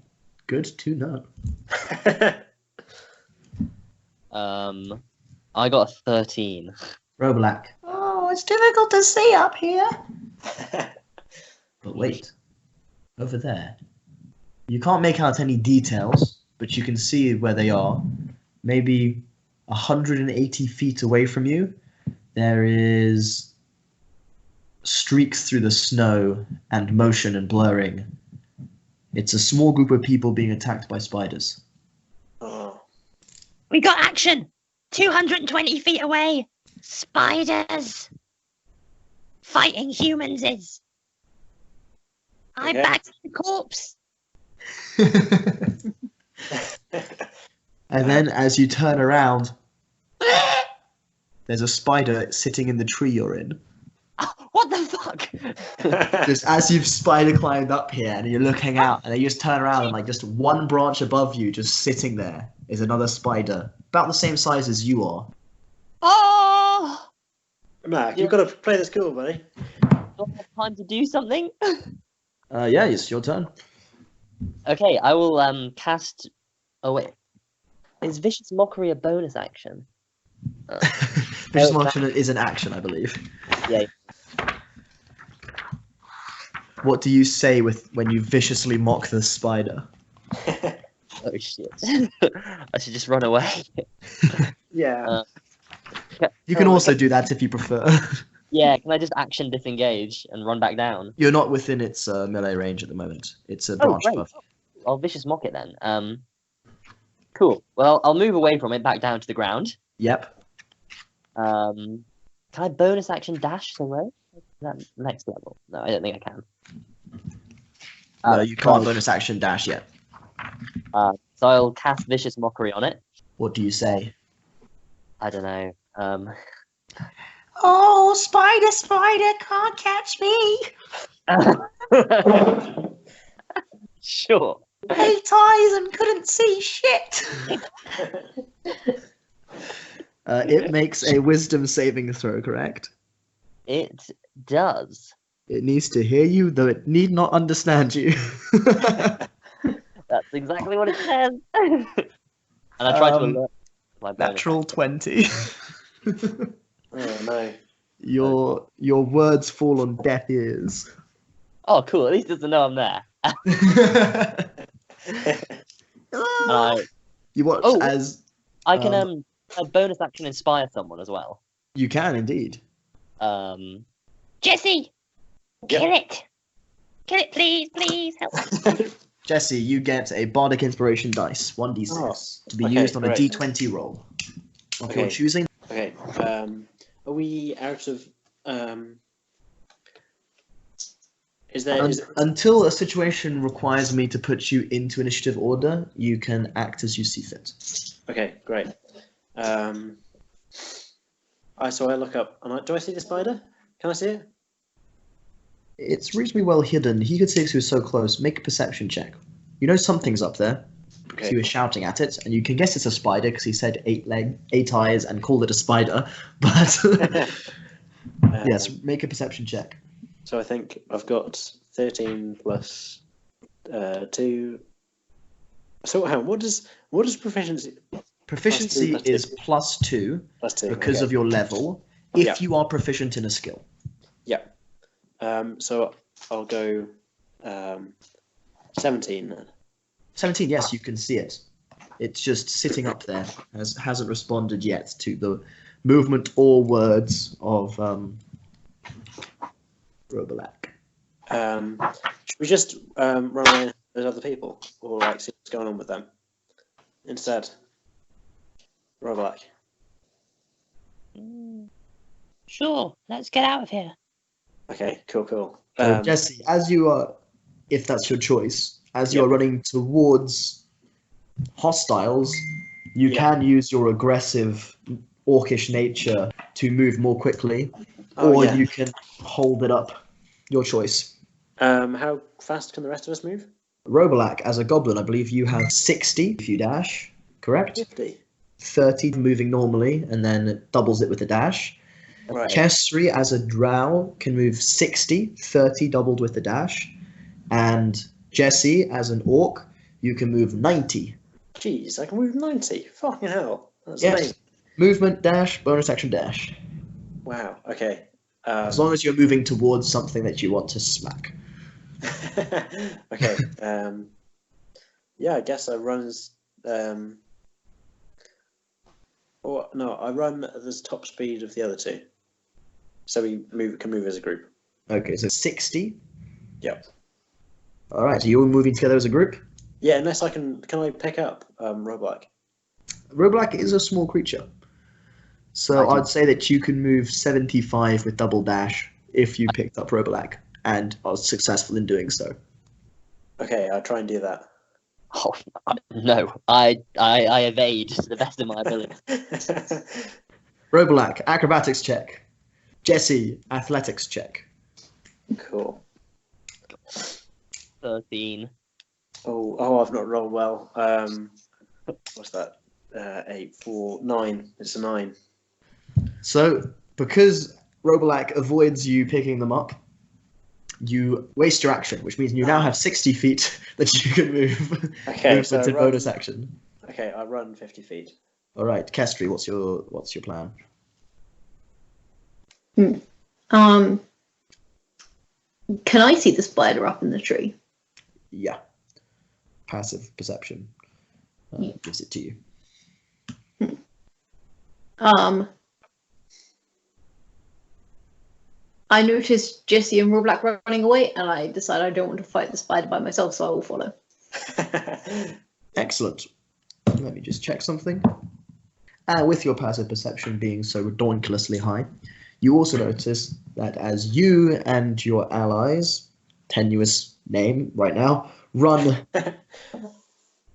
good to know. I got a 13. Roblack. Oh, it's difficult to see up here. But wait, over there. You can't make out any details, but you can see where they are. Maybe 180 feet away from you, there is streaks through the snow and motion and blurring. It's a small group of people being attacked by spiders. Oh. We got action! 220 feet away! Spiders! Fighting humans is. I Okay. backed the corpse! And then as you turn around, there's a spider sitting in the tree you're in. What the fuck? Just as you've spider climbed up here and you're looking out, and then you just turn around and like just one branch above you, just sitting there, is another spider, about the same size as you are. Oh! Mac, you've got to play this cool, buddy. Don't have time to do something? Yeah, it's your turn. Okay, I will cast. Oh wait, is Vicious Mockery a bonus action? Vicious Mockery is an action, I believe. Yeah. What do you say when you viciously mock the spider? Oh shit! I should just run away. Yeah. You can also do that if you prefer. Yeah, can I just action disengage and run back down? You're not within its melee range at the moment. It's a Oh, branch great. above. I'll Vicious Mock it then. Cool. Well, I'll move away from it back down to the ground. Yep. Can I bonus action dash somewhere? Is that next level? No, I don't think I can. No, you can't bonus action dash yet. So I'll cast Vicious Mockery on it. What do you say? I don't know. Oh, spider, spider, can't catch me! Sure. 8 eyes and couldn't see shit! It makes a wisdom saving throw, correct? It does. It needs to hear you, though it need not understand you. That's exactly what it says. And I try to alert my bonus Natural action. 20. Oh, no. Your words fall on deaf ears. Oh, cool. At least it doesn't know I'm there. And You watch Oh. as I can a bonus action inspire someone as well. you can indeed. Jesse! Yep. Kill it! Kill it, please, please, help! Jesse, you get a bardic inspiration dice, 1d6, Oh, to be okay, used on a great. d20 roll of Okay. your choosing. Okay. Are we out of? Is there? Until a situation requires me to put you into initiative order, you can act as you see fit. Okay, great. So I look up, and do I see the spider? Can I see it? It's reasonably well hidden. He could see because he was so close. Make a perception check. You know something's up there because he was shouting at it, and you can guess it's a spider because he said 8 eyes and called it a spider. But yes, make a perception check. So I think I've got 13 plus 2. So what does proficiency? Proficiency Plus two. is +2 Plus 2 because of your level. If you are proficient in a skill. Yeah. So I'll go 17 then. 17, yes, you can see it. It's just sitting up there. Hasn't responded yet to the movement or words of Robalak. Should we just run away with other people, or like see what's going on with them instead? Robalak. Sure, let's get out of here. Okay, cool. Jesse, as you are, if that's your choice, as you are running towards hostiles, you can use your aggressive orcish nature to move more quickly, or you can hold it up. Your choice. How fast can the rest of us move? Robalak, as a goblin, I believe you have 60 if you dash, correct? 50. 30 moving normally, and then it doubles it with a dash. Right. Kesri, as a drow, can move 60, 30 doubled with the dash. And Jesse, as an orc, you can move 90. Jeez, I can move 90. Fucking hell. That's Yes. amazing. Movement dash, bonus action dash. Wow, okay. As long as you're moving towards something that you want to smack. Okay. I guess I run as... I run at the top speed of the other two. So we can move as a group. Okay, so 60. Yep. All right, so you're moving together as a group? Yeah, unless I can I pick up Robalak? Robalak is a small creature. So I'd say that you can move 75 with double dash if you picked up Robalak and are successful in doing so. Okay, I'll try and do that. Oh no, I evade to the best of my ability. Robalak, acrobatics check. Jesse, athletics check. Cool. 13. Oh, I've not rolled well. What's that? 8, 4, 9. It's a 9. So, because Robalak avoids you picking them up, you waste your action, which means you now have 60 feet that you can move. Okay, so it's a bonus action. Okay, I run 50 feet. All right, Kestri, what's your plan? Can I see the spider up in the tree? Yeah. Passive perception gives it to you. I noticed Jesse and Robalak running away, and I decide I don't want to fight the spider by myself, so I will follow. Excellent. Let me just check something. With your passive perception being so ridiculously high, you also notice that as you and your allies, tenuous name right now, run,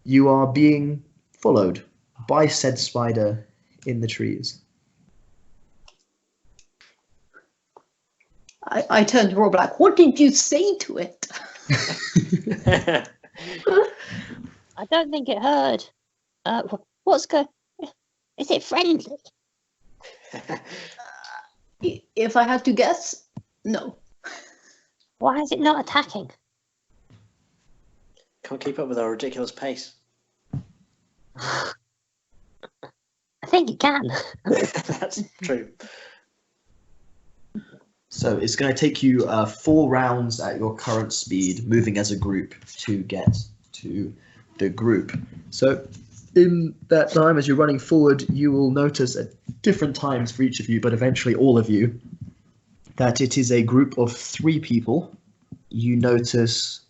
you are being followed by said spider in the trees. I turned to Robalak. What did you say to it? I don't think it heard. What's go? Is it friendly? If I had to guess, no. Why is it not attacking? Can't keep up with our ridiculous pace. I think it can. That's true. So it's going to take you 4 rounds at your current speed, moving as a group to get to the group. So in that time, as you're running forward, you will notice at different times for each of you, but eventually all of you, that it is a group of 3 people. You notice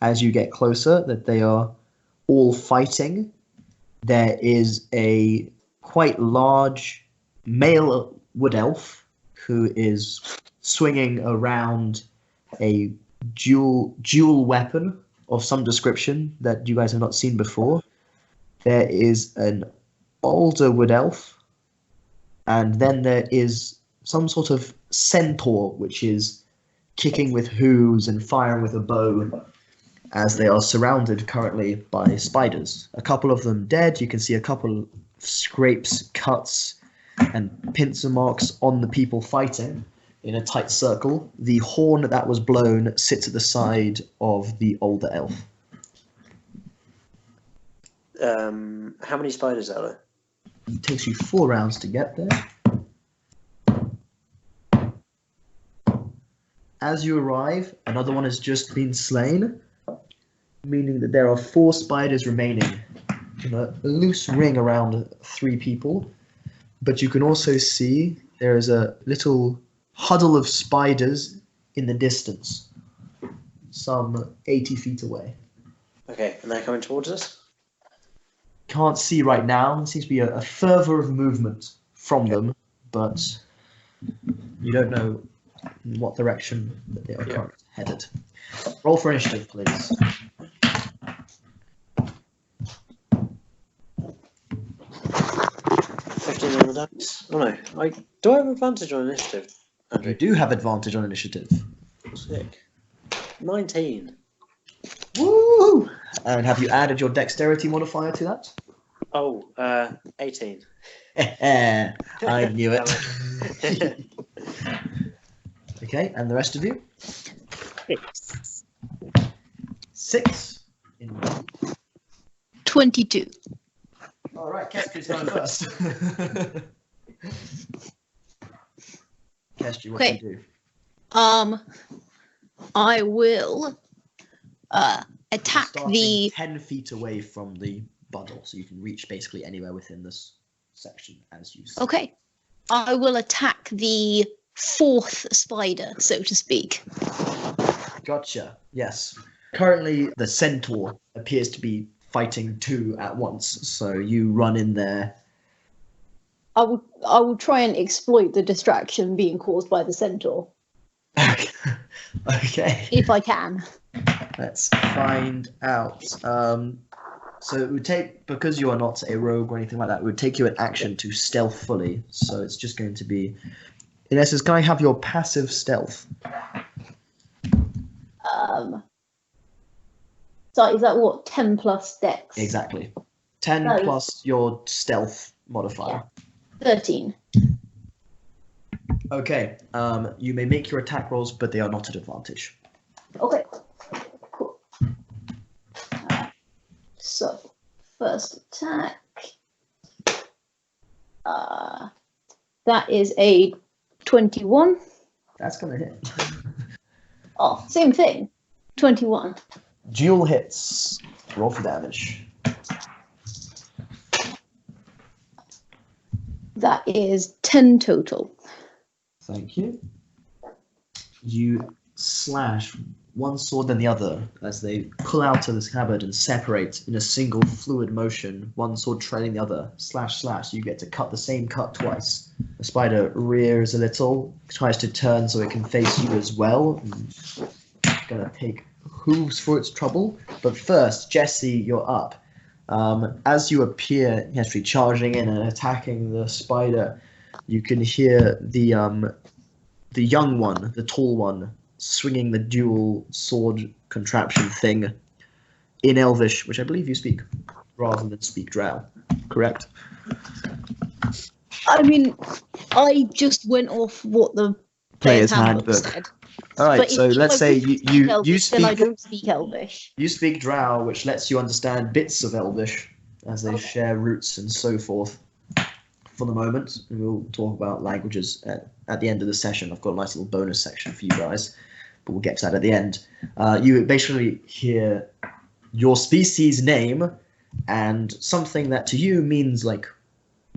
as you get closer that they are all fighting. There is a quite large male wood elf who is swinging around a dual weapon of some description that you guys have not seen before. There is an older wood elf, and then there is some sort of centaur which is kicking with hooves and firing with a bow, as they are surrounded currently by spiders. A couple of them dead. You can see a couple scrapes, cuts, and pincer marks on the people fighting in a tight circle. The horn that was blown sits at the side of the older elf. How many spiders are there? It takes you 4 rounds to get there. As you arrive, another one has just been slain, meaning that there are 4 spiders remaining in a loose ring around 3 people. But you can also see there is a little huddle of spiders in the distance, some 80 feet away. Okay, and they're coming towards us? Can't see right now. There seems to be a fervor of movement from them, but you don't know in what direction that they are currently headed. Roll for initiative, please. On the dice. Oh no, do I have advantage on initiative, Andrew? You do have advantage on initiative. Sick. 19. Woo! And have you added your dexterity modifier to that? Oh, 18. I knew it. Okay, and the rest of you? 6. 6. 22. All right, Kestri's going first. Kestri, what do you do? I will attack Starting the 10 feet away from the bundle, so you can reach basically anywhere within this section as you see. Okay. I will attack the 4th spider, so to speak. Gotcha. Yes. Currently, the centaur appears to be fighting 2 at once, so you run in there. I will try and exploit the distraction being caused by the centaur. Okay. If I can. Let's find out. So it would take, because you are not a rogue or anything like that, it would take you an action to stealth fully. So it's just going to be, in essence, can I have your passive stealth? So is that what, 10 plus dex? Exactly. 10 Oh. plus your stealth modifier. 13. Okay. You may make your attack rolls, but they are not at advantage. Okay. Cool. So, first attack. That is a 21. That's gonna hit. Oh, same thing. 21. Dual hits. Roll for damage. That is 10 total. Thank you. You slash one sword then the other as they pull out of the scabbard and separate in a single fluid motion, one sword trailing the other. Slash, slash. You get to cut the same cut twice. The spider rears a little, tries to turn so it can face you as well. Gonna take hooves for its trouble. But first, Jesse, you're up. As you appear, Kestri, charging in and attacking the spider, you can hear the young one, the tall one, swinging the dual sword contraption thing in Elvish, which I believe you speak, rather than speak Drow. Correct? I mean, I just went off what the Player's player's handbook handbook. said. All right, But so if let's I say don't you Elvish, then I speak don't speak Elvish. you speak Drow, which lets you understand bits of Elvish as they share roots and so forth. For the moment, and we'll talk about languages at the end of the session. I've got a nice little bonus section for you guys, but we'll get to that at the end. You basically hear your species name and something that to you means like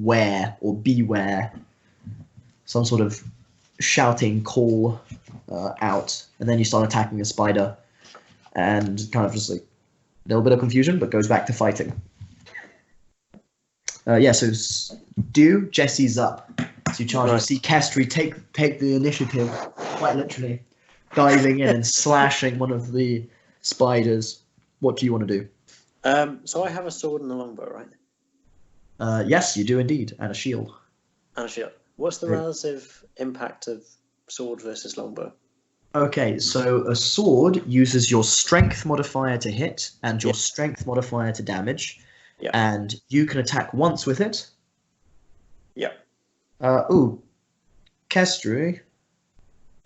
where or beware, some sort of shouting call out, and then you start attacking the spider. and kind of just like a little bit of confusion, but goes back to fighting. So Jesse's up. So you charge. You see Kestri take the initiative, quite literally, diving in and slashing one of the spiders. What do you want to do? So I have a sword and a longbow, right? Yes, you do indeed, and a shield. And a shield. What's the relative impact of sword versus longbow? Okay, so a sword uses your strength modifier to hit and your strength modifier to damage. Yeah. And you can attack once with it. Yeah. Kestri,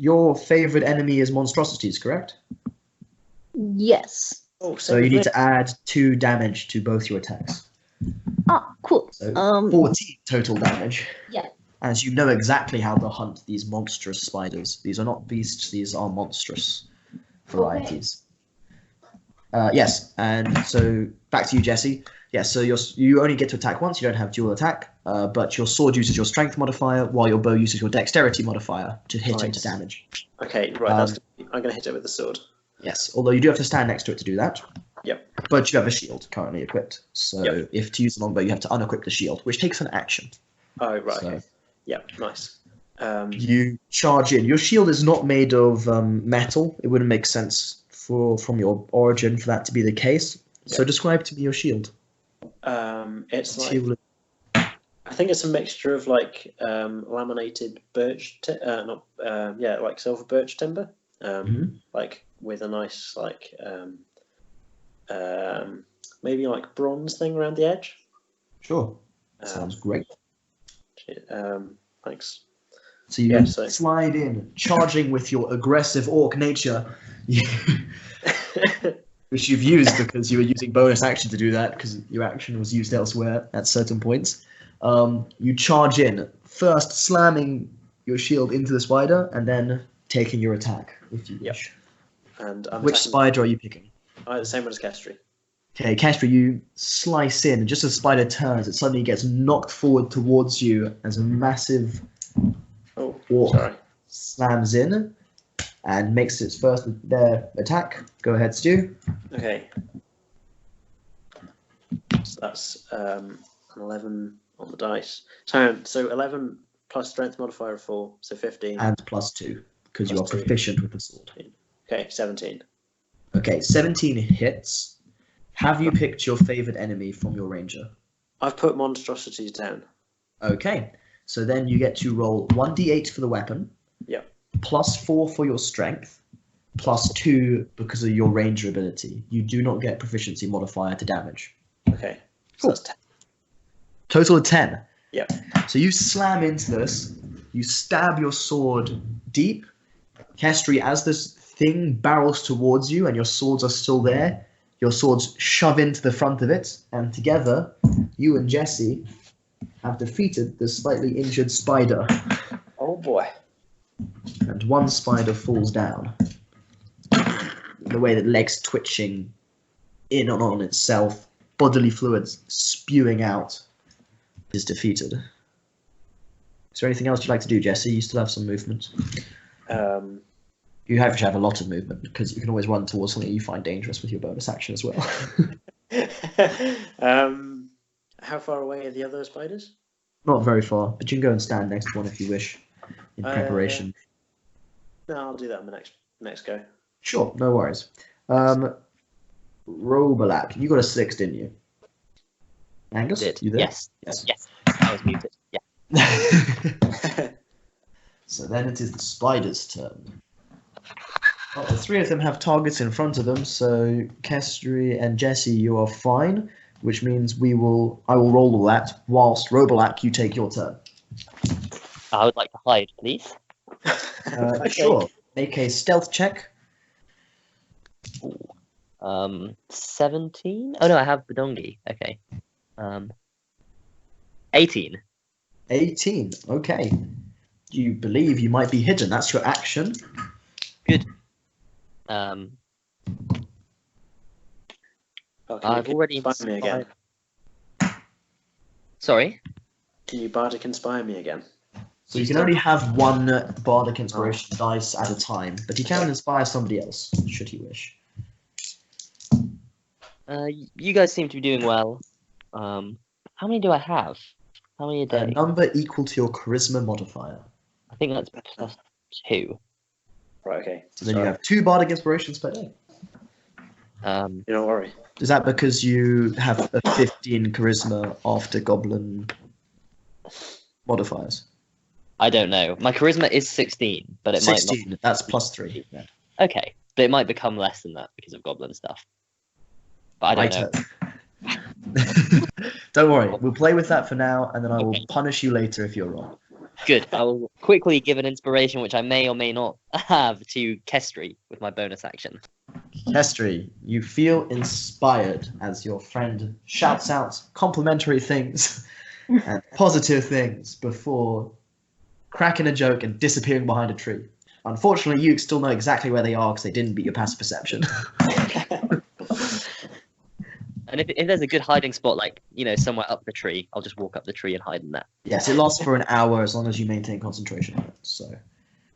your favorite enemy is monstrosities, correct? Yes. Oh, So you need to add 2 damage to both your attacks. Ah, cool. So 14 total damage. Yeah. As you know exactly how to hunt these monstrous spiders. These are not beasts, these are monstrous varieties. Yes, and so back to you, Jesse. Yes, so you only get to attack once, you don't have dual attack, but your sword uses your strength modifier, while your bow uses your dexterity modifier to hit into damage. Okay, right, I'm going to hit it with the sword. Yes, although you do have to stand next to it to do that. Yep. But you have a shield currently equipped, so if to use the longbow, you have to unequip the shield, which takes an action. Oh, right, So- okay. Yep, nice. You charge in. Your shield is not made of metal. It wouldn't make sense from your origin for that to be the case. So describe to me your shield. It's like, Shield. I think it's a mixture of like laminated birch, like silver birch timber, like with a nice like maybe like bronze thing around the edge. Sure. Sounds great. Thanks. So you slide in, charging with your aggressive orc nature, which you've used because you were using bonus action to do that because your action was used elsewhere at certain points. You charge in, first slamming your shield into the spider and then taking your attack if you wish. And which spider are you picking? The same one as Kestri. Okay, Kestri, you slice in, and just as the spider turns, it suddenly gets knocked forward towards you as a massive orc slams in and makes its first attack. Go ahead, Stu. Okay. So that's an 11 on the dice. So 11 plus strength modifier of 4, so 15. And plus 2, because you are proficient with the sword. Okay, 17. Okay, 17 hits. Have you picked your favorite enemy from your ranger? I've put monstrosities down. Okay, so then you get to roll 1d8 for the weapon. Yep. Plus 4 for your strength. Plus 2 because of your ranger ability. You do not get proficiency modifier to damage. Okay, so that's 10. Total of 10. Yep. So you slam into this. You stab your sword deep. Kestri, as this thing barrels towards you and your swords are still there, your swords shove into the front of it, and together, you and Jesse have defeated the slightly injured spider. Oh boy. And one spider falls down. The way that legs twitching in and on itself, bodily fluids spewing out, is defeated. Is there anything else you'd like to do, Jesse? You still have some movement. You actually have a lot of movement because you can always run towards something you find dangerous with your bonus action as well. How far away are the other spiders? Not very far, but you can go and stand next to one if you wish, in preparation. No, I'll do that in the next go. Sure, no worries. Robalak, you got a 6, didn't you? Angus, you there? Yes. I was muted. Yeah. So then it is the spider's turn. Well, the 3 of them have targets in front of them, so Kestri and Jesse, you are fine, which means I will roll all that, whilst Robalak, you take your turn. I would like to hide, please. Sure. Make a stealth check. 17? Oh no, I have Badongi. Okay. 18. 18. Okay. You believe you might be hidden. That's your action. Good. Oh, I've already inspire me again. Sorry? Can you bardic inspire me again? So you can only have one bardic inspiration dice at a time, but you can inspire somebody else, should you wish. You guys seem to be doing well. How many do I have? How many a A day? number equal to your charisma modifier. I think that's +2. Right, okay. So then you have 2 bardic inspirations per day. Um, Don't worry. Is that because you have a 15 charisma after goblin modifiers? I don't know. My charisma is 16, but it 16, that's +3. Yeah. might not. Okay, but it might become less than that because of goblin stuff. But I don't know. Don't worry, we'll play with that for now, and then I will Okay. punish you later if you're wrong. Good. I will quickly give an inspiration, which I may or may not have, to Kestri with my bonus action. Kestri, you feel inspired as your friend shouts out complimentary things and positive things before cracking a joke and disappearing behind a tree. Unfortunately, you still know exactly where they are because they didn't beat your passive perception. And if there's a good hiding spot, like, somewhere up the tree, I'll just walk up the tree and hide in that. Yes, it lasts for an hour as long as you maintain concentration on it. So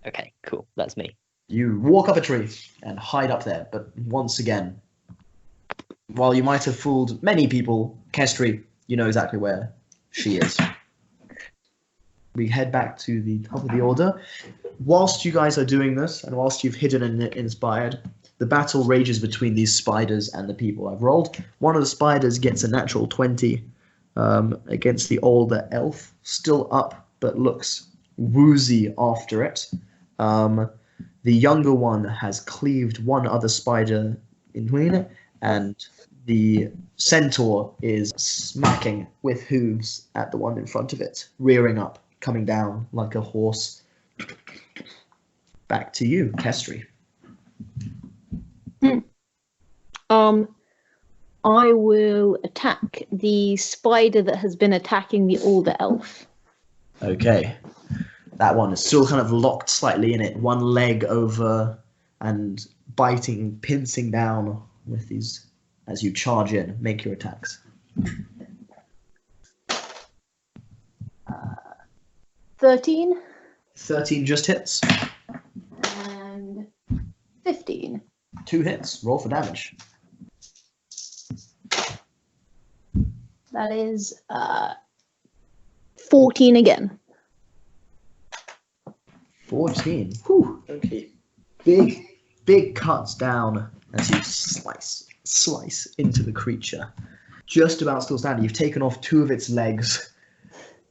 Okay, cool. That's me. you walk up a tree and hide up there. But once again, while you might have fooled many people, Kestri, you know exactly where she is. We head back to the top of the order. Whilst you guys are doing this, and whilst you've hidden and inspired, the battle rages between these spiders and the people I've rolled. One of the spiders gets a natural 20 against the older elf, still up, but looks woozy after it. The younger one has cleaved one other spider in between it, and the centaur is smacking with hooves at the one in front of it, rearing up, coming down like a horse. Back to you, Kestri. I will attack the spider that has been attacking the older elf. Okay. That one is still kind of locked slightly in it, one leg over and biting, pincing down with these as you charge in. Make your attacks. 13 13 just hits. and 15. 2 hits. Roll for damage. That is 14 again. 14. Whew. Okay. Big cuts down as you slice into the creature. Just about still standing. You've taken off 2 of its legs.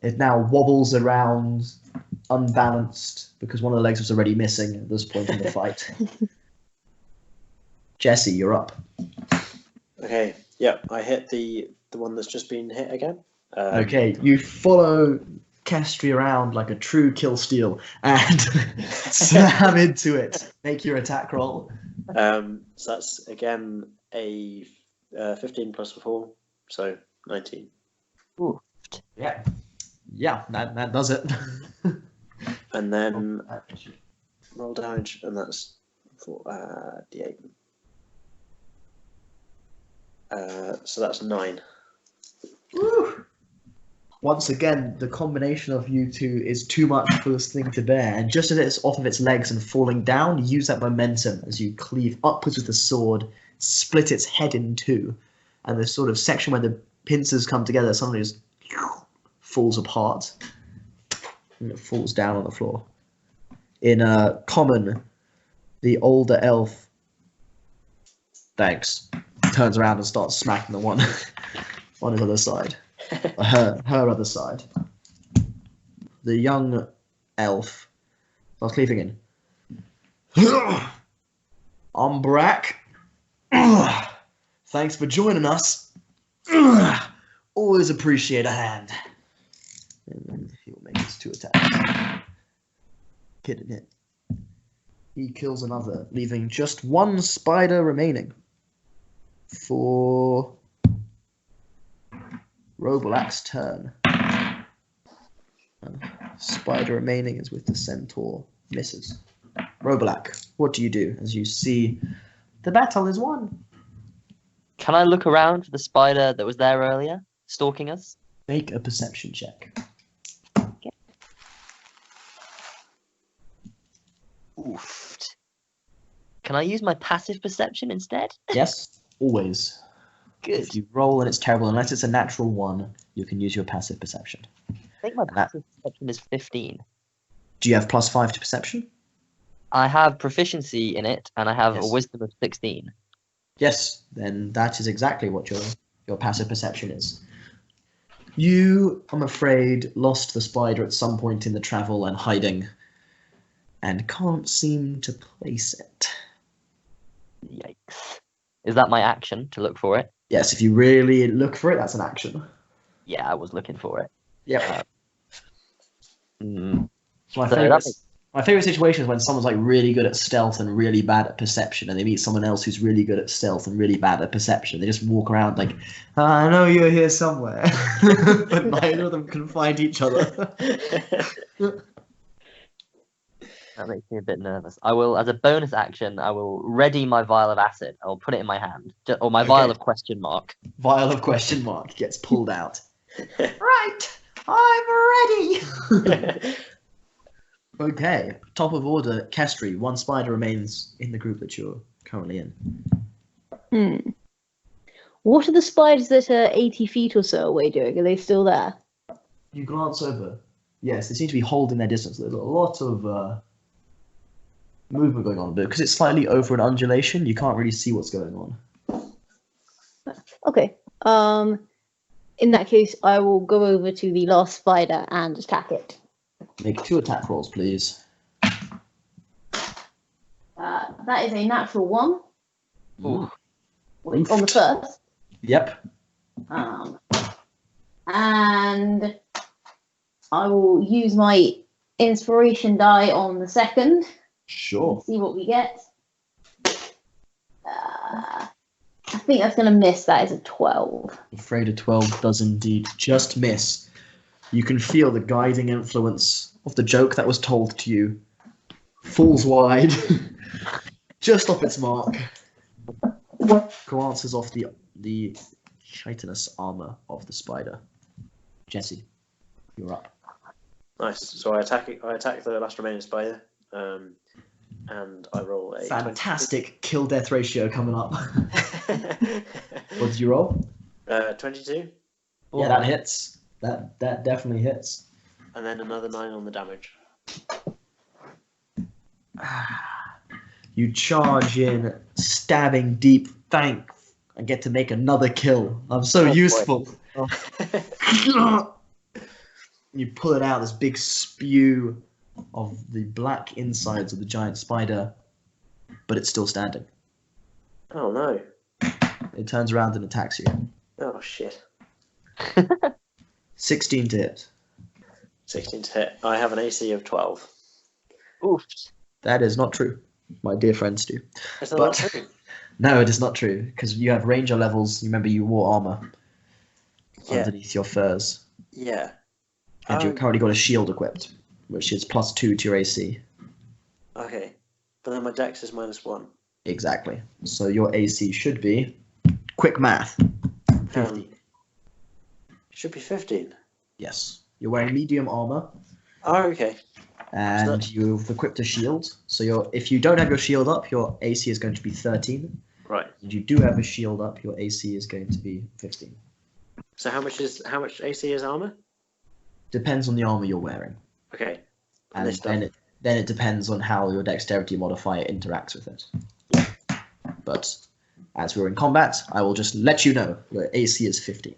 It now wobbles around, unbalanced, because one of the legs was already missing at this point in the fight. Jesse, you're up. Okay. Yep. I hit the one that's just been hit again. Okay, you follow Kestri around like a true kill steal and slam into it. Make your attack roll. So that's again a 15 plus 4, so 19. Ooh. Yeah, that does it. And then roll damage, and that's for D8. So that's 9. Woo. Once again, the combination of you two is too much for this thing to bear, and just as it's off of its legs and falling down, you use that momentum as you cleave upwards with the sword, split its head in 2, and the sort of section where the pincers come together suddenly just falls apart, and it falls down on the floor. In common, the older elf, thanks, turns around and starts smacking the one on his other side. Her other side. The young elf starts cleaving in. I'm Brack. Thanks for joining us. Always appreciate a hand. And then he'll make his 2 attacks. Hitting it. He kills another, leaving just 1 spider remaining. For Robolak's turn. Spider remaining is with the centaur. Misses. Robolak, what do you do as you see the battle is won? Can I look around for the spider that was there earlier, stalking us? Make a perception check. Oof. Can I use my passive perception instead? Yes, always. Good. If you roll and it's terrible, unless it's a natural 1, you can use your passive perception. I think my And that- passive perception is 15. Do you have +5 to perception? I have proficiency in it, and I have Yes. a wisdom of 16. Yes, then that is exactly what your passive perception is. You, I'm afraid, lost the spider at some point in the travel and hiding, and can't seem to place it. Yikes. Is that my action to look for it? Yes, if you really look for it, that's an action. Yeah, I was looking for it. Yep. Mm. My So favorite, that makes- my favorite situation is when someone's like really good at stealth and really bad at perception, and they meet someone else who's really good at stealth and really bad at perception. They just walk around like, I know you're here somewhere, but neither of them can find each other. That makes me a bit nervous. I will, as a bonus action, I will ready my vial of acid. I will put it in my hand, or my vial Okay. of question mark. Vial of question mark gets pulled out. Right, I'm ready. Okay, top of order, Kestri. 1 spider remains in the group that you're currently in. What are the spiders that are 80 feet or so away doing? Are they still there? You glance over. Yes, they seem to be holding their distance. There's a lot of movement going on, but because it's slightly over an undulation, you can't really see what's going on. Okay. In that case, I will go over to the last spider and attack it. Make 2 attack rolls, please. That is a natural 1 Ooh. on the first. Yep. And I will use my inspiration die on the second. Sure. See what we get. I think that's going to miss. That is a 12. Afraid a 12 does indeed just miss. You can feel the guiding influence of the joke that was told to you falls wide, just off its mark. Glances off the chitinous armor of the spider. Jesse, you're up. Nice. So I attack the last remaining spider, and I roll a Fantastic kill-death ratio coming up. 20. What did you roll? 22, Yeah, that hits. That definitely hits. and then another 9 on the damage. You charge in, stabbing deep. Thank. I get to make another kill. I'm so boy. useful. You pull it out, this big spew of the black insides of the giant spider, but it's still standing. Oh no! It turns around and attacks you. Oh shit! 16 to hit. 16 to hit. I have an AC of 12. Oof. That is not true. My dear friends do. Is that But- not true? No, it is not true, because you have ranger levels. Remember, you wore armor Yeah. underneath your furs. Yeah. And you've currently got a shield equipped, which is +2 to your AC. Okay. But then my dex is -1. Exactly. So your AC should be, quick math, 50. Should be 15. Yes. You're wearing medium armor, Oh, okay. and you've equipped a shield. So if you don't have your shield up, your AC is going to be 13. Right. If you do have a shield up, your AC is going to be 15. So how much AC is armor? Depends on the armor you're wearing. Okay. And this then it depends on how your dexterity modifier interacts with it. But as we're in combat, I will just let you know your AC is 15.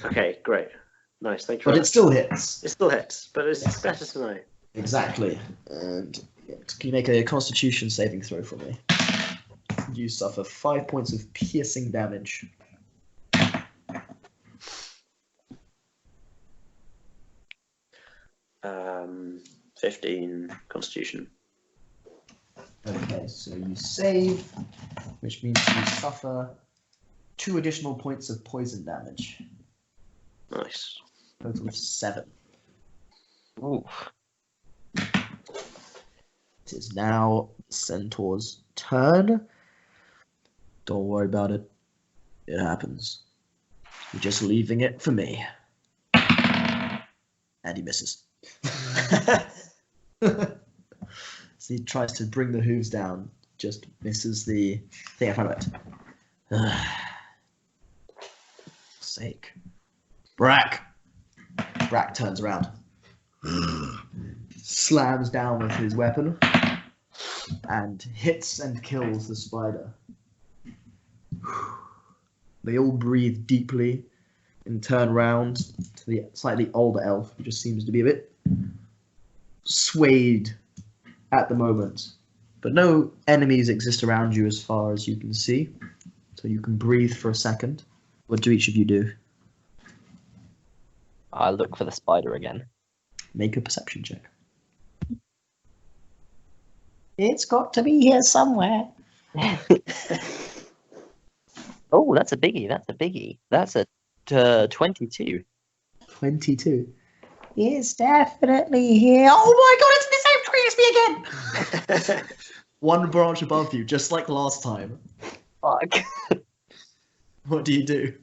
Okay, great. Nice, thank you. But very it much. still hits. It still hits, but it's Yes. better to know. Exactly. And can you make a Constitution saving throw for me? You suffer 5 points of piercing damage. 15 Constitution. Okay, so you save, which means you suffer 2 additional points of poison damage. Nice. Total of 7. Ooh. It is now Centaur's turn. Don't worry about it. It happens. You're just leaving it for me. And he misses. So he tries to bring the hooves down, just misses the thing I found it. sake. Brack! Brack turns around. Slams down with his weapon and hits and kills the spider. They all breathe deeply and turn round to the slightly older elf, who just seems to be a bit swayed at the moment. But no enemies exist around you as far as you can see, so you can breathe for a second. What do each of you do? I look for the spider again. Make a perception check. It's got to be here somewhere. Oh, that's a biggie. That's a biggie. That's a 22. 22. It's definitely here. Oh my god, it's in the same tree as me again! One branch above you, just like last time. Fuck. What do you do?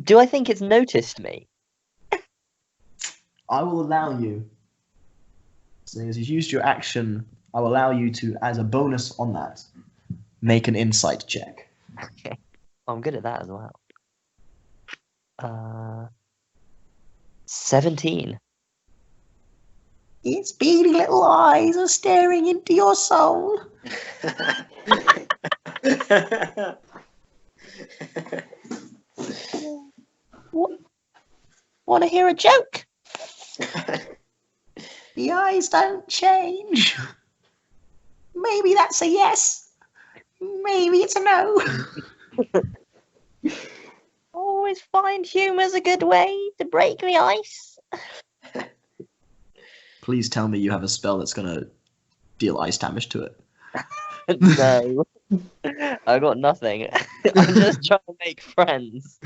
Do I think it's noticed me? I will allow you, so as you've used your action, I will allow you to, as a bonus on that, make an insight check. Okay. I'm good at that as well. 17. Its beady little eyes are staring into your soul. Want to hear a joke? The eyes don't change. Maybe that's a yes. Maybe it's a no. Always find humour's a good way to break the ice. Please tell me you have a spell that's going to deal ice damage to it. No. I got nothing. I'm just trying to make friends.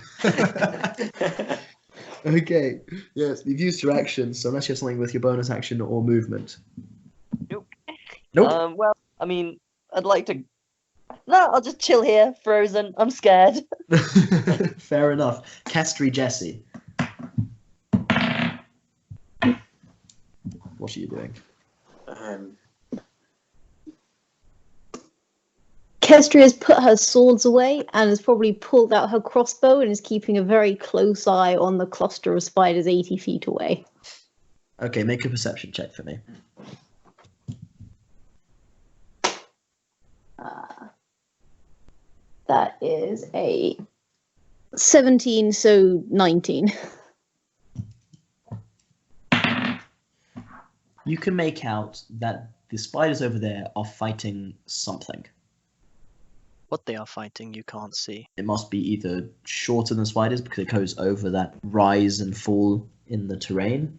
Okay, yes, you've used your action, so unless you have something with your bonus action or movement. Nope. Nope. Well, I mean, I'd like to... No, I'll just chill here, frozen. I'm scared. Fair enough. Castry Jesse. What are you doing? Kestria has put her swords away and has probably pulled out her crossbow and is keeping a very close eye on the cluster of spiders 80 feet away. Okay, make a perception check for me. That is a 17, so 19. You can make out that the spiders over there are fighting something. What they are fighting, you can't see. It must be either shorter than spiders because it goes over that rise and fall in the terrain.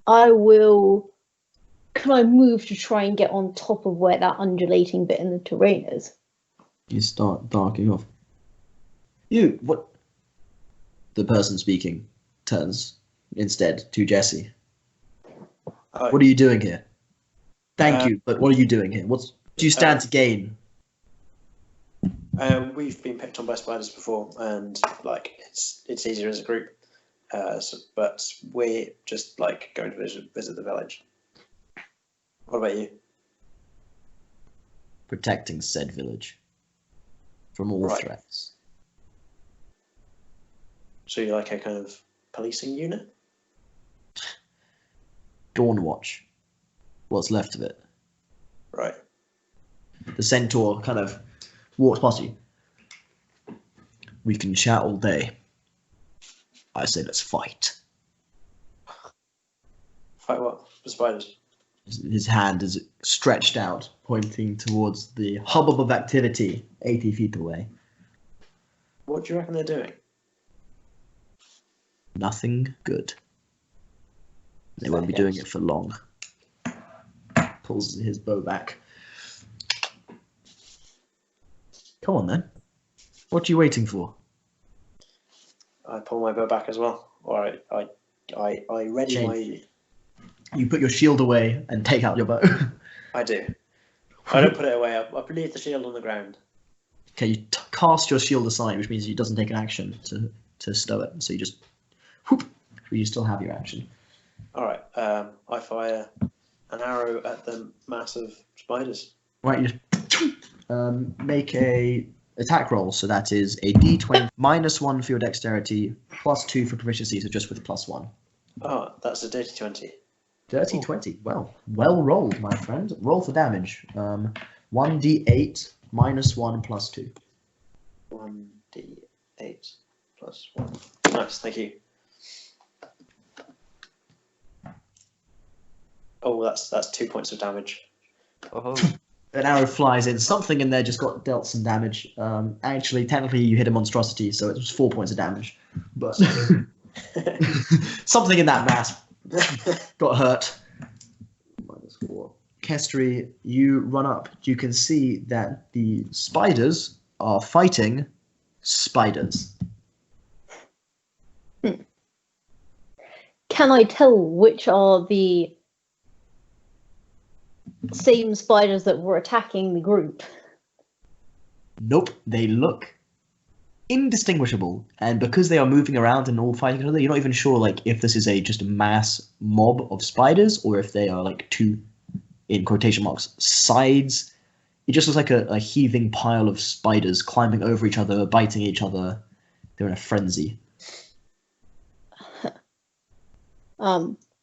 I will... Can I move to try and get on top of where that undulating bit in the terrain is? You start darking off. You, what? The person speaking turns instead to Jesse. Oh, What are you doing here? Thank you, but what are you doing here? What do you stand to gain? we've been picked on by spiders before, and like it's easier as a group. But we're just like going to visit the village. What about you? Protecting said village from all Right. threats. So you're like a kind of policing unit? Dawn Watch. What's left of it. Right. The centaur kind of walks past you. We can chat all day. I say let's fight. Fight what? The spiders? His hand is stretched out, pointing towards the hubbub of activity 80 feet away. What do you reckon they're doing? Nothing good. They won't be doing it for long. Pulls his bow back. Come on then. What are you waiting for? I pull my bow back as well. Or I ready Shane. my... You put your shield away and take out your bow. I do. I don't put it away. I leave the shield on the ground. Okay, you cast your shield aside, which means it doesn't take an action to stow it. So you just whoop, you still have your action. All right. I fire an arrow at the mass of spiders. Right, you make a attack roll. So that is a d20 -1 for your dexterity, +2 for proficiency, so just with +1. Oh, that's a dirty 20. Dirty 20. Well rolled, my friend. Roll for damage. 1d8 -1 +2. 1d8 +1. Nice, thank you. Oh, that's 2 points of damage. Oh, An arrow flies in. Something in there just got dealt some damage. Actually, technically, you hit a monstrosity, so it was 4 points of damage. But something in that mass got hurt. -4. Kestri, you run up. You can see that the spiders are fighting spiders. Can I tell which are the same spiders that were attacking the group? Nope, they look indistinguishable, and because they are moving around and all fighting each other, you're not even sure like if this is just a mass mob of spiders or if they are like two, in quotation marks, sides. It just looks like a heaving pile of spiders climbing over each other, biting each other. They're in a frenzy.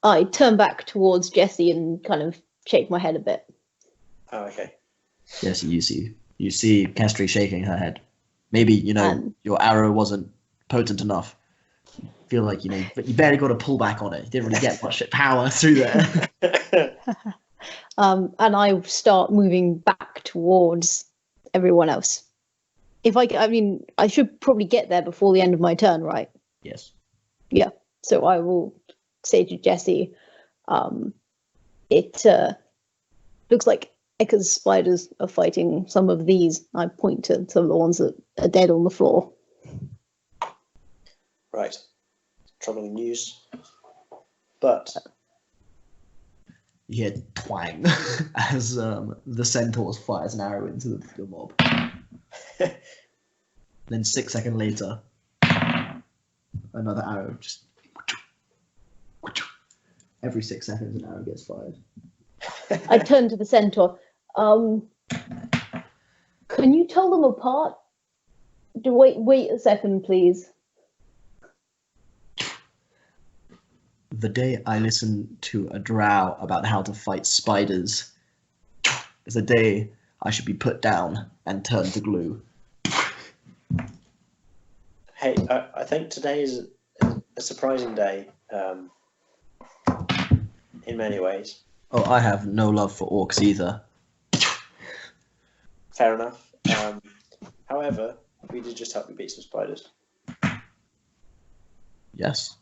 I turn back towards Jessie and kind of shake my head a bit. Oh, okay. Yes, you see Kestri shaking her head. Maybe your arrow wasn't potent enough. Feel like but you barely got a pull back on it. You didn't really get much power through there. And I start moving back towards everyone else. I should probably get there before the end of my turn, right? Yes. Yeah. So I will say to Jessie, it looks like Eka's spiders are fighting some of these. I point to some of the ones that are dead on the floor. Right. Troubling news. But You hear twang as the centaur fires an arrow into the mob. Then 6 seconds later, another arrow just... Every 6 seconds an arrow gets fired. I turn to the centaur. Can you tell them apart? Wait a second, please. The day I listened to a drow about how to fight spiders is the day I should be put down and turned to glue. hey, I think today is a surprising day in many ways. Oh, I have no love for orcs either. Fair enough. However, we did just help you beat some spiders. Yes.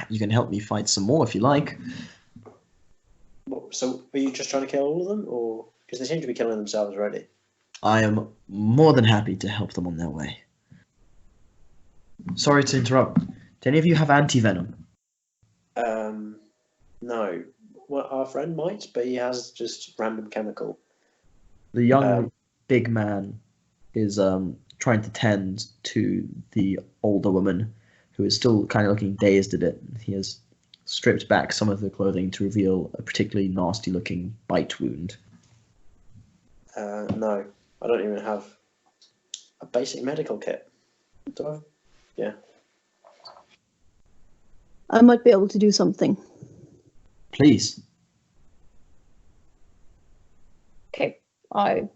You can help me fight some more if you like. So, are you just trying to kill all of them, or because they seem to be killing themselves already? I am more than happy to help them on their way. Sorry to interrupt. Do any of you have anti-venom? No. Well, our friend might, but he has just random chemical. The young big man is trying to tend to the older woman, who is still kind of looking dazed at it. He has stripped back some of the clothing to reveal a particularly nasty-looking bite wound. No, I don't even have a basic medical kit. Do I? Yeah. I might be able to do something. Please. Okay. I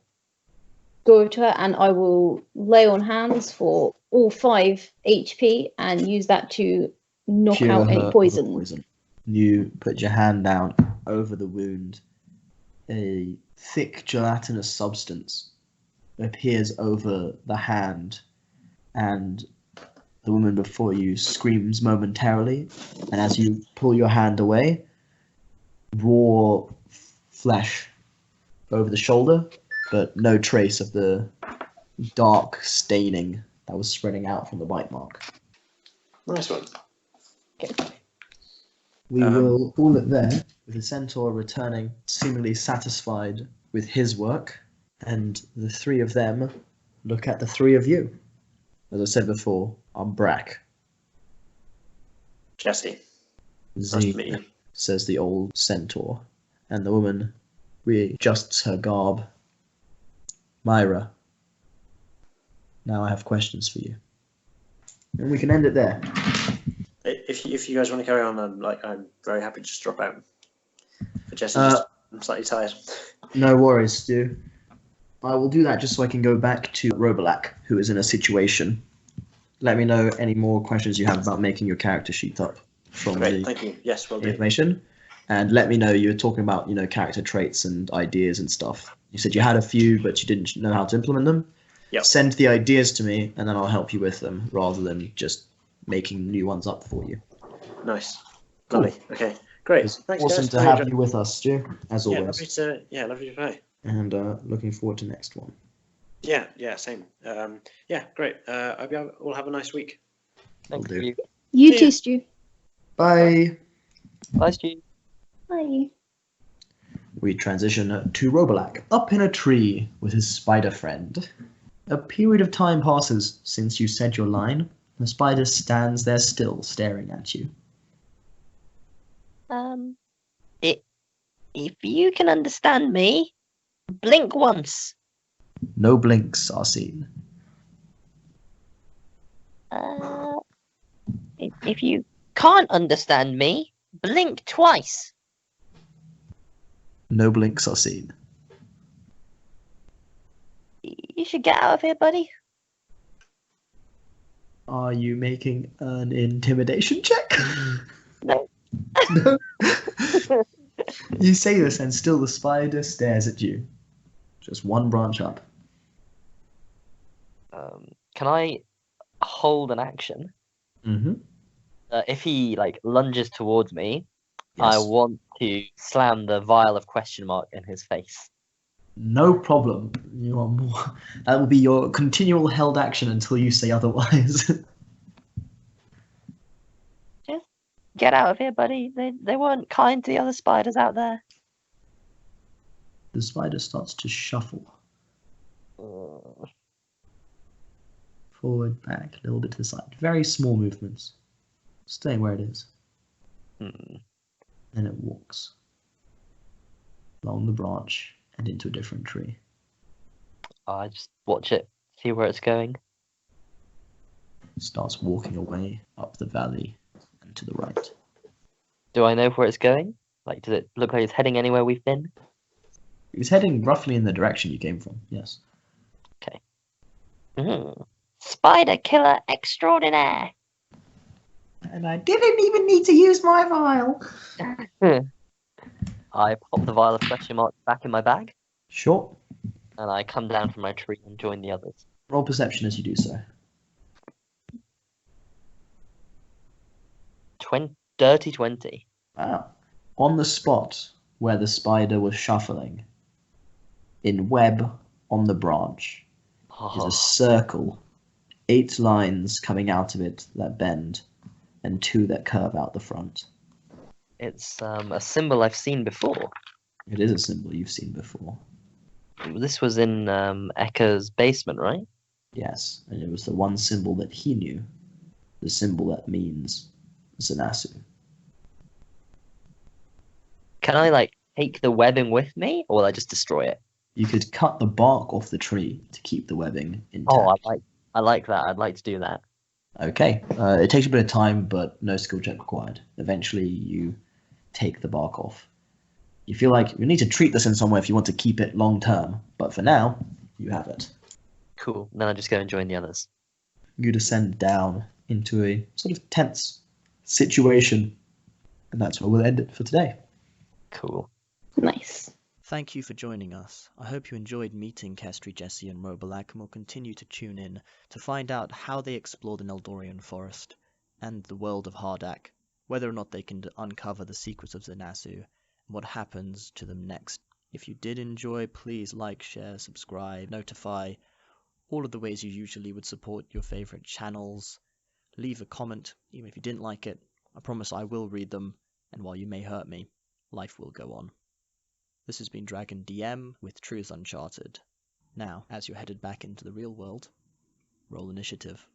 go to her and I will lay on hands for all 5 HP and use that to knock Cure out her any of poison. You put your hand down over the wound. A thick gelatinous substance appears over the hand, and the woman before you screams momentarily, and as you pull your hand away, raw flesh over the shoulder, but no trace of the dark staining that was spreading out from the bite mark. Nice one. Okay. We will call it there, with the centaur returning seemingly satisfied with his work, and the 3 of them look at the 3 of you. As I said before, I'm Brack. Jesse. Nice Z, to meet you. says the old centaur, and the woman readjusts her garb. Myra, now I have questions for you. And we can end it there. If you guys want to carry on, I'm very happy to just drop out. For Jesse, I'm slightly tired. No worries, Stu. I will do that just so I can go back to Robalak, who is in a situation. Let me know any more questions you have about making your character sheet up from Great, thank you. Yes, will do. information. And let me know, you were talking about, character traits and ideas and stuff. You said you had a few, but you didn't know how to implement them. Yep. Send the ideas to me, and then I'll help you with them, rather than just making new ones up for you. Nice. Cool. Lovely. Okay, great. It's Thanks, awesome guys. to have you with us, Stu, as Yeah, always. lovely to play. And looking forward to next one. Yeah, same. Yeah, great. I hope you all have a nice week. Thank Will do. you. You Yeah. too, Stu. Bye. Bye, Stu. Bye. We transition to Robalak, up in a tree with his spider friend. A period of time passes since you said your line. The spider stands there still, staring at you. If you can understand me, blink once. No blinks are seen. If you can't understand me, blink twice. No blinks are seen. You should get out of here, buddy. Are you making an intimidation check? No. No. You say this, and still the spider stares at you. Just one branch up. Can I hold an action? Mm-hmm. If he lunges towards me, Yes. I want to slam the vial of question mark in his face. No problem. You are more. That will be your continual held action until you say otherwise. Get out of here, buddy. They weren't kind to the other spiders out there. The spider starts to shuffle forward, back, a little bit to the side. Very small movements, staying where it is. Hmm. Then it walks along the branch and into a different tree. I just watch it, see where it's going. Starts walking away up the valley and to the right. Do I know where it's going? Does it look like it's heading anywhere we've been? He's heading roughly in the direction you came from, yes. Spider killer extraordinaire. And I didn't even need to use my vial. I pop the vial of question mark back in my bag, Sure. and I come down from my tree and join the others. Roll perception as you do so. Dirty 20. Wow. On the spot where the spider was shuffling, in web on the branch, is a circle, 8 lines coming out of it that bend, and 2 that curve out the front. It's a symbol I've seen before. It is a symbol you've seen before. This was in Ekka's basement, right? Yes, and it was the one symbol that he knew, the symbol that means Zanasu. Can I take the webbing with me, or will I just destroy it? You could cut the bark off the tree to keep the webbing intact. Oh, I like that. I'd like to do that. Okay, it takes a bit of time, but no skill check required. Eventually, you take the bark off. You feel like you need to treat this in some way if you want to keep it long term, but for now, you have it. Cool. Then I'll just go and join the others. You descend down into a sort of tense situation, and that's where we'll end it for today. Cool. Nice. Thank you for joining us. I hope you enjoyed meeting Kestri, Jesse, and Robalak, and will continue to tune in to find out how they explore the Neldorian forest and the world of Hardak, whether or not they can uncover the secrets of Zanasu, and what happens to them next. If you did enjoy, please like, share, subscribe, notify, all of the ways you usually would support your favorite channels. Leave a comment, even if you didn't like it. I promise I will read them, and while you may hurt me, life will go on. This has been Dragon DM with Truth Uncharted. Now, as you're headed back into the real world, roll initiative.